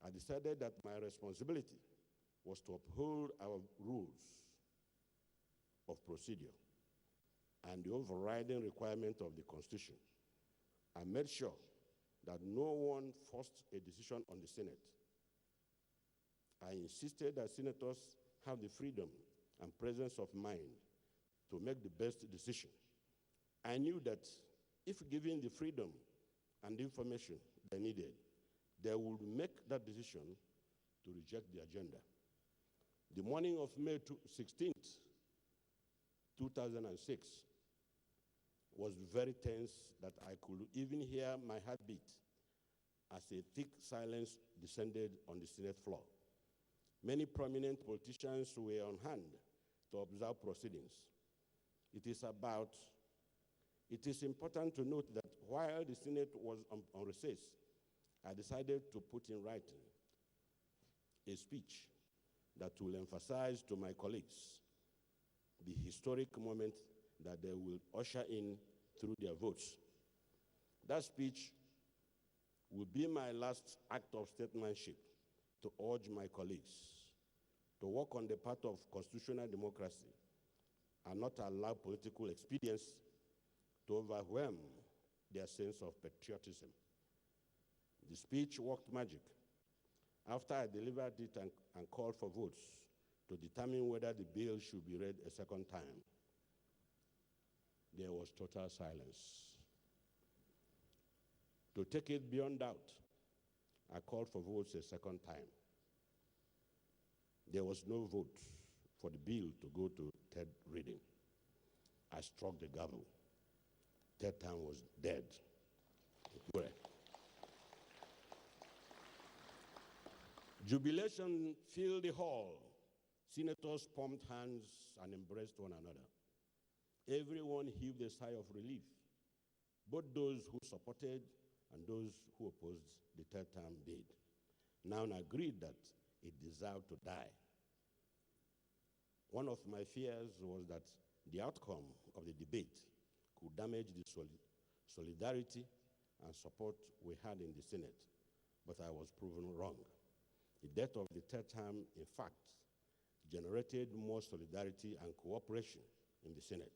I decided that my responsibility was to uphold our rules of procedure and the overriding requirement of the Constitution, I made sure that no one forced a decision on the Senate. I insisted that senators have the freedom and presence of mind to make the best decision. I knew that if given the freedom and the information they needed, they would make that decision to reject the agenda. The morning of May 16th, 2006, was very tense that I could even hear my heartbeat as a thick silence descended on the Senate floor. Many prominent politicians were on hand to observe proceedings. It is important to note that while the Senate was on recess, I decided to put in writing a speech that will emphasize to my colleagues the historic moment that they will usher in through their votes. That speech will be my last act of statesmanship to urge my colleagues to work on the path of constitutional democracy and not allow political expedience to overwhelm their sense of patriotism. The speech worked magic. After I delivered it and called for votes to determine whether the bill should be read a second time, there was total silence. To take it beyond doubt, I called for votes a second time. There was no vote for the bill to go to third reading. I struck the gavel. Third time was dead. Jubilation filled the hall. Senators pumped hands and embraced one another. Everyone heaved a sigh of relief. Both those who supported and those who opposed the third term did. Now agreed that it deserved to die. One of my fears was that the outcome of the debate could damage the solidarity and support we had in the Senate, but I was proven wrong. The death of the third term, in fact, generated more solidarity and cooperation in the Senate.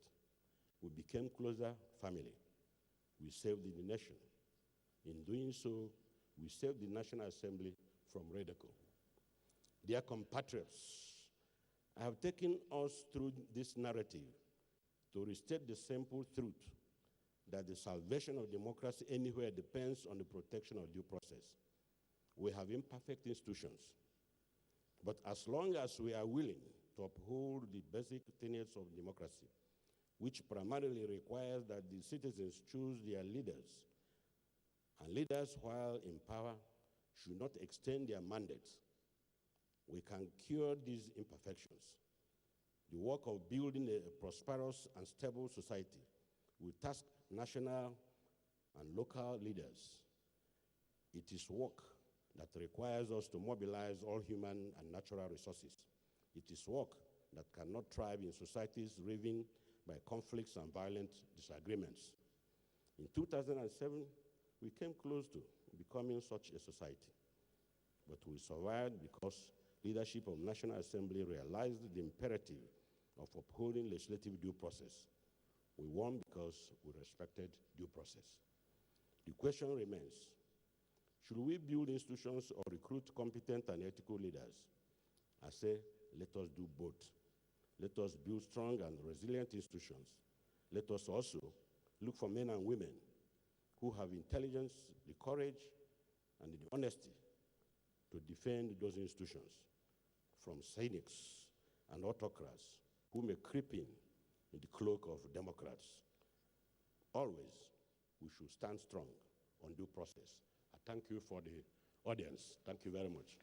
We became closer family. We saved the nation. In doing so, we saved the National Assembly from ridicule. Dear compatriots, I have taken us through this narrative to restate the simple truth that the salvation of democracy anywhere depends on the protection of due process. We have imperfect institutions, but as long as we are willing to uphold the basic tenets of democracy, which primarily requires that the citizens choose their leaders, and leaders, while in power, should not extend their mandates, we can cure these imperfections. The work of building a prosperous and stable society will task national and local leaders. It is work that requires us to mobilize all human and natural resources. It is work that cannot thrive in societies riven by conflicts and violent disagreements. In 2007, we came close to becoming such a society, but we survived because leadership of National Assembly realized the imperative of upholding legislative due process. We won because we respected due process. The question remains, should we build institutions or recruit competent and ethical leaders? I say, let us do both. Let us build strong and resilient institutions. Let us also look for men and women who have intelligence, the courage, and the honesty to defend those institutions from cynics and autocrats who may creep in the cloak of Democrats. Always, we should stand strong on due process. I thank you for the audience. Thank you very much.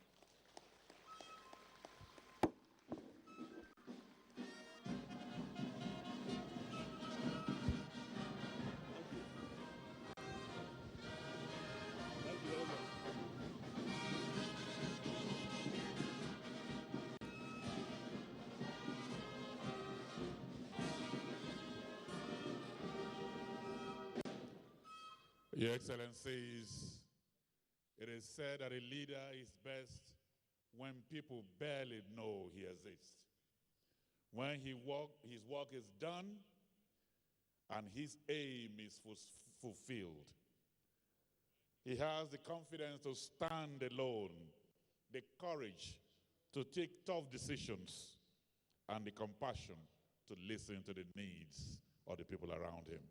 Your Excellencies, it is said that a leader is best when people barely know he exists. when his work is done and his aim is fulfilled. He has the confidence to stand alone, the courage to take tough decisions, and the compassion to listen to the needs of the people around him.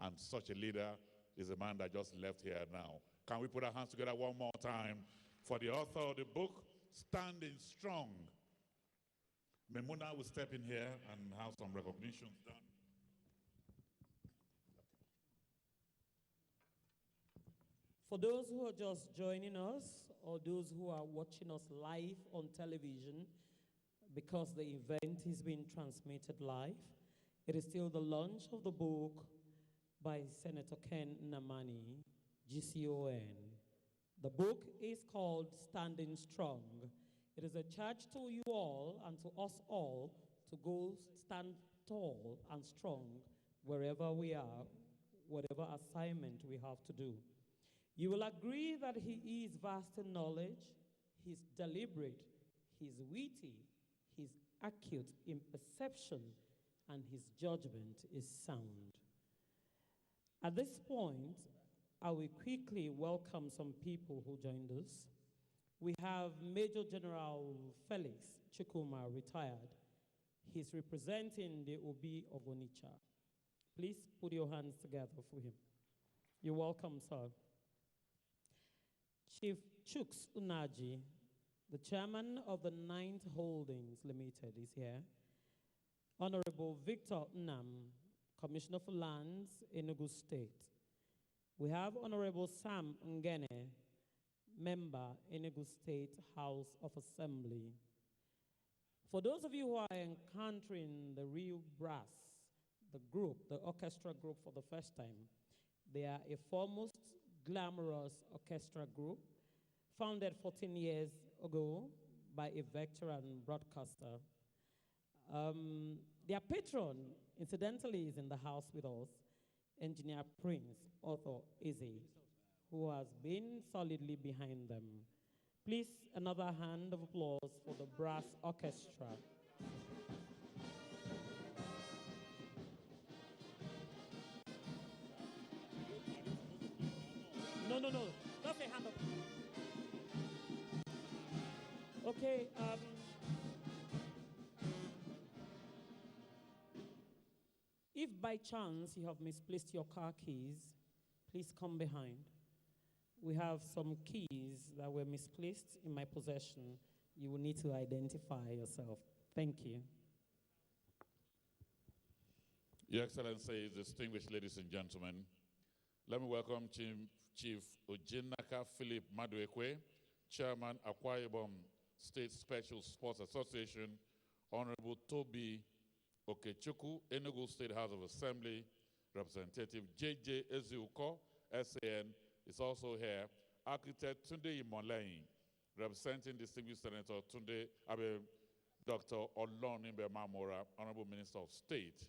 And such a leader is a man that just left here now. Can we put our hands together one more time for the author of the book, Standing Strong? Memuna will step in here and have some recognitions done. For those who are just joining us or those who are watching us live on television, because the event is being transmitted live, it is still the launch of the book by Senator Ken Nnamani, GCON. The book is called Standing Strong. It is a charge to you all and to us all to go stand tall and strong wherever we are, whatever assignment we have to do. You will agree that he is vast in knowledge, he's deliberate, he's witty, he's acute in perception, and his judgment is sound. At this point, I will quickly welcome some people who joined us. We have Major General Felix Chukwuma, retired. He's representing the Obi of Onitsha. Please put your hands together for him. You're welcome, sir. Chief Chuks Unaji, the chairman of the Ninth Holdings Limited, is here. Honorable Victor Nnam, Commissioner for Lands, Enugu State. We have Honorable Sam Ngene, member, Enugu State House of Assembly. For those of you who are encountering the real brass, the group, the orchestra group for the first time, they are a foremost glamorous orchestra group founded 14 years ago by a veteran broadcaster. Their patron, incidentally, is in the house with us, Engineer Prince, author Izzy, who has been solidly behind them. Please, another hand of applause for the brass orchestra. No, just a hand up. Okay, if by chance you have misplaced your car keys, please come behind. We have some keys that were misplaced in my possession. You will need to identify yourself. Thank you. Your Excellency, distinguished ladies and gentlemen, let me welcome Chief Ojinaka Philip Maduekwe, Chairman, Akwa Ibom State Special Sports Association, Honorable Toby Okechukwu, Enugu State House of Assembly, Representative J.J. Eziuko, SAN, is also here. Architect Tunde Imoleyin, representing distinguished Senator Dr. Olonimbe Mamora, Honorable Minister of State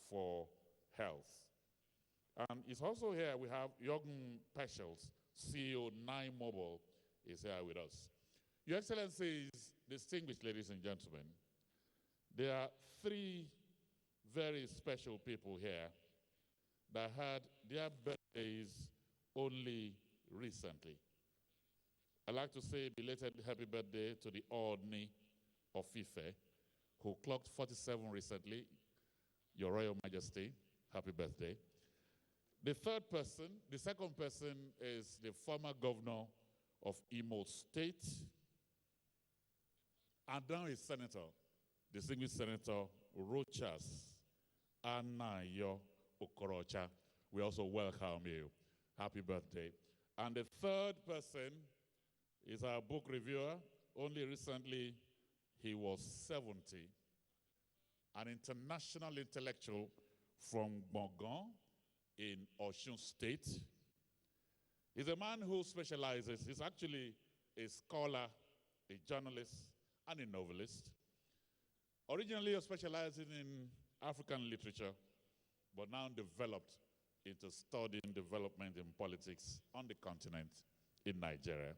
for Health. And it's also here, we have Jürgen Peschels, CEO, Nine Mobile, is here with us. Your Excellencies, distinguished ladies and gentlemen, there are three very special people here that had their birthdays only recently. I'd like to say belated happy birthday to the Ordni of Ife, who clocked 47 recently. Your Royal Majesty, happy birthday. The second person is the former governor of Imo State, and now a senator, distinguished Senator Rochas Anayo Okorocha. We also welcome you. Happy birthday. And the third person is our book reviewer. Only recently, he was 70. An international intellectual from Gbongan in Osun State. He's a man who specializes, he's actually a scholar, a journalist, and a novelist. Originally specializing in African literature, but now developed into studying development in politics on the continent in Nigeria.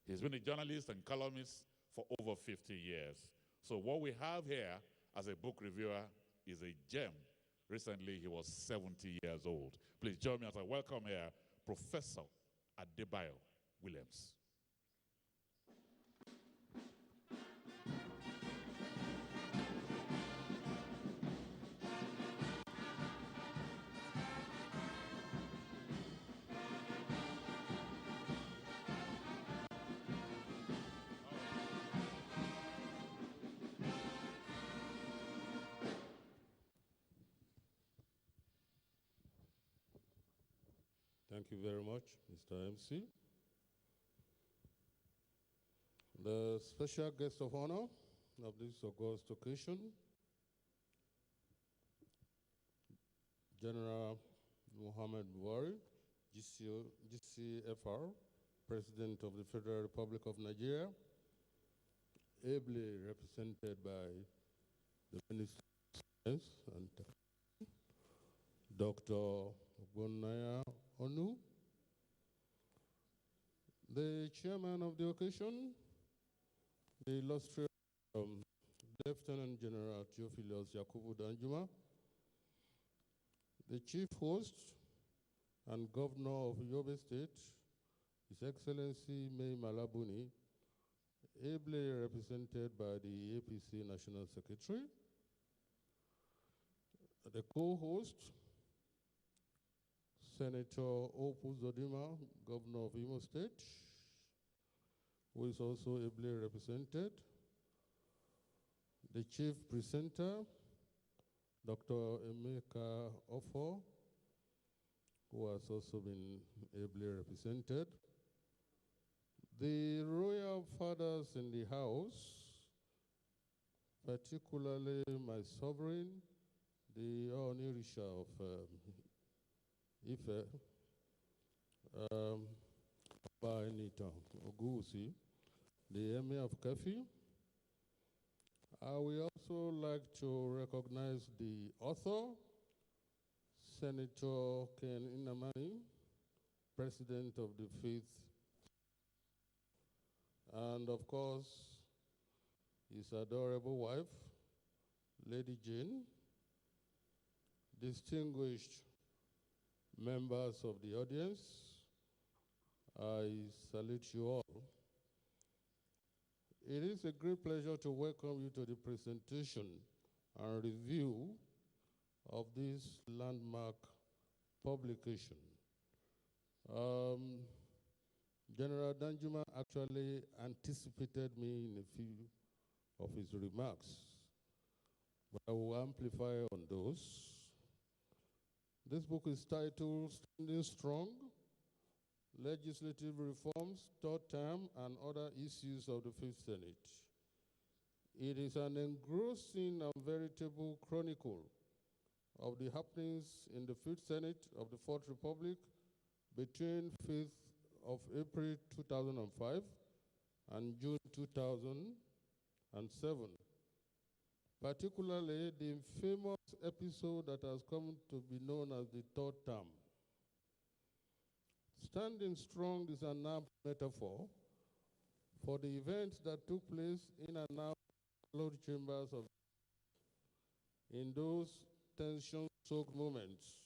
He's been a journalist and columnist for over 50 years. So what we have here as a book reviewer, is a gem. Recently, he was 70 years old. Please join me as I welcome here Professor Adebayo Williams. Thank you very much, Mr. MC. The special guest of honor of this august occasion, General Muhammad Buhari, GCFR, President of the Federal Republic of Nigeria, ably represented by the Minister of Science and Technology, Dr. Ogbonnaya Onu, the chairman of the occasion, the illustrious Lieutenant General Theophilus Yakubu Danjuma, the chief host and governor of Yobe State, His Excellency May Malabuni, ably represented by the APC National Secretary, the co-host, Senator Opu Zodima, Governor of Imo State, who is also ably represented, the chief presenter, Dr. Emeka Ofo, who has also been ably represented, the royal fathers in the house, particularly my sovereign, the Onirisha of Ife, Bainita Ogusi, the Emir of Kefi. I would also like to recognize the author, Senator Ken Inamani, President of the Fifth, and of course, his adorable wife, Lady Jane, distinguished members of the audience, I salute you all. It is a great pleasure to welcome you to the presentation and review of this landmark publication. General Danjuma actually anticipated me in a few of his remarks, but I will amplify on those. This book is titled Standing Strong, Legislative Reforms, Third Term, and Other Issues of the Fifth Senate. It is an engrossing and veritable chronicle of the happenings in the Fifth Senate of the Fourth Republic between 5th of April 2005 and June 2007. Particularly the famous episode that has come to be known as the third term. Standing strong is an apt metaphor for the events that took place in and out of the chambers of in those tension-soaked moments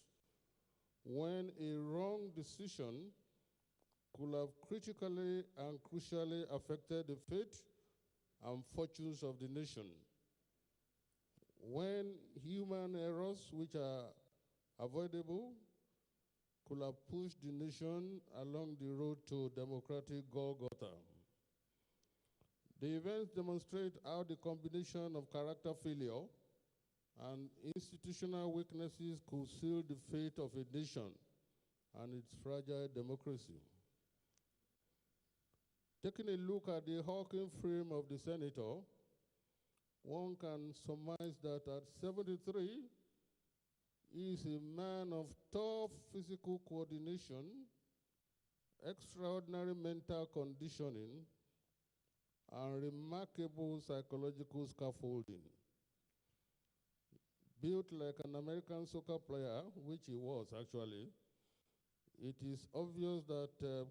when a wrong decision could have critically and crucially affected the fate and fortunes of the nation. When human errors, which are avoidable, could have pushed the nation along the road to democratic Golgotha. The events demonstrate how the combination of character failure and institutional weaknesses could seal the fate of a nation and its fragile democracy. Taking a look at the hulking frame of the senator, one can surmise that at 73, he is a man of tough physical coordination, extraordinary mental conditioning, and remarkable psychological scaffolding. Built like an American soccer player, which he was actually, it is obvious that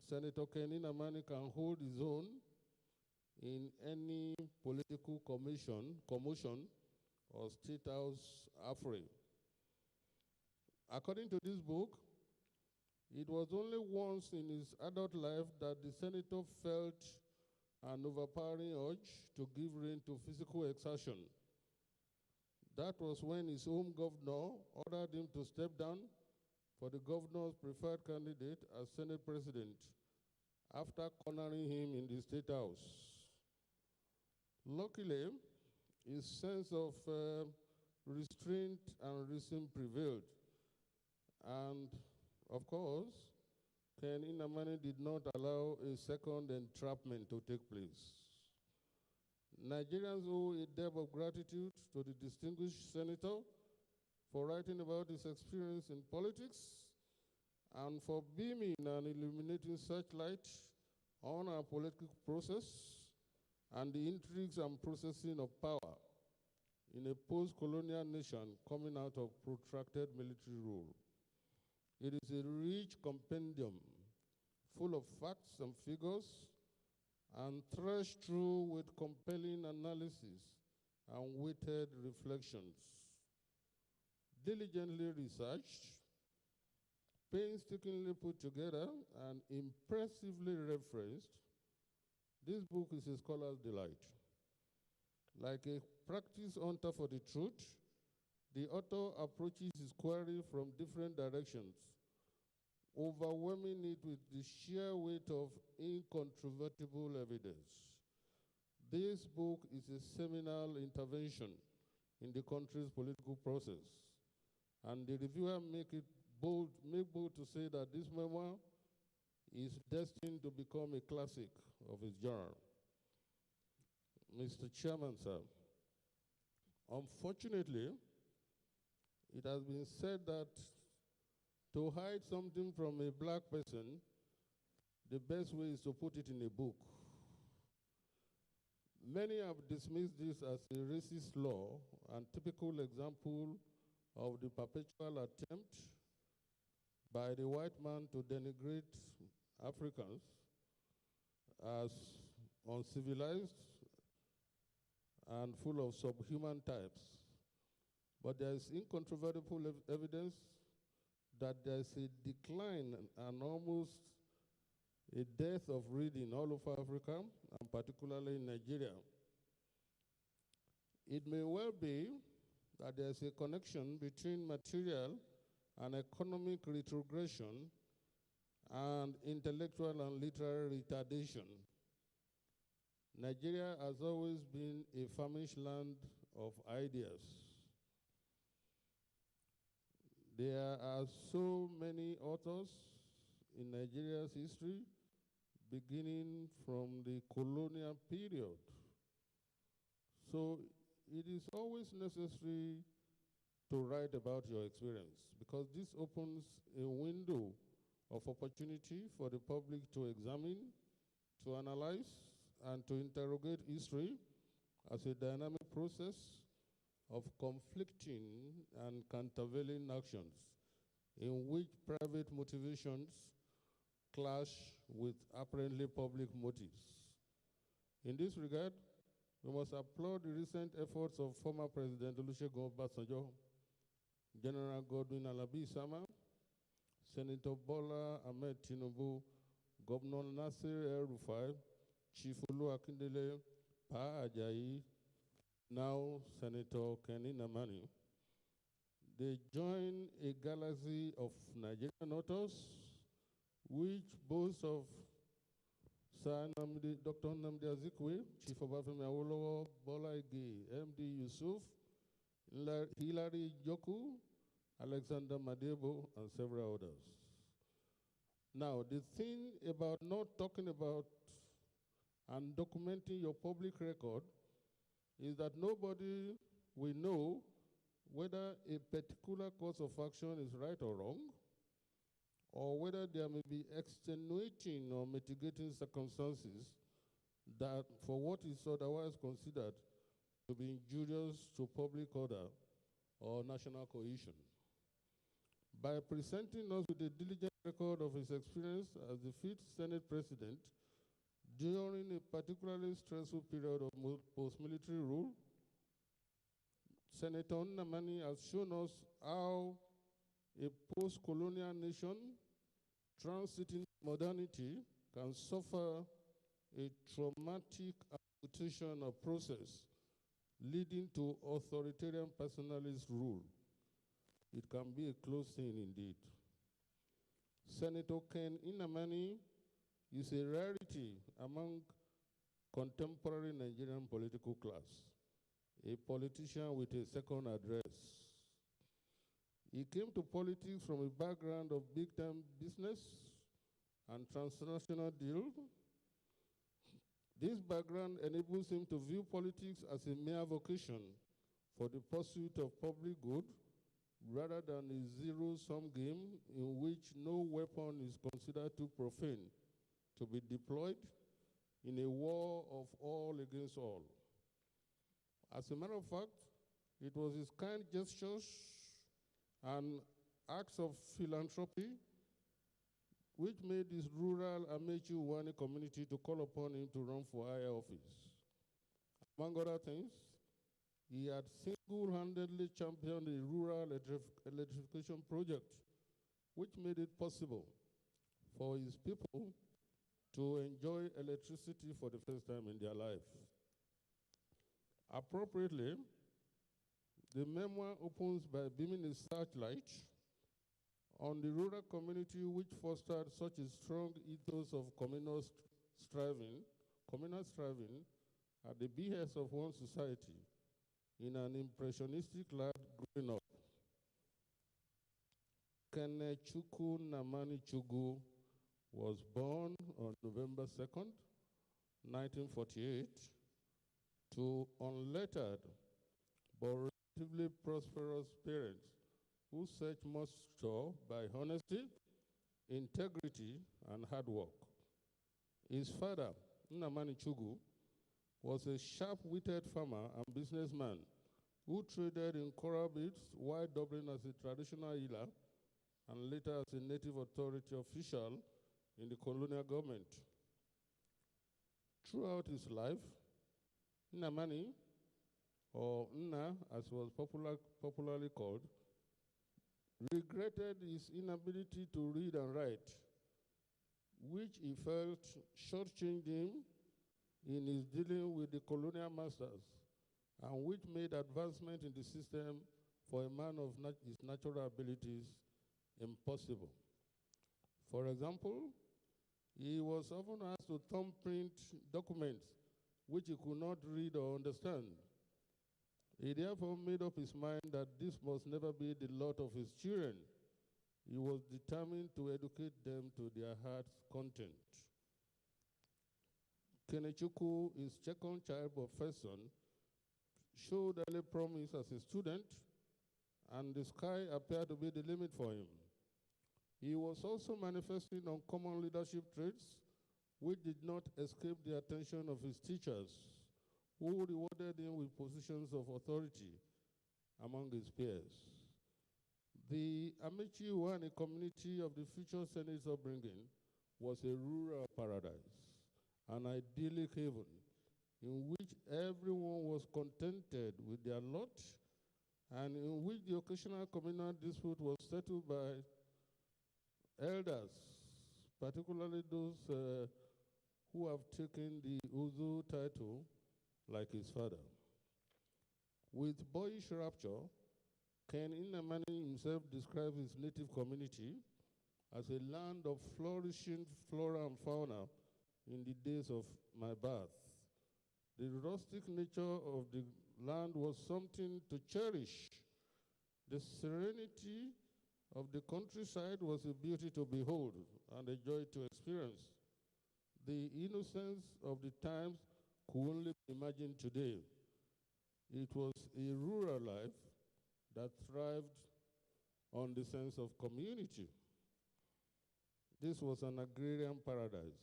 Senator Ken Inamani can hold his own in any political commotion or State House Afre. According to this book, it was only once in his adult life that the senator felt an overpowering urge to give rein to physical exertion. That was when his home governor ordered him to step down for the governor's preferred candidate as Senate President after cornering him in the State House. Luckily, his sense of restraint and reason prevailed. And, of course, Ken Inamani did not allow a second entrapment to take place. Nigerians owe a debt of gratitude to the distinguished senator for writing about his experience in politics and for beaming and illuminating searchlight on our political process and the intrigues and processing of power in a post-colonial nation coming out of protracted military rule. It is a rich compendium full of facts and figures and threshed through with compelling analysis and weighted reflections. Diligently researched, painstakingly put together, and impressively referenced, this book is a scholar's delight. Like a practiced hunter for the truth, the author approaches his query from different directions, overwhelming it with the sheer weight of incontrovertible evidence. This book is a seminal intervention in the country's political process, and the reviewer make bold to say that this memoir is destined to become a classic of its genre. Mr. Chairman, sir, unfortunately, it has been said that to hide something from a black person, the best way is to put it in a book. Many have dismissed this as a racist law and typical example of the perpetual attempt by the white man to denigrate Africans as uncivilized and full of subhuman types. But there is incontrovertible evidence that there is a decline and almost a death of reading all over Africa, and particularly in Nigeria. It may well be that there is a connection between material and economic retrogression and intellectual and literary retardation. Nigeria has always been a famished land of ideas. There are so many authors in Nigeria's history, beginning from the colonial period. So it is always necessary to write about your experience, because this opens a window of opportunity for the public to examine, to analyze, and to interrogate history as a dynamic process of conflicting and countervailing actions in which private motivations clash with apparently public motives. In this regard, we must applaud the recent efforts of former President Olusegun Obasanjo, General Godwin Alabi Sama, Senator Bola Ahmed Tinubu, Governor Nasir El-Rufai, Chief Olu Akindele, Pa Ajayi, now Senator Ken Inamani. They join a galaxy of Nigerian authors which boasts of Sir Dr. Nnamdi Azikiwe, Chief Obafemi Awolowo, Bola Ige, MD Yusuf, Hilary Joku, Alexander Madebo, and several others. Now, the thing about not talking about and documenting your public record is that nobody will know whether a particular course of action is right or wrong, or whether there may be extenuating or mitigating circumstances that for what is otherwise considered to be injurious to public order or national cohesion. By presenting us with a diligent record of his experience as the 5th Senate President during a particularly stressful period of post-military rule, Senator Nnamani has shown us how a post-colonial nation transiting modernity can suffer a traumatic amputation of process leading to authoritarian personalist rule. It can be a close thing indeed. Senator Ken Nnamani is a rarity among contemporary Nigerian political class, a politician with a second address. He came to politics from a background of big-time business and transnational deals. This background enables him to view politics as a mere vocation for the pursuit of public good rather than a zero-sum game in which no weapon is considered too profane to be deployed in a war of all against all. As a matter of fact, it was his kind gestures and acts of philanthropy which made this rural Amechi Uwani community to call upon him to run for higher office. Among other things, he had single-handedly championed a rural electrification project, which made it possible for his people to enjoy electricity for the first time in their life. Appropriately, the memoir opens by beaming a searchlight on the rural community which fostered such a strong ethos of communal striving at the behest of one society in an impressionistic lad growing up. Kenechukwu Nnamani Chukwu was born on November 2nd, 1948, to unlettered but relatively prosperous parents who set much store by honesty, integrity, and hard work. His father, Nnamani Chukwu, was a sharp-witted farmer and businessman who traded in coral beads while doubling as a traditional healer and later as a native authority official in the colonial government. Throughout his life, Nnamani, or Nna as he was popularly called, regretted his inability to read and write, which he felt shortchanged him in his dealing with the colonial masters, and which made advancement in the system for a man of his natural abilities impossible. For example, he was often asked to thumbprint documents which he could not read or understand. He therefore made up his mind that this must never be the lot of his children. He was determined to educate them to their heart's content. Kenechukwu, his second child but first son, showed early promise as a student, and the sky appeared to be the limit for him. He was also manifesting uncommon leadership traits which did not escape the attention of his teachers, who rewarded him with positions of authority among his peers. The Amechi Uwani community of the future Senate's upbringing was a rural paradise, an idyllic haven in which everyone was contented with their lot and in which the occasional communal dispute was settled by elders, particularly those who have taken the Uzu title like his father. With boyish rapture, Ken Nnamani himself describes his native community as a land of flourishing flora and fauna in the days of my birth. The rustic nature of the land was something to cherish. The serenity of the countryside was a beauty to behold and a joy to experience. The innocence of the times could only be imagined today. It was a rural life that thrived on the sense of community. This was an agrarian paradise,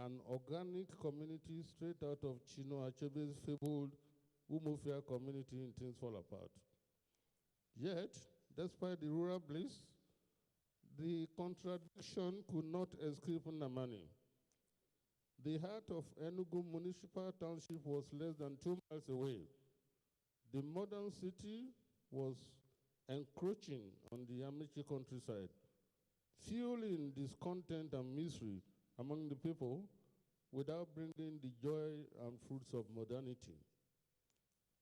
an organic community straight out of Chino Achebe's fabled Umofia community in Things Fall Apart. Yet, despite the rural bliss, the contradiction could not escape Nnamani. The heart of Enugu Municipal Township was less than 2 miles away. The modern city was encroaching on the Amici countryside, fueling discontent and misery among the people without bringing the joy and fruits of modernity.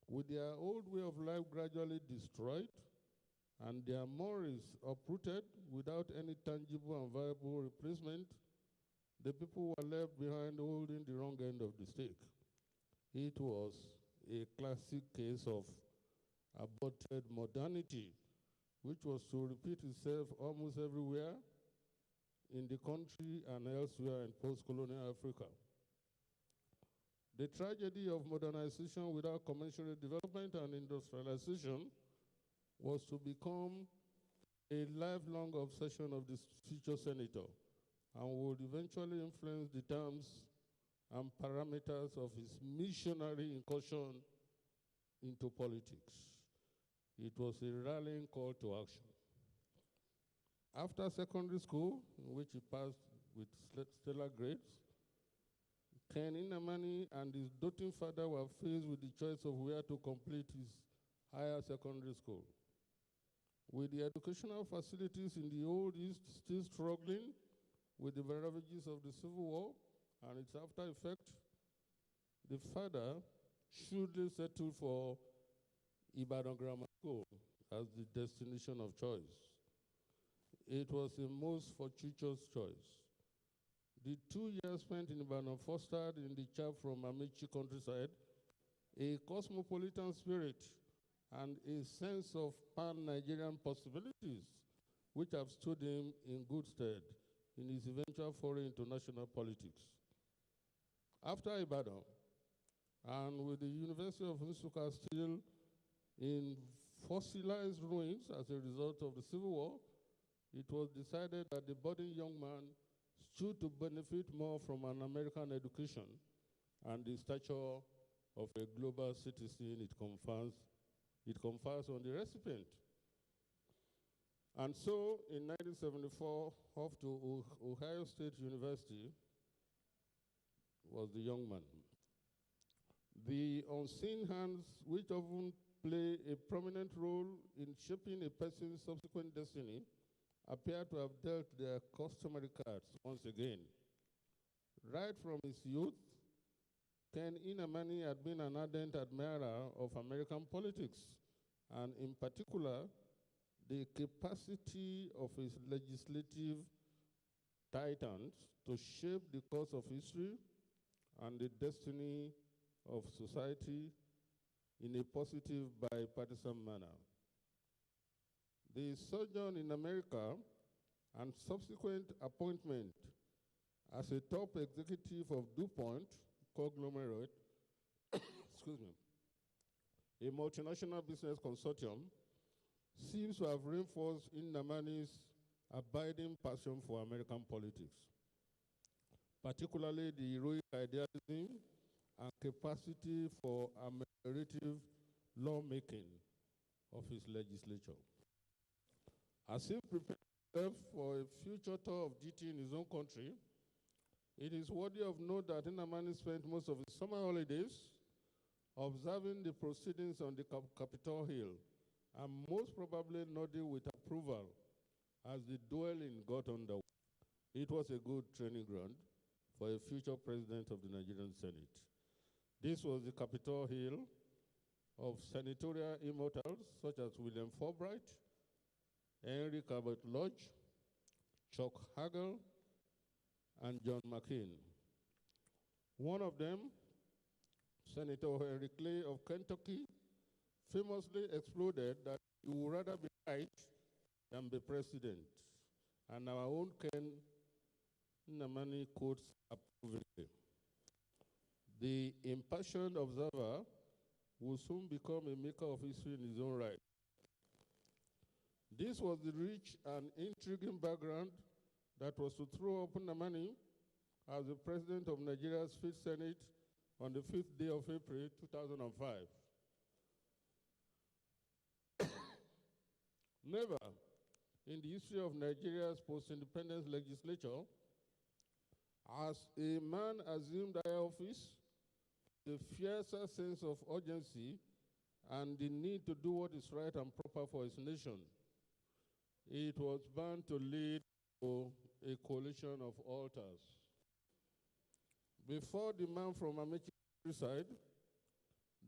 With their old way of life gradually destroyed and their morals uprooted without any tangible and viable replacement, the people were left behind holding the wrong end of the stick. It was a classic case of aborted modernity, which was to repeat itself almost everywhere in the country and elsewhere in post-colonial Africa. The tragedy of modernization without commensurate development and industrialization was to become a lifelong obsession of the future senator and would eventually influence the terms and parameters of his missionary incursion into politics. It was a rallying call to action. After secondary school, in which he passed with stellar grades, Ken Inamani and his doting father were faced with the choice of where to complete his higher secondary school. With the educational facilities in the Old East still struggling with the ravages of the Civil War and its after effect, the father shrewdly settled for Ibadan Grammar School as the destination of choice. It was a most fortuitous choice. The 2 years spent in Ibadan fostered in the chap from Amici countryside a cosmopolitan spirit and a sense of pan-Nigerian possibilities, which have stood him in good stead in his eventual foray into national politics. After Ibadan, and with the University of Nsukka still in fossilized ruins as a result of the Civil War, it was decided that the budding young man stood to benefit more from an American education and the stature of a global citizen it confers on the recipient. And so, in 1974, off to Ohio State University was the young man. The unseen hands, which often play a prominent role in shaping a person's subsequent destiny, appear to have dealt their customary cards once again. Right from his youth, Ken Inamani had been an ardent admirer of American politics, and in particular, the capacity of his legislative titans to shape the course of history and the destiny of society in a positive bipartisan manner. The sojourn in America and subsequent appointment as a top executive of DuPont conglomerate, excuse me, a multinational business consortium, seems to have reinforced Inamani's abiding passion for American politics, particularly the heroic idealism and capacity for ameliorative lawmaking of his legislature. As he prepared himself for a future tour of duty in his own country, it is worthy of note that Inamani spent most of his summer holidays observing the proceedings on the Capitol Hill, and most probably nodding with approval as the dueling got underway. It was a good training ground for a future president of the Nigerian Senate. This was the Capitol Hill of senatorial immortals such as William Fulbright, Henry Cabot Lodge, Chuck Hagel, and John McCain. One of them, Senator Henry Clay of Kentucky, famously exploded that he would rather be right than be president. And our own Ken Inamani quotes approvingly. The impassioned observer will soon become a maker of history in his own right. This was the rich and intriguing background that was to throw up Inamani as the president of Nigeria's Fifth Senate on the 5th day of April 2005. Never in the history of Nigeria's post-independence legislature has a man assumed high office with a fiercer sense of urgency and the need to do what is right and proper for his nation, it was bound to lead to a coalition of altars. Before the man from Amechi's side,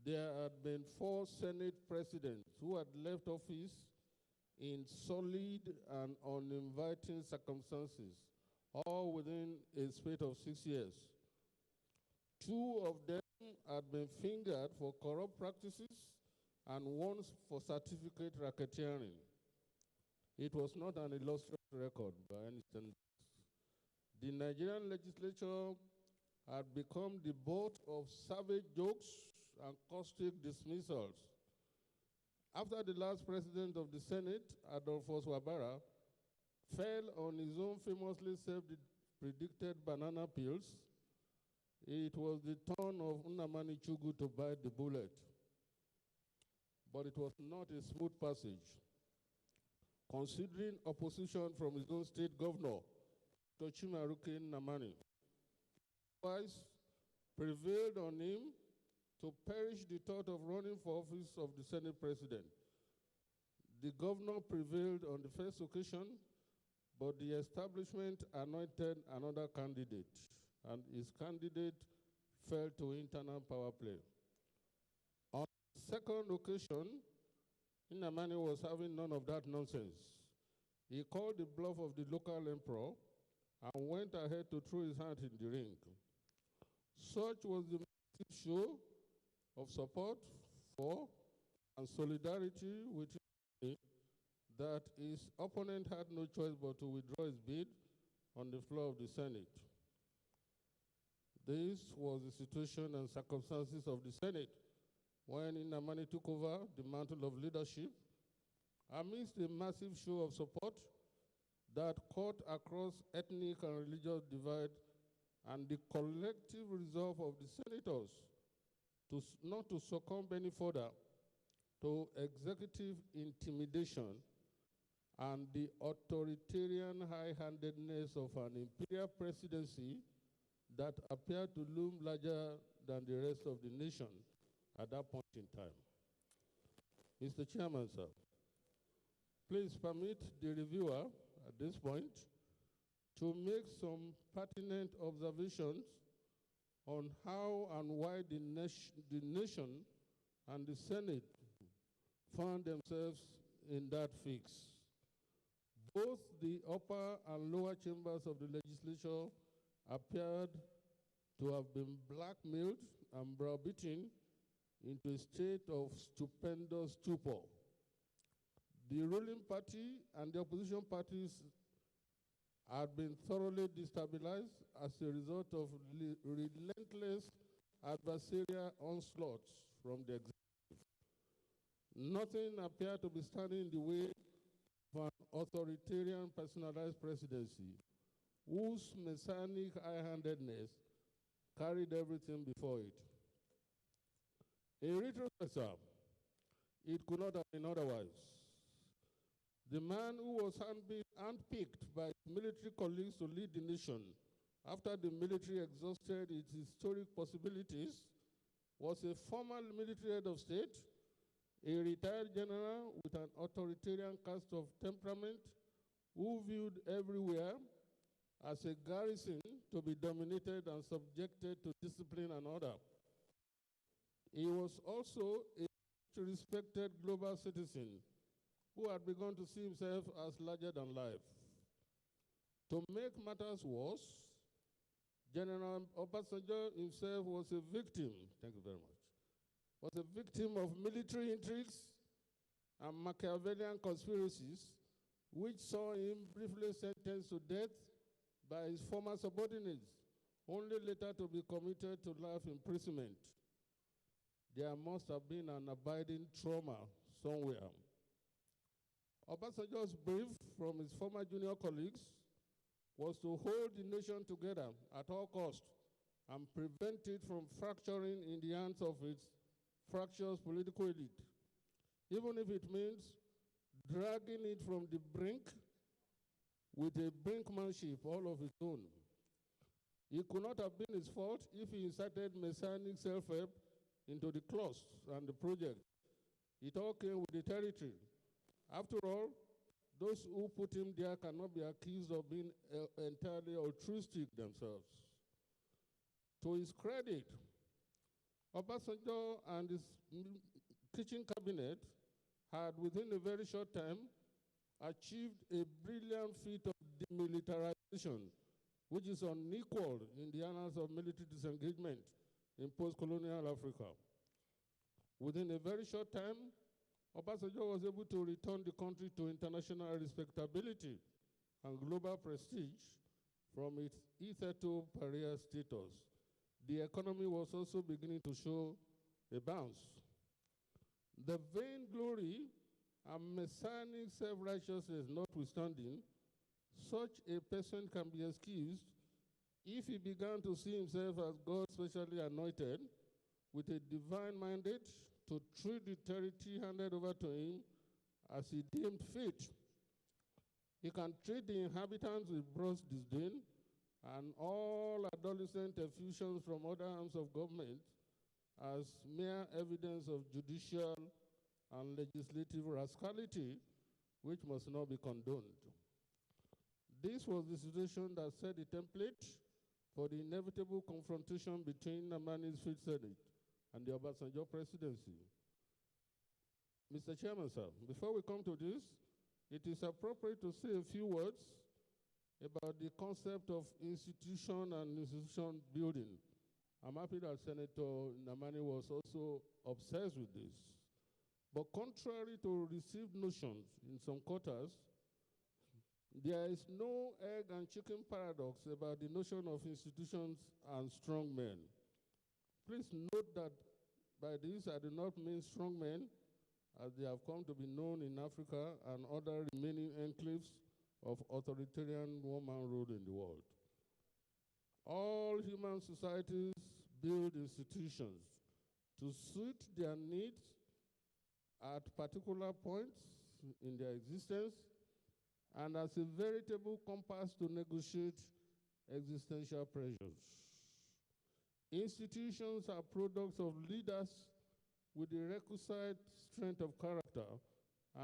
there had been 4 Senate presidents who had left office in solid and uninviting circumstances, all within a space of 6 years. 2 of them had been fingered for corrupt practices and one for certificate racketeering. It was not an illustrious record by any standards. The Nigerian legislature had become the butt of savage jokes and caustic dismissals. After the last president of the Senate, Adolphus Wabara, fell on his own famously self-predicted banana peels, it was the turn of Nnamani Chugu to bite the bullet. But it was not a smooth passage. Considering opposition from his own state governor, Tochimaruke Nnamani, twice prevailed on him to perish the thought of running for office of the Senate president. The governor prevailed on the first occasion, but the establishment anointed another candidate, and his candidate fell to internal power play. On the second occasion, Nnamani was having none of that nonsense. He called the bluff of the local emperor and went ahead to throw his hand in the ring. Such was the massive show of support for and solidarity with him that his opponent had no choice but to withdraw his bid on the floor of the Senate. This was the situation and circumstances of the Senate when Nnamani took over the mantle of leadership amidst a massive show of support that cut across ethnic and religious divide and the collective resolve of the senators not to succumb any further to executive intimidation and the authoritarian high-handedness of an imperial presidency that appeared to loom larger than the rest of the nation at that point in time. Mr. Chairman, sir, please permit the reviewer at this point to make some pertinent observations on how and why the nation and the Senate found themselves in that fix. Both the upper and lower chambers of the legislature appeared to have been blackmailed and browbeaten into a state of stupendous stupor. The ruling party and the opposition parties had been thoroughly destabilized as a result of relentless adversarial onslaughts from the executive. Nothing appeared to be standing in the way of an authoritarian personalized presidency whose messianic high-handedness carried everything before it. In retrospect, it could not have been otherwise. The man who was handpicked by his military colleagues to lead the nation after the military exhausted its historic possibilities was a former military head of state, a retired general with an authoritarian cast of temperament who viewed everywhere as a garrison to be dominated and subjected to discipline and order. He was also a respected global citizen who had begun to see himself as larger than life. To make matters worse, General Obasanjo himself was a victim, thank you very much, was a victim of military intrigues and Machiavellian conspiracies, which saw him briefly sentenced to death by his former subordinates, only later to be committed to life imprisonment. There must have been an abiding trauma somewhere. Obasanjo's brief from his former junior colleagues was to hold the nation together at all costs and prevent it from fracturing in the hands of its fractious political elite, even if it means dragging it from the brink with a brinkmanship all of its own. It could not have been his fault if he incited messianic self-help into the clause and the project It all came with the territory. After all, those who put him there cannot be accused of being entirely altruistic themselves. To his credit, Obasanjo and his kitchen cabinet had, within a very short time, achieved a brilliant feat of demilitarization, which is unequaled in the annals of military disengagement in post-colonial Africa. Within a very short time, Obasanjo was able to return the country to international respectability and global prestige from its hitherto pariah status. The economy was also beginning to show a bounce. The vainglory and messianic self-righteousness notwithstanding, such a person can be excused if he began to see himself as God specially anointed with a divine mandate to treat the territory handed over to him as he deemed fit. He can treat the inhabitants with gross disdain, and all adolescent effusions from other arms of government as mere evidence of judicial and legislative rascality, which must not be condoned. This was the situation that set the template for the inevitable confrontation between Namani's Fifth Senate and the Obasanjo presidency. Mr. Chairman, sir, before we come to this, it is appropriate to say a few words about the concept of institution and institution building. I'm happy that Senator Namani was also obsessed with this. But contrary to received notions in some quarters, there is no egg and chicken paradox about the notion of institutions and strong men. Please note that by this I do not mean strong men as they have come to be known in Africa and other remaining enclaves of authoritarian one-man rule in the world. All human societies build institutions to suit their needs at particular points in their existence and as a veritable compass to negotiate existential pressures. Institutions are products of leaders with the requisite strength of character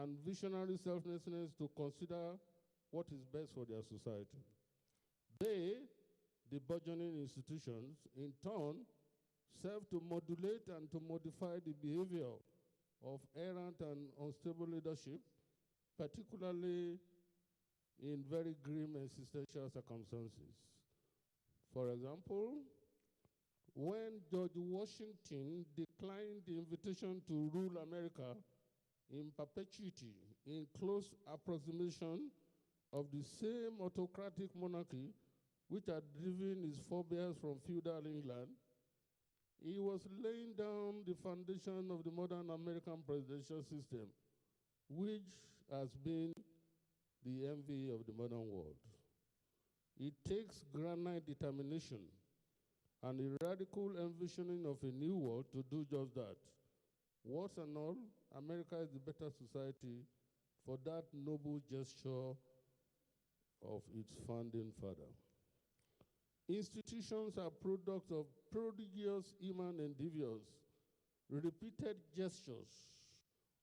and visionary selflessness to consider what is best for their society. They, the burgeoning institutions, in turn, serve to modulate and to modify the behavior of errant and unstable leadership, particularly in very grim existential circumstances. For example, when George Washington declined the invitation to rule America in perpetuity, in close approximation of the same autocratic monarchy which had driven his forebears from feudal England, he was laying down the foundation of the modern American presidential system, which has been the envy of the modern world. It takes granite determination and a radical envisioning of a new world to do just that. Worse than all, America is the better society for that noble gesture of its founding father. Institutions are products of prodigious human endeavors, repeated gestures,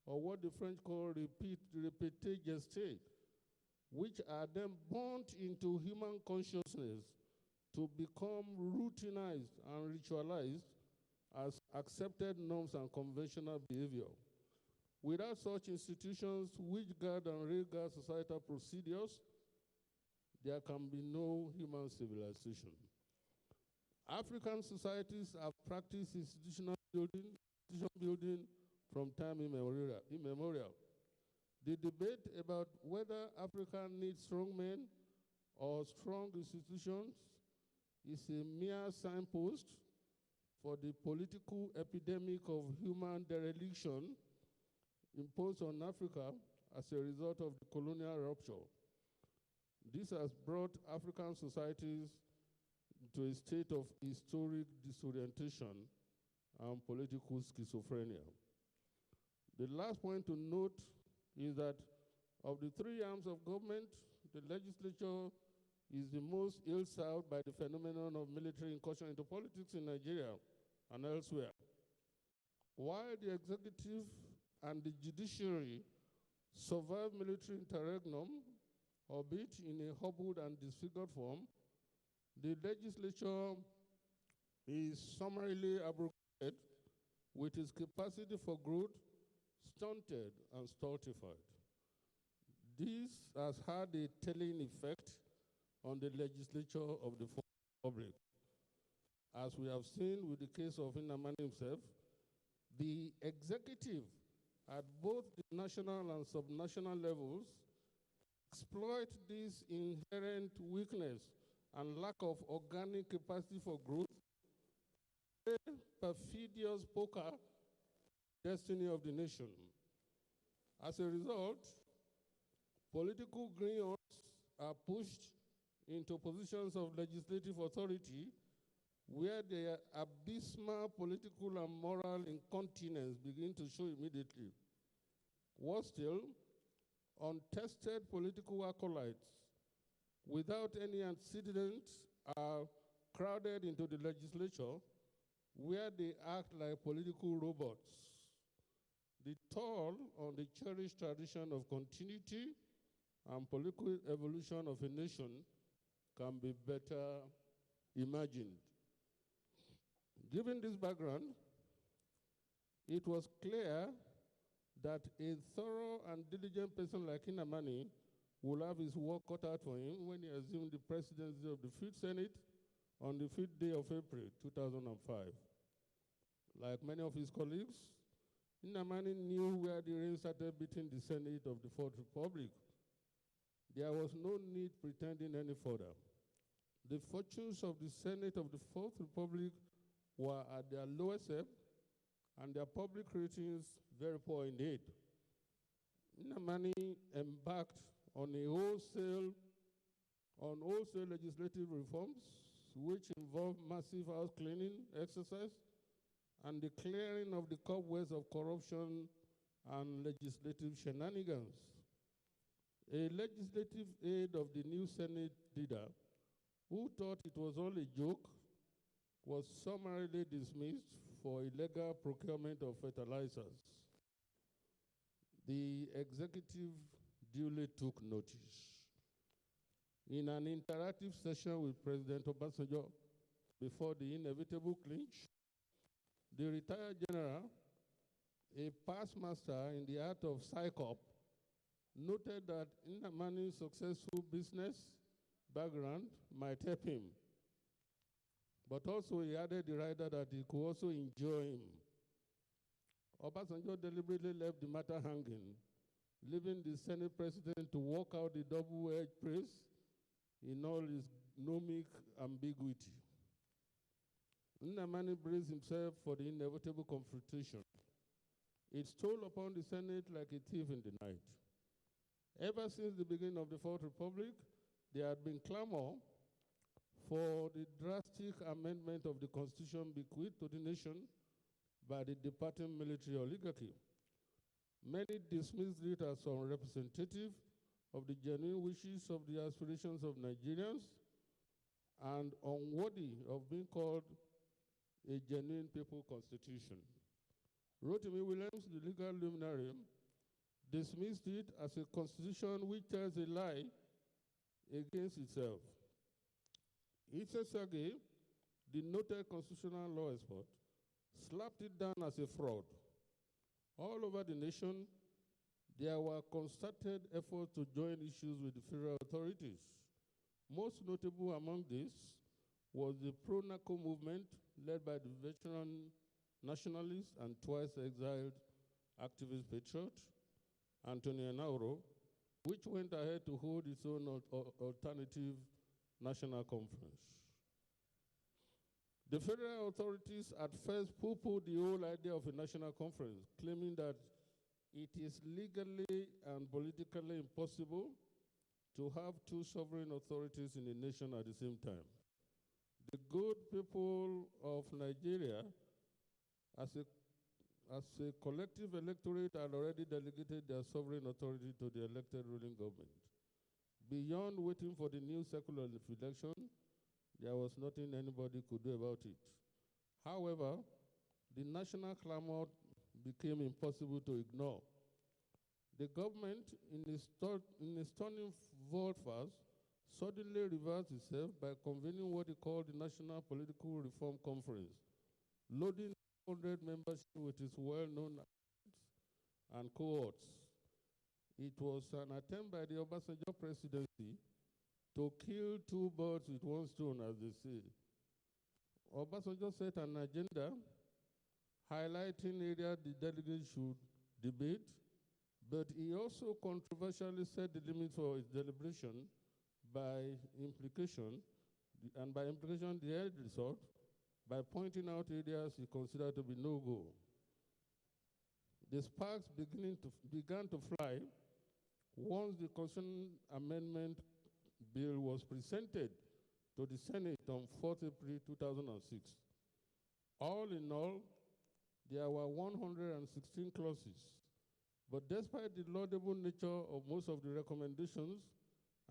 or what the French call répété gestes, which are then burnt into human consciousness to become routinized and ritualized as accepted norms and conventional behavior. Without such institutions which guard and regard societal procedures, there can be no human civilization. African societies have practiced institution building from time immemorial. The debate about whether Africa needs strong men or strong institutions is a mere signpost for the political epidemic of human dereliction imposed on Africa as a result of the colonial rupture. This has brought African societies to a state of historic disorientation and political schizophrenia. The last point to note is that of the three arms of government, the legislature is the most ill-served by the phenomenon of military incursion into politics in Nigeria and elsewhere. While the executive and the judiciary survived military interregnum, albeit in a hobbled and disfigured form, the legislature is summarily abrogated with its capacity for growth stunted and stultified. This has had a telling effect on the legislature of the Fourth Republic. As we have seen with the case of Nnamani himself, the executive at both the national and subnational levels exploit this inherent weakness and lack of organic capacity for growth, perfidious poker destiny of the nation. As a result, political greenhorns are pushed into positions of legislative authority where their abysmal political and moral incontinence begin to show immediately. Worse still, untested political acolytes without any antecedents are crowded into the legislature where they act like political robots. The toll on the cherished tradition of continuity and political evolution of a nation can be better imagined. Given this background, it was clear that a thorough and diligent person like Nnamani will have his work cut out for him when he assumed the presidency of the Fifth Senate on the 5th day of April, 2005. Like many of his colleagues, Nnamani knew where the rain started beating the Senate of the Fourth Republic. There was no need pretending any further. The fortunes of the Senate of the Fourth Republic were at their lowest ebb, and their public ratings very poor indeed. Nnamani embarked on wholesale legislative reforms, which involved massive house cleaning exercise and the clearing of the cobwebs of corruption and legislative shenanigans. A legislative aide of the new Senate leader, who thought it was all a joke, was summarily dismissed for illegal procurement of fertilizers. The executive duly took notice. In an interactive session with President Obasanjo before the inevitable clinch, the retired general, a past master in the art of psychop, noted that Nnamani's successful business background might help him. But also he added the rider that he could also enjoy him. Obasanjo deliberately left the matter hanging, leaving the Senate president to work out the double-edged praise in all its gnomic ambiguity. Nnamani braced himself for the inevitable confrontation. It stole upon the Senate like a thief in the night. Ever since the beginning of the Fourth Republic, there had been clamor for the drastic amendment of the Constitution bequeathed to the nation by the departing military oligarchy. Many dismissed it as unrepresentative of the genuine wishes of the aspirations of Nigerians and unworthy of being called a genuine people constitution. Rotimi Williams, the legal luminary, dismissed it as a constitution which tells a lie against itself. Issa Sage, the noted constitutional law expert, slapped it down as a fraud. All over the nation, there were concerted efforts to join issues with the federal authorities. Most notable among these was the pro-NACO movement led by the veteran nationalist and twice exiled activist patriot, Antonio Nauro, which went ahead to hold its own alternative national conference. The federal authorities at first poo-pooed the whole idea of a national conference, claiming that it is legally and politically impossible to have two sovereign authorities in a nation at the same time. The good people of Nigeria, as a collective electorate, had already delegated their sovereign authority to the elected ruling government. Beyond waiting for the new secular election, there was nothing anybody could do about it. However, the national clamor became impossible to ignore. The government, in a stunning volte-face, suddenly reversed itself by convening what it called the National Political Reform Conference, loading 100 membership with its well-known and cohorts. It was an attempt by the Obasanjo presidency to kill two birds with one stone, as they say. Obasanjo set an agenda highlighting areas the delegates should debate, but he also controversially set the limit for its deliberation by implication, the end result, by pointing out areas he considered to be no-go. The sparks began to fly once the Constitutional Amendment Bill was presented to the Senate on 4th April 2006. All in all, there were 116 clauses, but despite the laudable nature of most of the recommendations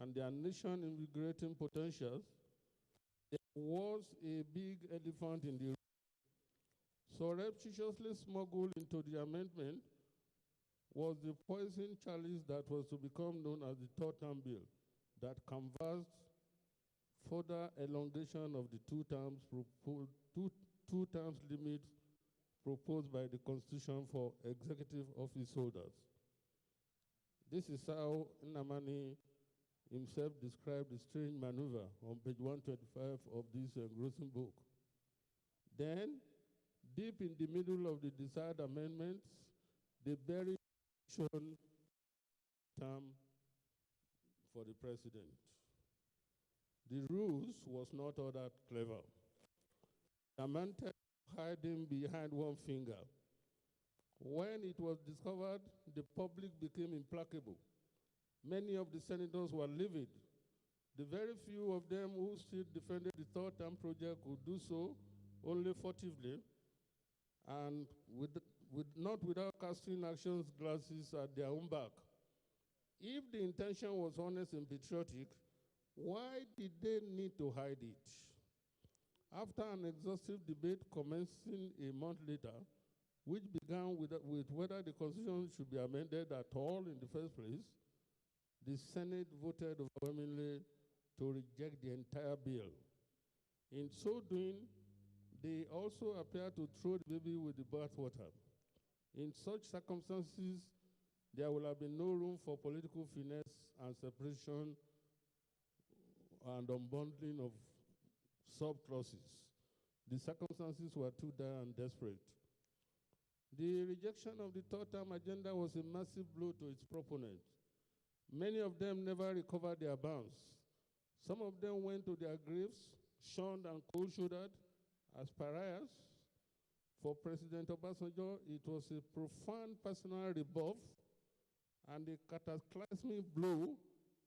and their nation-invigorating potentials, there was a big elephant in the room. Surreptitiously smuggled into the amendment was the poison chalice that was to become known as the Third Term Bill, that canvassed further elongation of the two terms limit proposed by the Constitution for executive office holders. This is how Nnamani himself described the strange maneuver on page 125 of this engrossing book. Then, deep in the middle of the desired amendments, they buried term for the president. The ruse was not all that clever. Amounted to hiding behind one finger. When it was discovered, the public became implacable. Many of the senators were livid. The very few of them who still defended the third term project could do so only furtively and not without casting actions glasses at their own back. If the intention was honest and patriotic, why did they need to hide it? After an exhaustive debate commencing a month later, which began with whether the Constitution should be amended at all in the first place, the Senate voted overwhelmingly to reject the entire bill. In so doing, they also appeared to throw the baby with the bathwater. In such circumstances, there will have been no room for political finesse and separation and unbundling of sub-clauses. The circumstances were too dire and desperate. The rejection of the third term agenda was a massive blow to its proponents. Many of them never recovered their bounds. Some of them went to their graves, shunned and cold-shouldered as pariahs. For President Obasanjo, it was a profound personal rebuff and a cataclysmic blow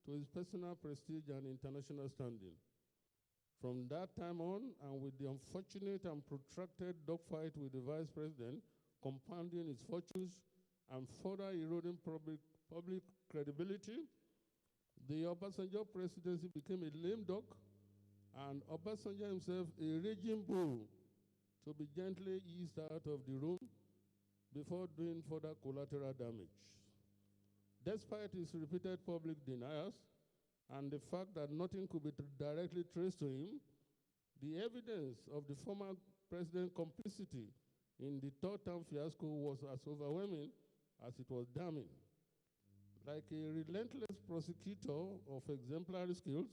to his personal prestige and international standing. From that time on, and with the unfortunate and protracted dogfight with the vice president compounding its fortunes and further eroding public credibility, the Obasanjo presidency became a lame duck, and Obasanjo himself a raging bull to be gently eased out of the room before doing further collateral damage. Despite his repeated public denials and the fact that nothing could be directly traced to him, the evidence of the former president's complicity in the third term fiasco was as overwhelming as it was damning. Like a relentless prosecutor of exemplary skills,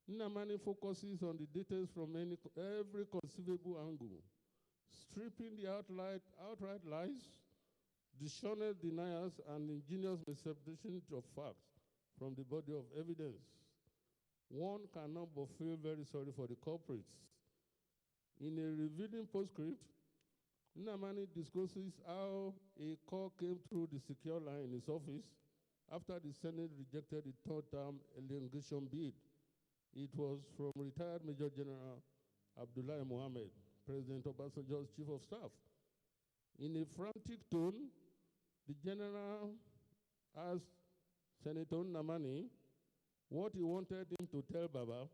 Nnamani focuses on the details from every conceivable angle, stripping the outright lies, dishonest denials, and ingenious misrepresentation of facts from the body of evidence. One cannot but feel very sorry for the culprits. In a revealing postscript, Nnamani discusses how a call came through the secure line in his office after the Senate rejected the third term elongation bid. It was from retired Major General Abdullahi Mohammed, President Obasanjo's chief of staff. In a frantic tone, the general asked Senator Nnamani what he wanted him to tell Baba.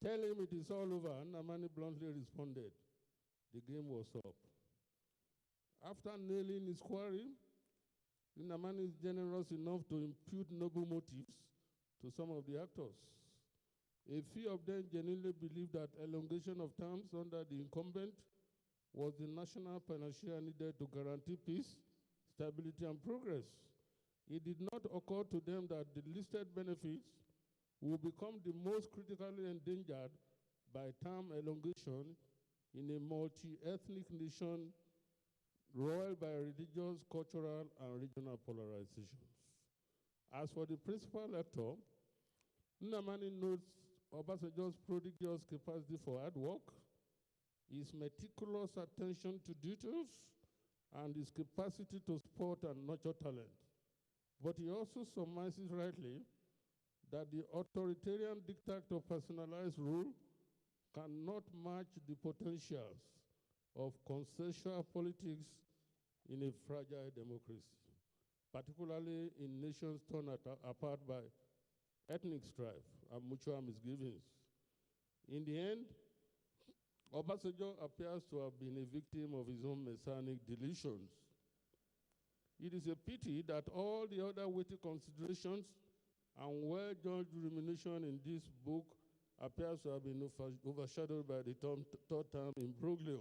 Tell him it is all over, Nnamani bluntly responded. The game was up. After nailing his quarry, Nnamani is generous enough to impute noble motives to some of the actors. A few of them genuinely believed that elongation of terms under the incumbent was the national panacea needed to guarantee peace, stability, and progress. It did not occur to them that the listed benefits will become the most critically endangered by term elongation in a multi-ethnic nation roiled by religious, cultural, and regional polarizations. As for the principal actor, Nnamani notes Obasanjo's prodigious capacity for hard work, his meticulous attention to details, and his capacity to spot and nurture talent. But he also surmises rightly that the authoritarian diktat of personalized rule cannot match the potentials of consensual politics in a fragile democracy, particularly in nations torn apart by ethnic strife and mutual misgivings. In the end, Obasanjo appears to have been a victim of his own messianic delusions. It is a pity that all the other weighty considerations and well-judged rumination in this book appears to have been overshadowed by the third term imbroglio.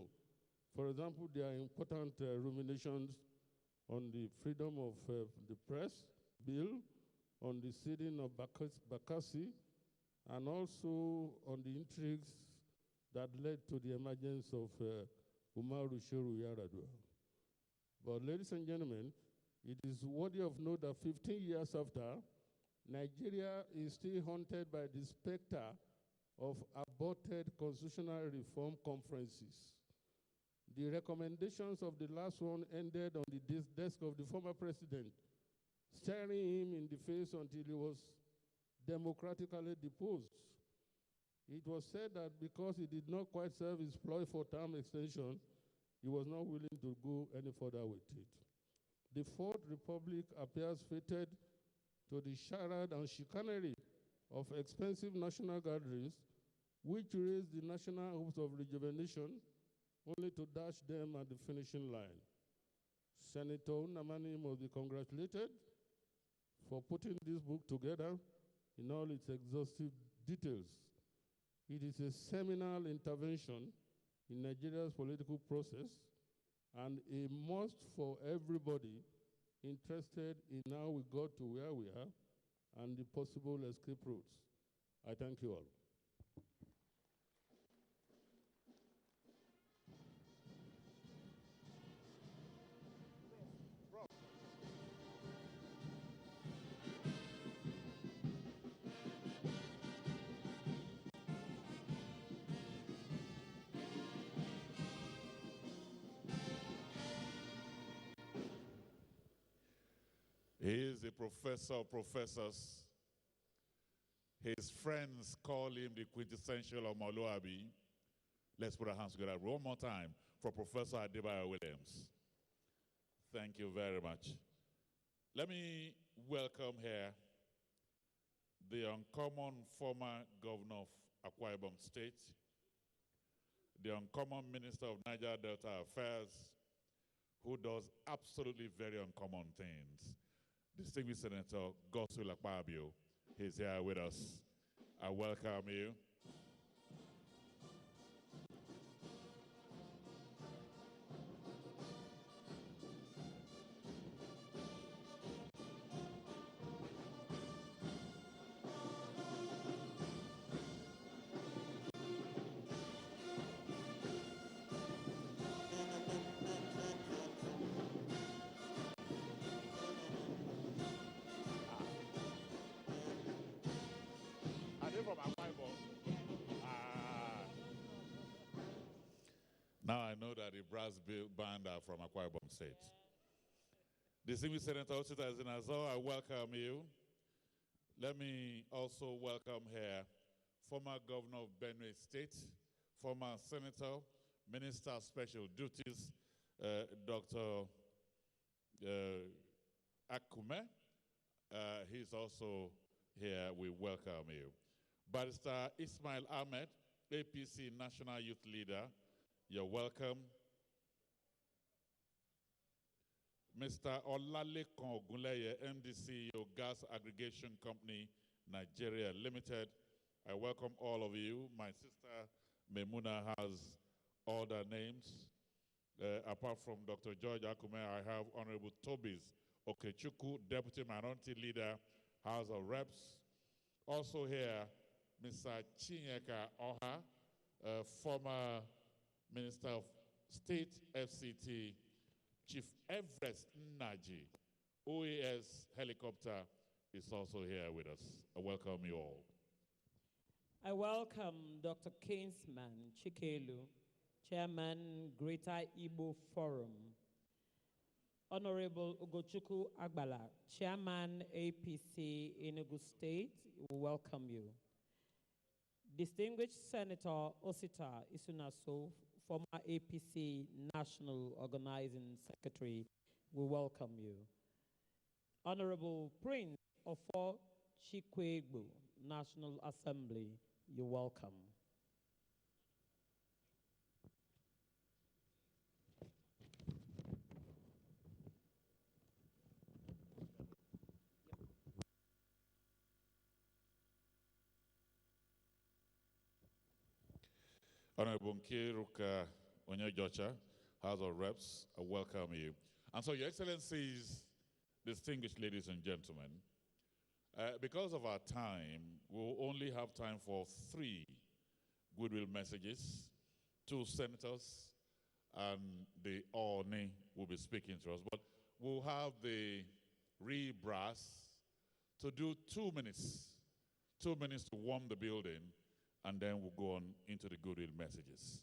For example, there are important ruminations on the freedom of the press bill, on the ceding of Bakassi, and also on the intrigues that led to the emergence of Umaru Shehu Yar'Adua. But ladies and gentlemen, it is worthy of note that 15 years after, Nigeria is still haunted by the specter of aborted constitutional reform conferences. The recommendations of the last one ended on the desk of the former president, staring him in the face until he was democratically deposed. It was said that because he did not quite serve his ploy for term extension, he was not willing to go any further with it. The Fourth Republic appears fated to the charade and chicanery of expensive national gatherings, which raised the national hopes of rejuvenation, only to dash them at the finishing line. Senator Nnamani must be congratulated for putting this book together in all its exhaustive details. It is a seminal intervention in Nigeria's political process and a must for everybody interested in how we got to where we are and the possible escape routes. I thank you all. He is a professor of professors. His friends call him the quintessential Omoluabi. Let's put our hands together one more time for Professor Adebayo Williams. Thank you very much. Let me welcome here the uncommon former governor of Akwa Ibom State, the uncommon minister of Niger Delta Affairs, who does absolutely very uncommon things. Distinguished Senator Godswill Akpabio is here with us. I welcome you. From Akwa Ibom. Now I know that the brass band are from Akwa Ibom State. Distinguished Senator Osita Zinazo, I welcome you. Let me also welcome here former governor of Benue State, former senator, minister of special duties, Dr. Akume. He's also here. We welcome you. Barrister Ismail Ahmed, APC National Youth Leader, you're welcome. Mr. Olalekan Ogunleye, MD CEO, Gas Aggregation Company, Nigeria Limited. I welcome all of you. My sister Memuna has all their names. Apart from Dr. George Akume, I have Honorable Tobis Okechukwu, Deputy Minority Leader, House of Reps. Also here, Mr. Chinyeka Oha, former Minister of State FCT, Chief Everest Naji, OAS helicopter, is also here with us. I welcome you all. I welcome Dr. Kinsman Chikelu, Chairman, Greater Igbo Forum. Honorable Ugochukwu Agbala, Chairman, APC Enugu State, we welcome you. Distinguished Senator Osita Isunaso, former APC National Organizing Secretary, we welcome you. Honorable Prince Ofo Chikwegbu, National Assembly, you're welcome. Honorable Nkiruka Onyejocha, House of Reps, I welcome you. And so, Your Excellencies, distinguished ladies and gentlemen, because of our time, we'll only have time for 3 goodwill messages. 2 senators and the Oni will be speaking to us. But we'll have the brass to do 2 minutes. 2 minutes to warm the building, and then we'll go on into the goodwill messages.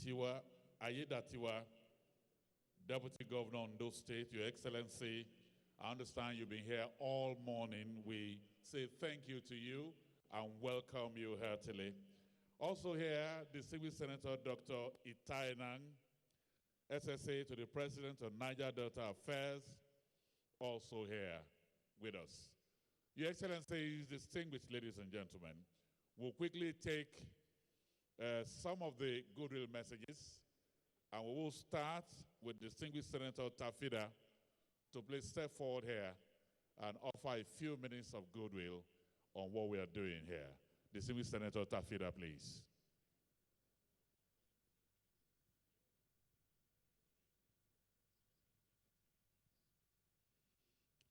Tiwa Ayedatiwa, Deputy Governor of Ondo State, Your Excellency, I understand you've been here all morning. We say thank you to you and welcome you heartily. Also here, distinguished Senator Dr. Itainan, SSA to the President of Niger Delta Affairs, also here with us. Your Excellencies, distinguished ladies and gentlemen, we'll quickly take some of the goodwill messages, and we will start with distinguished Senator Tafida to please step forward here and offer a few minutes of goodwill on what we are doing here. Distinguished Senator Tafida, please.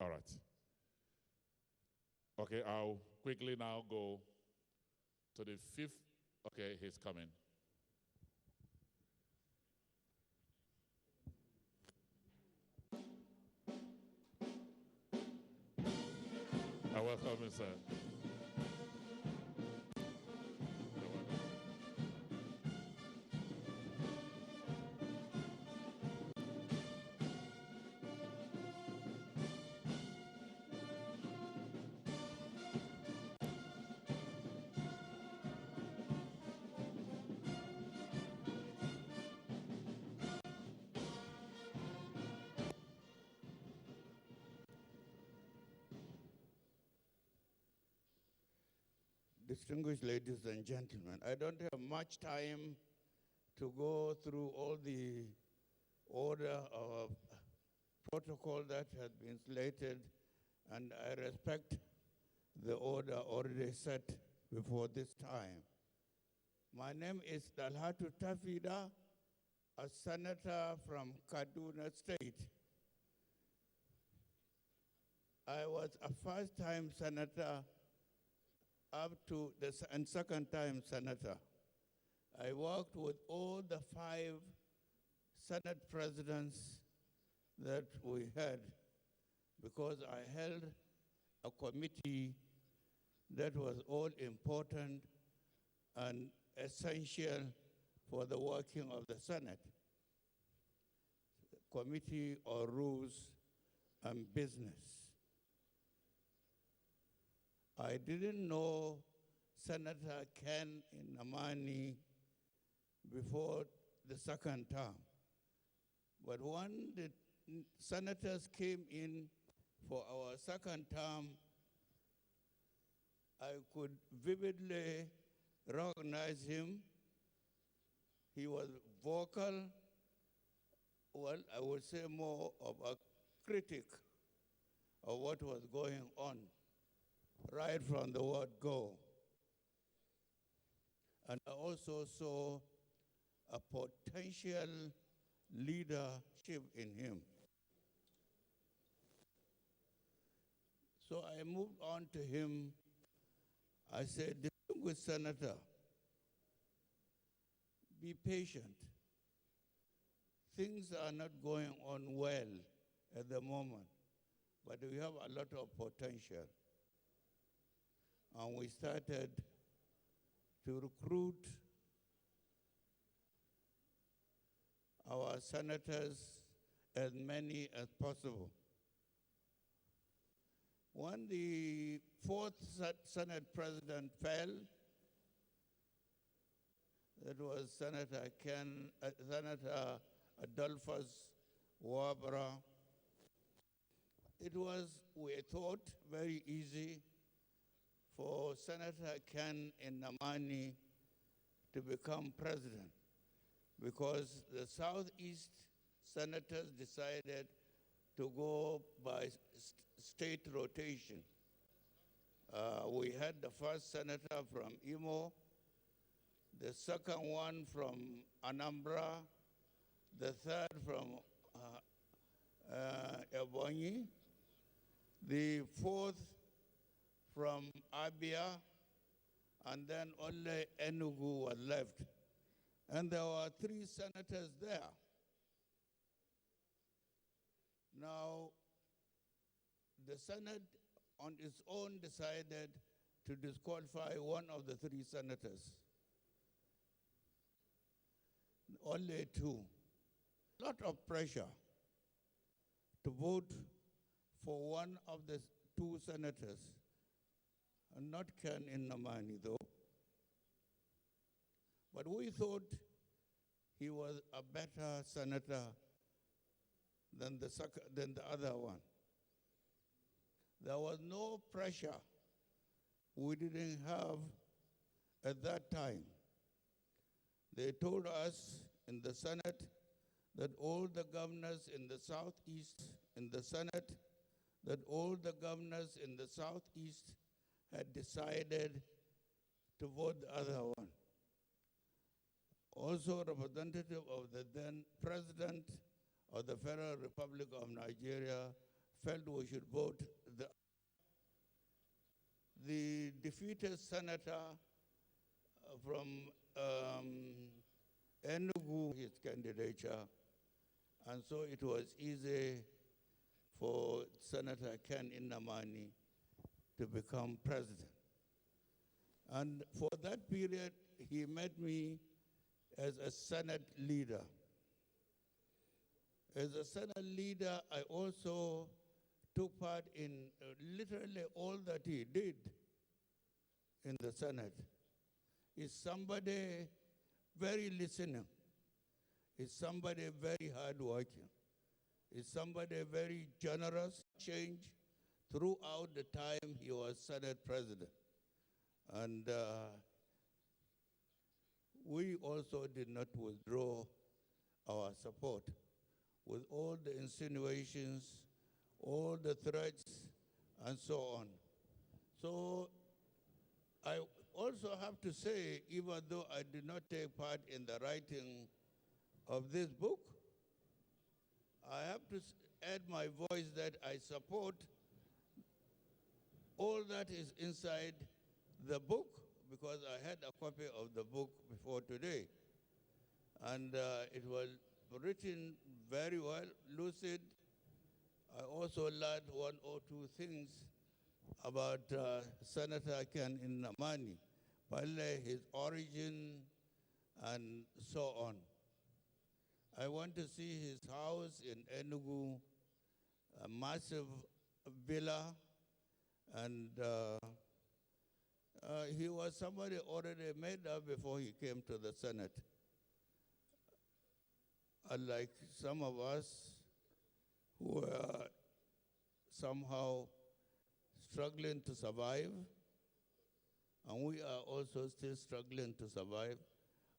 All right. Okay, I'll quickly now go to the fifth. Okay, he's coming. I welcome you, sir. Distinguished ladies and gentlemen, I don't have much time to go through all the order of protocol that has been slated, and I respect the order already set before this time. My name is Dalhatu Tafida, a senator from Kaduna State. I was a first-time senator up to the second-time senator. I worked with all the 5 Senate presidents that we had because I held a committee that was all important and essential for the working of the Senate. Committee on Rules and Business. I didn't know Senator Ken Namani before the second term. But when the senators came in for our second term, I could vividly recognize him. He was vocal, well, I would say more of a critic of what was going on, right from the word go. And I also saw a potential leadership in him. So I moved on to him. I said, distinguished senator, be patient. Things are not going on well at the moment, but we have a lot of potential. And we started to recruit our senators, as many as possible. When the 4th Senate President fell, that was Senator Adolphus Wabra, it was, we thought, very easy for Senator Ken Namani to become president because the Southeast senators decided to go by state rotation. We had the first senator from Imo, the second one from Anambra, the third from Ebonyi, the fourth from Abia, and then only Enugu was left. And there were 3 senators there. Now, the Senate on its own decided to disqualify one of the 3 senators. Only 2. A lot of pressure to vote for one of the 2 senators, and not Ken Namani though. But we thought he was a better senator than the other one. There was no pressure we didn't have at that time. They told us in the Senate that all the governors in the Southeast, in the Senate, that all the governors in the Southeast had decided to vote the other one. Also, representative of the then President of the Federal Republic of Nigeria felt we should vote the defeated senator from Enugu, his candidature, and so it was easy for Senator Ken Inamani to become president. And for that period, he met me as a Senate leader. As a Senate leader, I also took part in literally all that he did in the Senate. He's somebody very listening. He's somebody very hardworking. He's somebody very generous, change throughout the time he was Senate president. And we also did not withdraw our support with all the insinuations, all the threats, and so on. So I also have to say, even though I did not take part in the writing of this book, I have to add my voice that I support all that is inside the book, because I had a copy of the book before today. And it was written very well, lucid. I also learned one or two things about Senator Ken Inamani, partly his origin and so on. I want to see his house in Enugu, a massive villa, and he was somebody already made up before he came to the Senate. Unlike some of us who are somehow struggling to survive, and we are also still struggling to survive,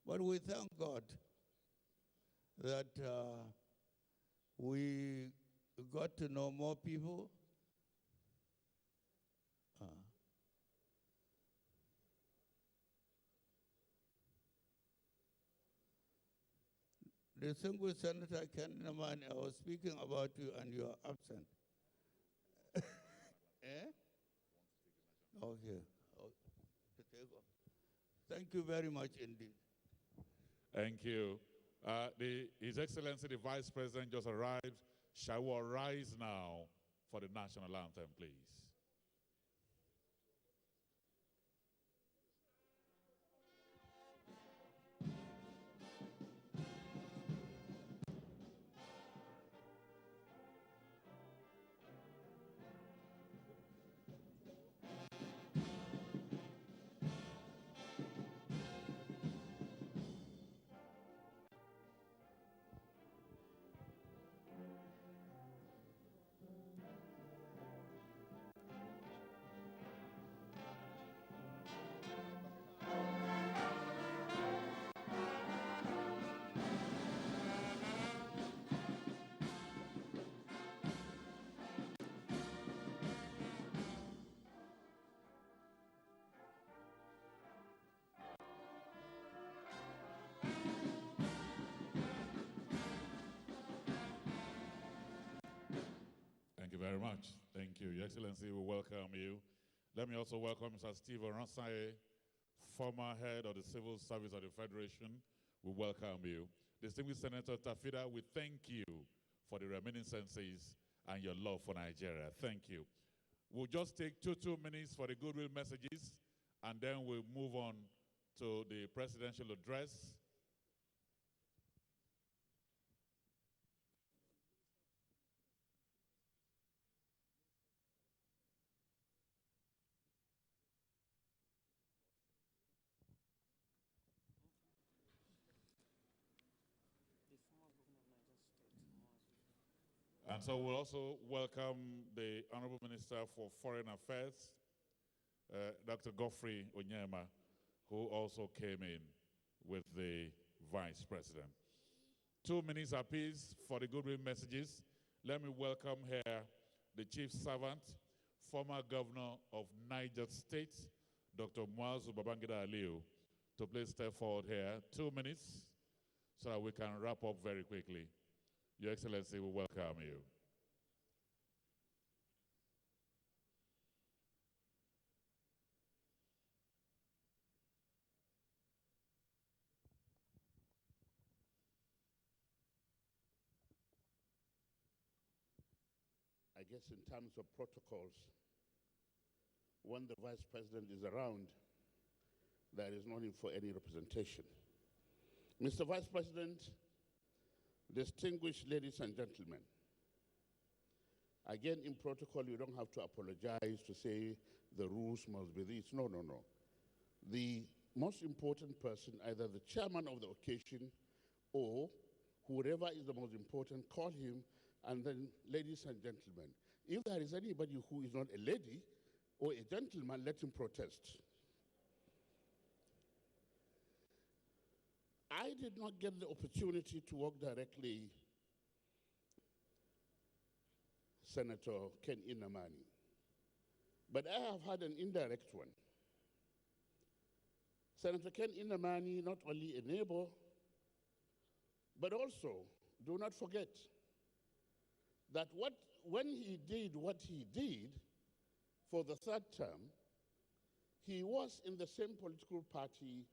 but we thank God that we got to know more people. Distinguished Senator Ken Inamani, I was speaking about you and you are absent. Eh? Okay. Thank you very much indeed. Thank you. His Excellency the Vice President just arrived. Shall we rise now for the national anthem, please? Thank you very much. Thank you. Your Excellency, we welcome you. Let me also welcome Mr. Steve Oransaye, former head of the Civil Service of the Federation. We welcome you. Distinguished Senator Tafida, we thank you for the reminiscences and your love for Nigeria. Thank you. We'll just take two minutes for the goodwill messages, and then we'll move on to the presidential address. And so we'll also welcome the Honorable Minister for Foreign Affairs, Dr. Godfrey Onyema, who also came in with the Vice President. 2 minutes apiece for the goodwill messages. Let me welcome here the Chief Servant, former Governor of Niger State, Dr. Muazu Babangida Aliu, to please step forward here. 2 minutes so that we can wrap up very quickly. Your Excellency, we welcome you. I guess in terms of protocols, when the Vice President is around, there is no need for any representation. Mr. Vice President, distinguished ladies and gentlemen, again, in protocol, you don't have to apologize to say the rules must be this. No, no, no. The most important person, either the chairman of the occasion or whoever is the most important, call him, and then, ladies and gentlemen, if there is anybody who is not a lady or a gentleman, let him protest. I did not get the opportunity to work directly Senator Ken Inamani, but I have had an indirect one. Senator Ken Inamani, not only a neighbor, but also, do not forget that when he did what he did for the third term, he was in the same political party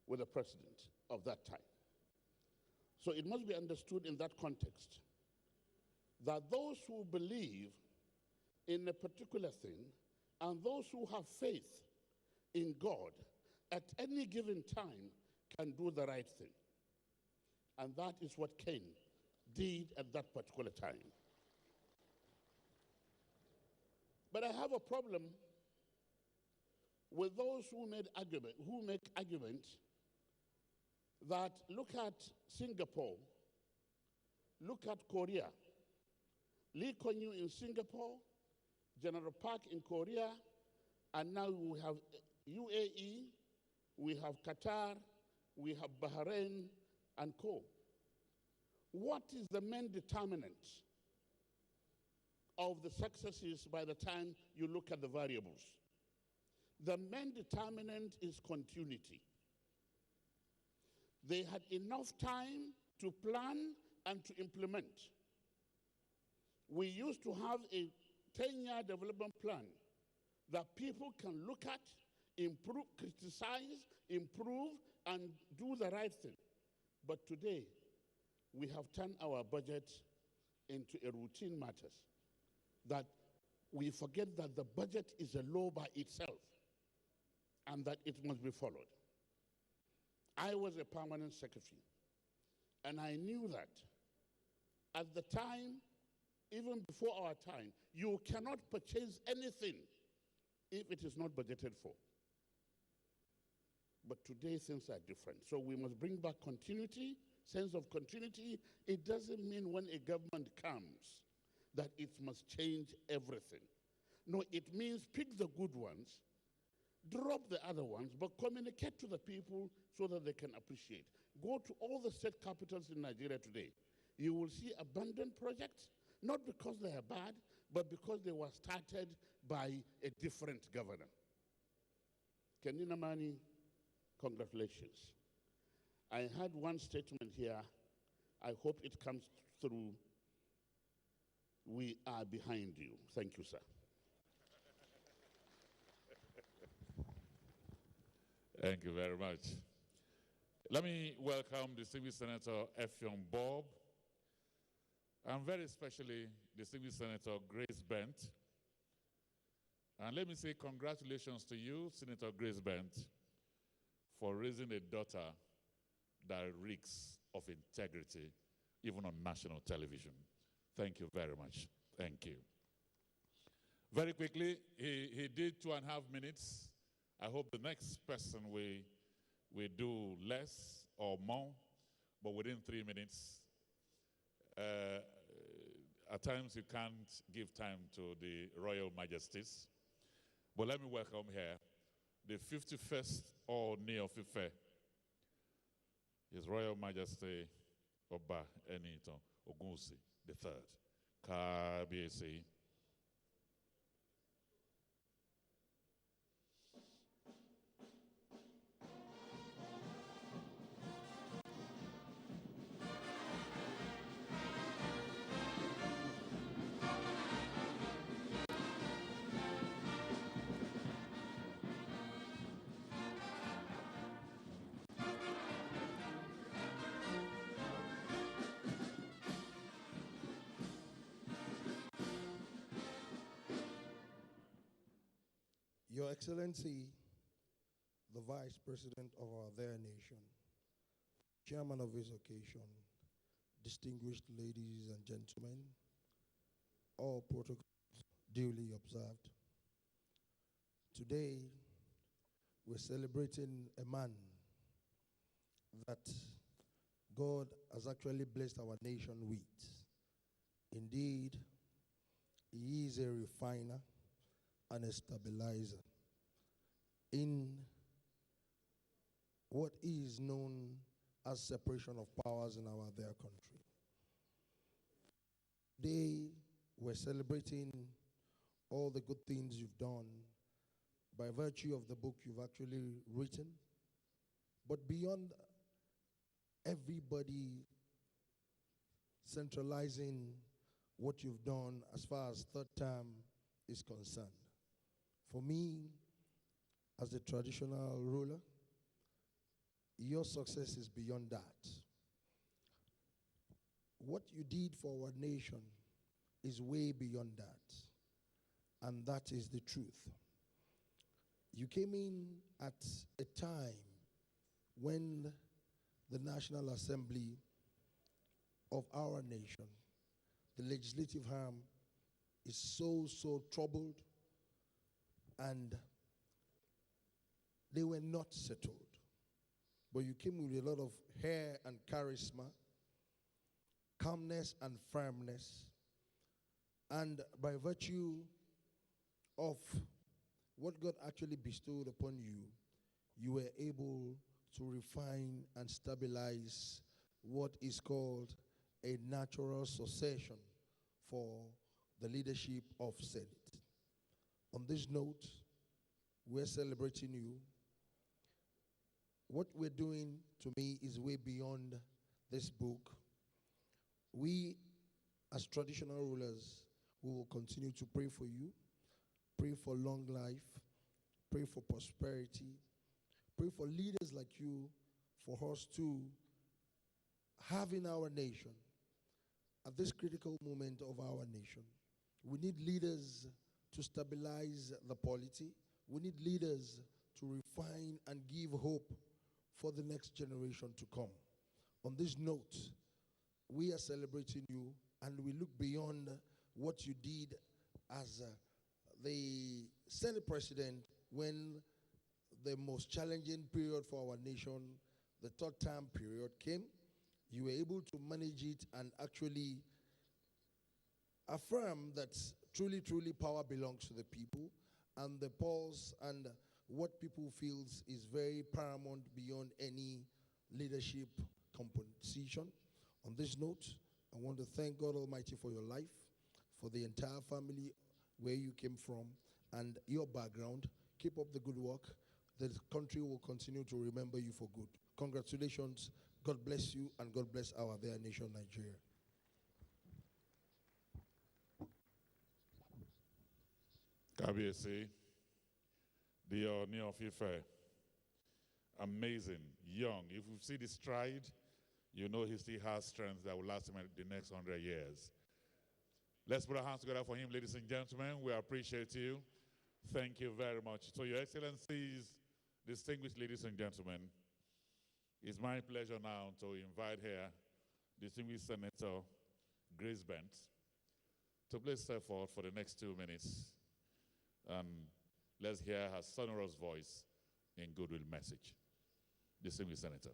with the president of that time. So it must be understood in that context that those who believe in a particular thing and those who have faith in God at any given time can do the right thing. And that is what Ken did at that particular time. But I have a problem with those who make argument that look at Singapore, look at Korea, Lee Kuan Yew in Singapore, General Park in Korea, and now we have UAE, we have Qatar, we have Bahrain, and co. What is the main determinant of the successes by the time you look at the variables? The main determinant is continuity. They had enough time to plan and to implement. We used to have a 10-year development plan that people can look at, improve, criticize, improve, and do the right thing. But today, we have turned our budget into a routine matters, that we forget that the budget is a law by itself and that it must be followed. I was a permanent secretary, and I knew that at the time, even before our time, you cannot purchase anything if it is not budgeted for. But today, things are different. So we must bring back continuity, sense of continuity. It doesn't mean when a government comes that it must change everything. No, it means pick the good ones, drop the other ones, but communicate to the people so that they can appreciate. Go to all the state capitals in Nigeria today. You will see abandoned projects, not because they are bad, but because they were started by a different governor. Kenina Mani, congratulations. I had one statement here. I hope it comes through. We are behind you. Thank you, sir. Thank you very much. Let me welcome distinguished Senator Effiong Bob, and very especially distinguished Senator Grace Bent. And let me say congratulations to you, Senator Grace Bent, for raising a daughter that reeks of integrity, even on national television. Thank you very much. Thank you. Very quickly, he did 2.5 minutes. I hope the next person we do less or more, but within 3 minutes. At times you can't give time to the Royal Majesties. But let me welcome here the 51st Ooni of Ife, His Royal Majesty Oba Enitan Ogunwusi III. Kábíyèsí. Your Excellency, the Vice President of our dear nation, Chairman of this occasion, distinguished ladies and gentlemen, all protocols duly observed. Today, we're celebrating a man that God has actually blessed our nation with. Indeed, he is a refiner and a stabilizer in what is known as separation of powers in our dear country. Today, we're celebrating all the good things you've done by virtue of the book you've actually written. But beyond everybody centralizing what you've done as far as third term is concerned, for me, as a traditional ruler, your success is beyond that. What you did for our nation is way beyond that, and that is the truth. You came in at a time when the National Assembly of our nation, the legislative arm, is so troubled, and they were not settled. But you came with a lot of hair and charisma, calmness and firmness, and by virtue of what God actually bestowed upon you, you were able to refine and stabilize what is called a natural succession for the leadership of Senate. On this note, we're celebrating you. What we're doing, to me, is way beyond this book. We, as traditional rulers, we will continue to pray for you, pray for long life, pray for prosperity, pray for leaders like you, for us to have in our nation, at this critical moment of our nation. We need leaders to stabilize the polity. We need leaders to refine and give hope for the next generation to come. On this note, we are celebrating you, and we look beyond what you did as the Senate President when the most challenging period for our nation, the third term period, came. You were able to manage it and actually affirm that truly power belongs to the people, and the pulse and what people feels is very paramount beyond any leadership compensation. On this note, I want to thank God Almighty for your life, for the entire family, where you came from, and your background. Keep up the good work. The country will continue to remember you for good. Congratulations. God bless you, and God bless our dear nation, Nigeria. Kabiesi, the Oni of Ife, amazing, young. If you see the stride, you know he still has strength that will last him the next 100 years. Let's put our hands together for him, ladies and gentlemen. We appreciate you. Thank you very much. So, Your Excellencies, distinguished ladies and gentlemen, it's my pleasure now to invite here distinguished Senator Grace Bent to please step forward for the next 2 minutes. Let's hear her sonorous voice in goodwill message. Distinguished Senator.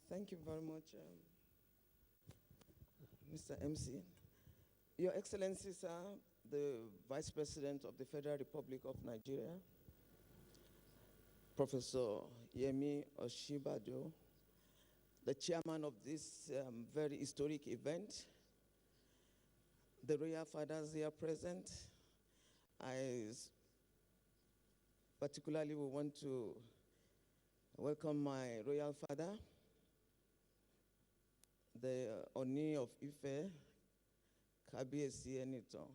Thank you very much, Mr. MC. Your Excellency, sir, the Vice President of the Federal Republic of Nigeria, Professor Yemi Osinbajo, the chairman of this very historic event, the royal fathers here present. I particularly want to welcome my royal father, the Oni of Ife, Kabiesi Enito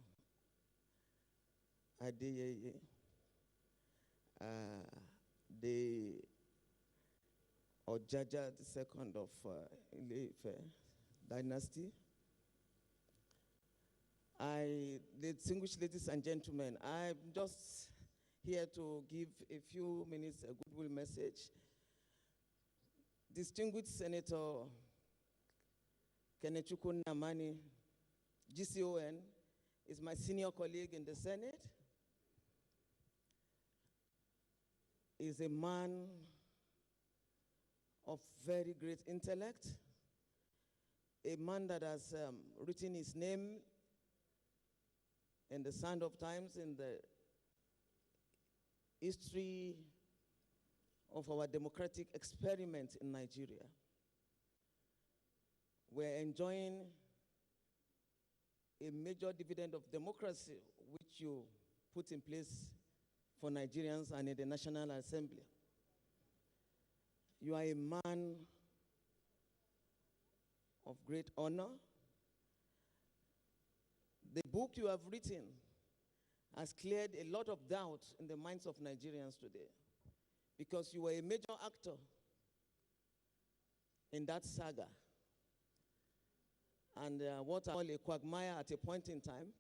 Adeyeye, the or Jaja II of Ile-Ife dynasty. Distinguished ladies and gentlemen, I'm just here to give a few minutes a goodwill message. Distinguished Senator Kenechukwu Namani, GCON, is my senior colleague in the Senate. Is a man of very great intellect, a man that has written his name in the sand of times in the history of our democratic experiment in Nigeria. We're enjoying a major dividend of democracy which you put in place for Nigerians and in the National Assembly. You are a man of great honor. The book you have written has cleared a lot of doubt in the minds of Nigerians today, because you were a major actor in that saga. And what I call a quagmire at a point in time,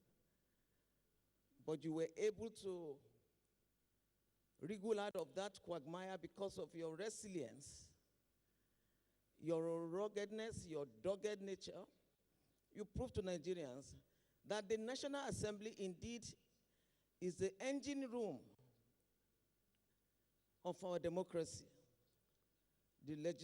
but you were able to wriggle out of that quagmire because of your resilience, your ruggedness, your dogged nature. You proved to Nigerians that the National Assembly indeed is the engine room of our democracy. The